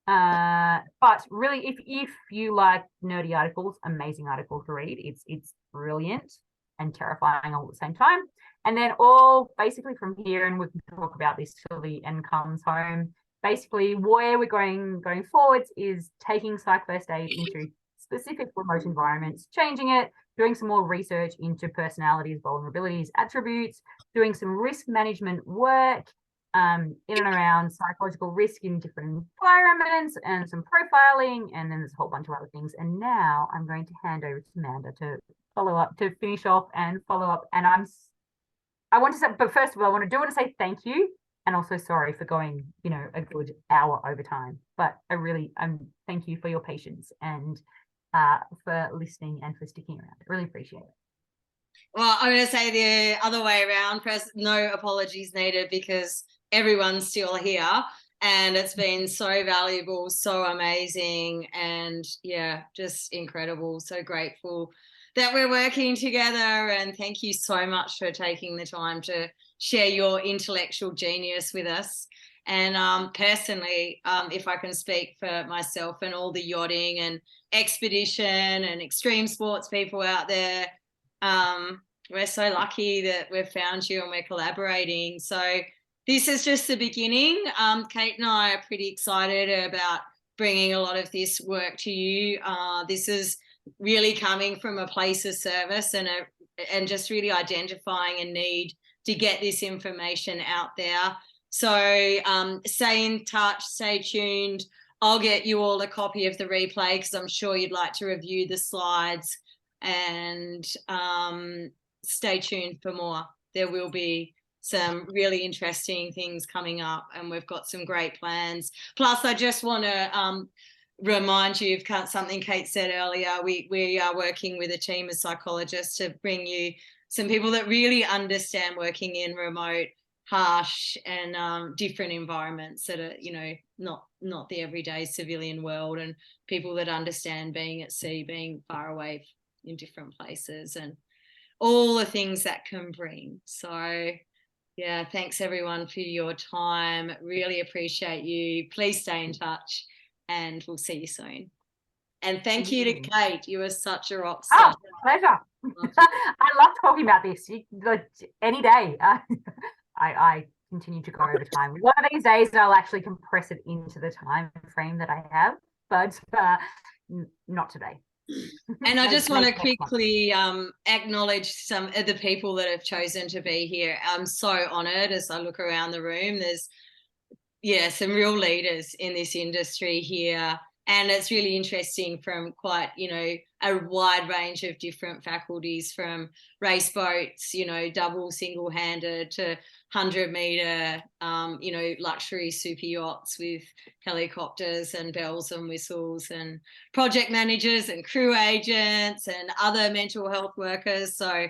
Speaker 2: But really, if you like nerdy articles, amazing article to read. It's brilliant and terrifying all at the same time. And then all basically from here, and we can talk about this till the end comes home. Basically, where we're going forwards is taking psych first aid into specific remote environments, changing it, doing some more research into personalities, vulnerabilities, attributes, doing some risk management work, in and around psychological risk in different environments, and some profiling, and then there's a whole bunch of other things. And now I'm going to hand over to Amanda to follow up, to finish off and follow up. And I want to say, but first of all, I want to say thank you, and also sorry for going, you know, a good hour over time. But I really thank you for your patience and for listening and for sticking around. I really appreciate it.
Speaker 1: Well, I'm going to say the other way around, no apologies needed, because everyone's still here. and it's been so valuable, so amazing, and yeah, just incredible. So grateful that we're working together, and thank you so much for taking the time to share your intellectual genius with us. And personally, if I can speak for myself and all the yachting and expedition and extreme sports people out there, we're so lucky that we've found you and we're collaborating. So this is just the beginning. Kate and I are pretty excited about bringing a lot of this work to you. This is really coming from a place of service and just really identifying a need to get this information out there. So stay in touch, stay tuned. I'll get you all a copy of the replay because I'm sure you'd like to review the slides, and stay tuned for more. There will be some really interesting things coming up, and we've got some great plans. Plus, I just want to remind you of something Kate said earlier. We are working with a team of psychologists to bring you some people that really understand working in remote, harsh, and different environments that are, you know, not the everyday civilian world, and people that understand being at sea, being far away in different places, and all the things that can bring. So yeah, thanks everyone for your time. Really appreciate you. Please stay in touch, and we'll see you soon. And thank you to Kate. You are such a rock star.
Speaker 2: Oh, pleasure. I love talking about this. Any day. I continue to go over time. One of these days, I'll actually compress it into the time frame that I have, but not today.
Speaker 1: And I just want to quickly acknowledge some of the people that have chosen to be here. I'm so honoured as I look around the room. There's, yeah, some real leaders in this industry here. And it's really interesting from quite, you know, a wide range of different faculties, from race boats, you know, double single-handed, to 100-metre, you know, luxury super yachts with helicopters and bells and whistles, and project managers and crew agents and other mental health workers. So,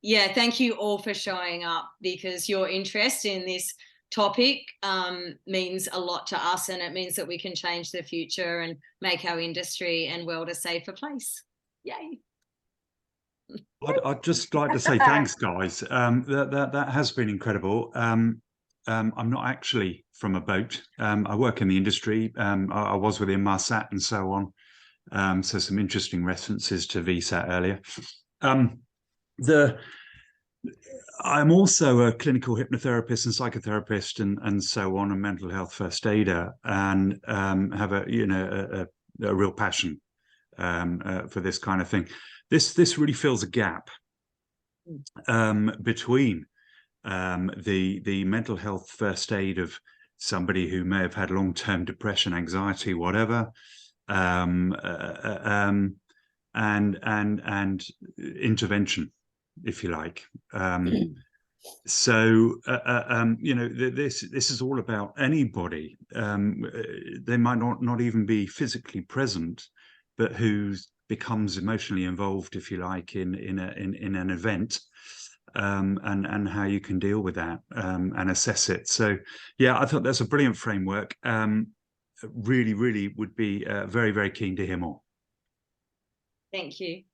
Speaker 1: yeah, thank you all for showing up, because your interest in this topic means a lot to us, and it means that we can change the future and make our industry and world a safer place. Yay.
Speaker 5: I'd just like to say thanks, guys. That has been incredible. I'm not actually from a boat. I work in the industry. I was within Marsat and so on. So some interesting references to VSAT earlier. I'm also a clinical hypnotherapist and psychotherapist and so on, and mental health first aider, and have a real passion for this kind of thing. This really fills a gap between the mental health first aid of somebody who may have had long-term depression, anxiety, whatever, and intervention, if you like. So you know, this is all about anybody. They might not even be physically present, but who becomes emotionally involved, if you like, in an event, and how you can deal with that and assess it. So yeah, I thought that's a brilliant framework. Really would be very, very keen to hear more.
Speaker 1: Thank you.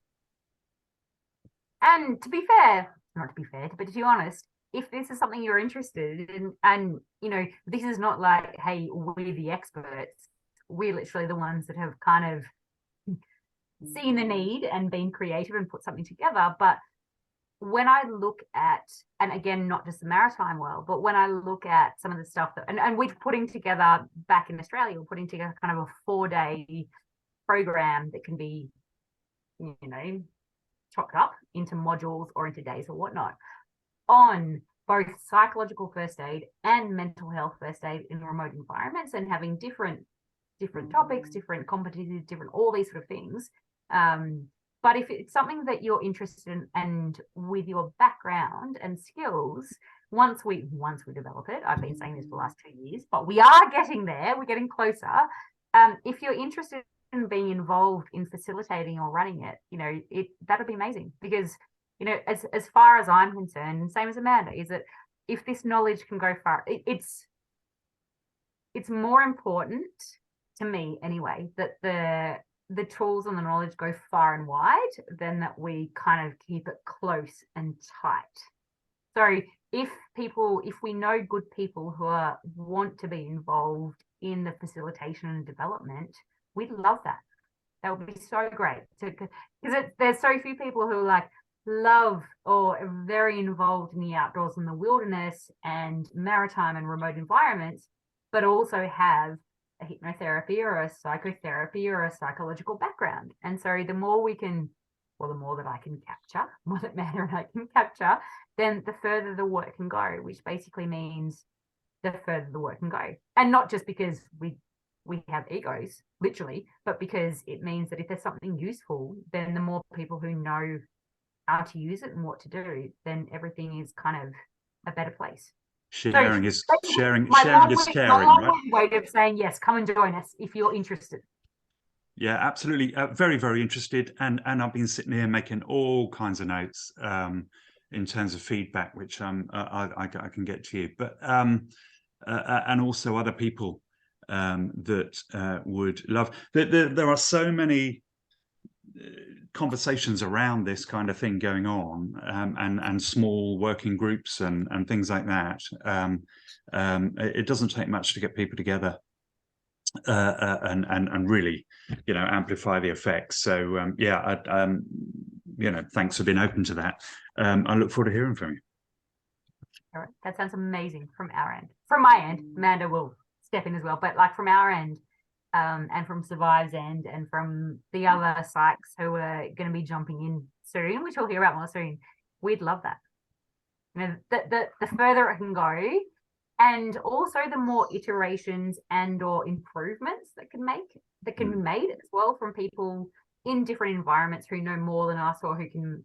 Speaker 2: And to be fair, not to be fair, but to be honest, if this is something you're interested in, and you know, this is not like, hey, we're the experts. We're literally the ones that have kind of seen the need and been creative and put something together. But when I look at, and again, not just the maritime world, but when I look at some of the stuff that, and we're putting together back in Australia, we're putting together kind of a 4-day program that can be, you know, chopped up into modules or into days or whatnot, on both psychological first aid and mental health first aid in remote environments, and having different topics, different competencies, different, all these sort of things. But if it's something that you're interested in, and with your background and skills, once we develop it, I've been saying this for the last 2 years, but we are getting there, we're getting closer. If you're interested in being involved in facilitating or running it, you know, that'll be amazing, because, you know, as far as I'm concerned, and same as Amanda, is that if this knowledge can go far, it's more important to me anyway that the tools and the knowledge go far and wide than that we kind of keep it close and tight. So if we know good people who want to be involved in the facilitation and development, we'd love that. That would be so great, because there's so few people who like love or are very involved in the outdoors and the wilderness and maritime and remote environments, but also have a hypnotherapy or a psychotherapy or a psychological background. And so the more that I can capture, more that Amanda and I can capture, then the further the work can go, which basically means the further the work can go. And not just because we have egos, literally, but because it means that if there's something useful, then the more people who know how to use it and what to do, then everything is kind of a better place.
Speaker 5: Sharing is caring,
Speaker 2: my
Speaker 5: right?
Speaker 2: long way of saying, yes, come and join us if you're interested.
Speaker 5: Yeah, absolutely. Very, very interested. And I've been sitting here making all kinds of notes in terms of feedback, which I can get to you. But and also other people that would love. There are so many conversations around this kind of thing going on, and small working groups and things like that. It doesn't take much to get people together and really, amplify the effects. So yeah, thanks for being open to that. I look forward to hearing from you.
Speaker 2: All right, that sounds amazing from our end. From my end, Amanda will step in as well, but like from our end, and from Survive's end, and from the other psychs who are going to be jumping in soon, which we'll hear about more soon, we'd love that. The further it can go, and also the more iterations and or improvements that can be made as well from people in different environments who know more than us or who can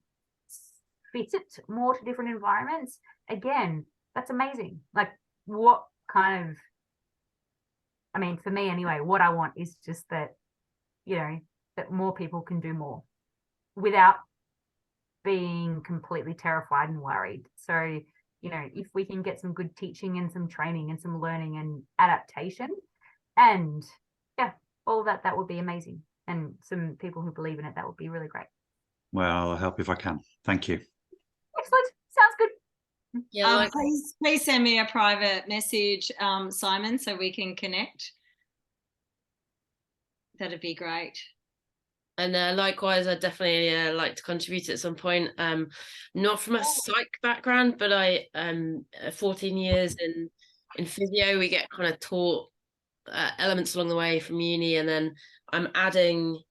Speaker 2: fit it more to different environments. Again, that's amazing. Like, what kind of, for me anyway, what I want is just that, that more people can do more without being completely terrified and worried. So, if we can get some good teaching and some training and some learning and adaptation and all that would be amazing. And some people who believe in it, that would be really great.
Speaker 5: Well, I'll help if I can. Thank you.
Speaker 2: Excellent. Sounds good.
Speaker 4: Yeah,
Speaker 1: please send me a private message, Simon, so we can connect. That'd be great.
Speaker 4: And likewise, I definitely like to contribute at some point. Not from a psych background, but I 14 years in physio, we get kind of taught elements along the way from uni, and then I'm going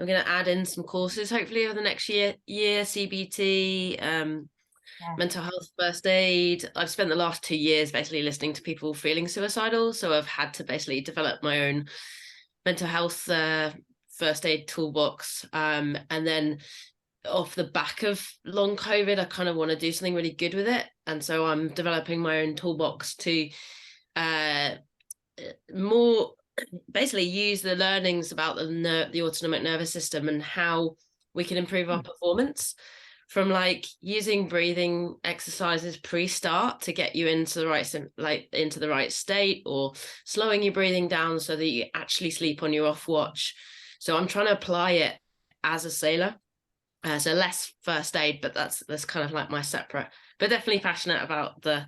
Speaker 4: to add in some courses hopefully over the next year, CBT, mental health first aid. I've spent the last 2 years basically listening to people feeling suicidal, so I've had to basically develop my own mental health first aid toolbox, and then off the back of long COVID, I kind of want to do something really good with it, and so I'm developing my own toolbox to more basically use the learnings about the autonomic nervous system and how we can improve our performance, from like using breathing exercises pre-start to get you into the right state, or slowing your breathing down so that you actually sleep on your off watch. So I'm trying to apply it as a sailor, so less first aid, but that's kind of like my separate, but definitely passionate about the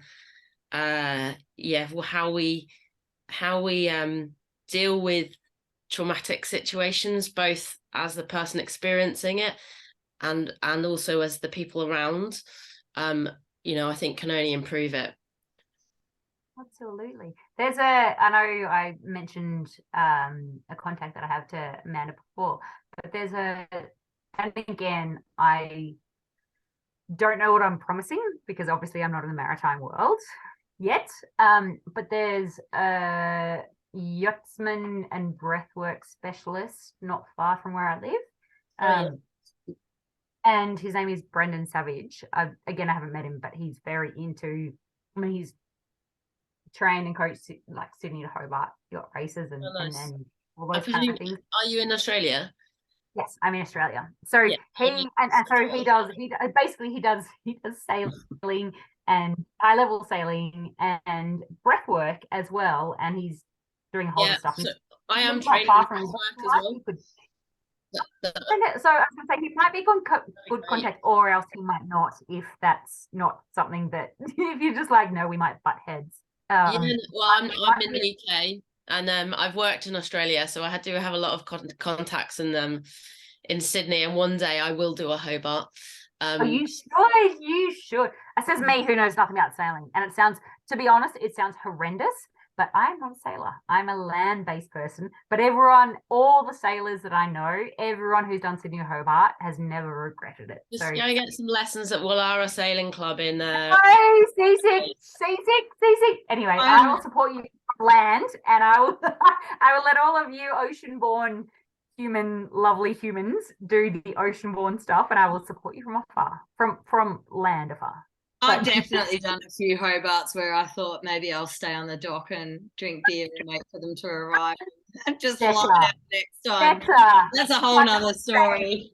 Speaker 4: how we deal with traumatic situations, both as the person experiencing it and also as the people around. I think can only improve it.
Speaker 2: Absolutely. I know I mentioned a contact that I have to Amanda before, but and again, I don't know what I'm promising because obviously I'm not in the maritime world yet. But there's a yachtsman and breathwork specialist not far from where I live. And his name is Brendan Savage. I haven't met him, but he's very into, he's trained and coached like Sydney to Hobart yacht races and all those kind of things.
Speaker 4: Are you in Australia?
Speaker 2: Yes, I'm in Australia. So he does sailing and high level sailing and breath work as well. And he's doing a whole lot
Speaker 4: Yeah,
Speaker 2: of stuff.
Speaker 4: so
Speaker 2: And
Speaker 4: I am
Speaker 2: it's not
Speaker 4: training
Speaker 2: far
Speaker 4: in
Speaker 2: from his
Speaker 4: breathwork as
Speaker 2: life,
Speaker 4: well.
Speaker 2: you could-
Speaker 4: That-
Speaker 2: So I was going to say, he might be good
Speaker 4: great.
Speaker 2: contact, or else he might not, if that's not something that, if you're just like, no, we might butt heads.
Speaker 4: Yeah, well, I'm
Speaker 2: might
Speaker 4: in
Speaker 2: be-
Speaker 4: the UK, and I've worked in Australia, so I had to have a lot of contacts in Sydney, and one day I will do a Hobart.
Speaker 2: Oh, you should. It says me, who knows nothing about sailing. And it sounds, to be honest, it sounds horrendous, but I'm not a sailor. I'm a land-based person. But all the sailors that I know, everyone who's done Sydney or Hobart has never regretted it.
Speaker 4: Just
Speaker 2: So,
Speaker 4: go get some lessons at Woollahra Sailing Club in
Speaker 2: hey, seasick. Anyway, I will support you on land, and I will I will let all of you ocean-born lovely humans do the ocean-born stuff, and I will support you from afar, from land afar.
Speaker 1: I've definitely done a few Hobarts where I thought maybe I'll stay on the dock and drink beer and wait for them to arrive and just fly
Speaker 2: Better.
Speaker 1: out next time.
Speaker 2: Better.
Speaker 1: That's a whole nother story.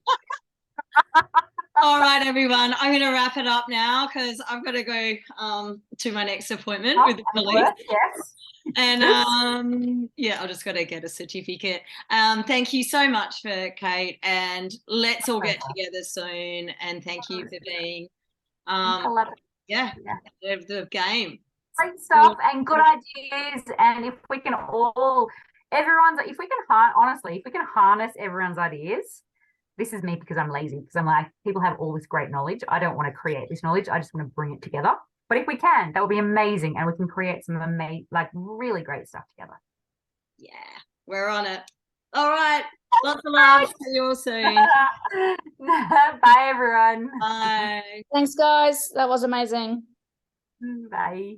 Speaker 1: All right, everyone. I'm going to wrap it up now because I've got to go to my next appointment with the police.
Speaker 2: Yes.
Speaker 1: And yeah, I've just got to get a certificate. Thank you so much for Kate, and let's all get together soon. And thank you for being the game.
Speaker 2: Great stuff and good ideas. And if we can harness everyone's ideas. This is me because I'm lazy, because I'm like, people have all this great knowledge. I don't want to create this knowledge. I just want to bring it together. But if we can, that would be amazing. And we can create some really great stuff together.
Speaker 1: Yeah, we're on it. All right. Lots of love. See you all soon.
Speaker 2: Bye, everyone.
Speaker 1: Bye.
Speaker 3: Thanks, guys. That was amazing.
Speaker 2: Bye.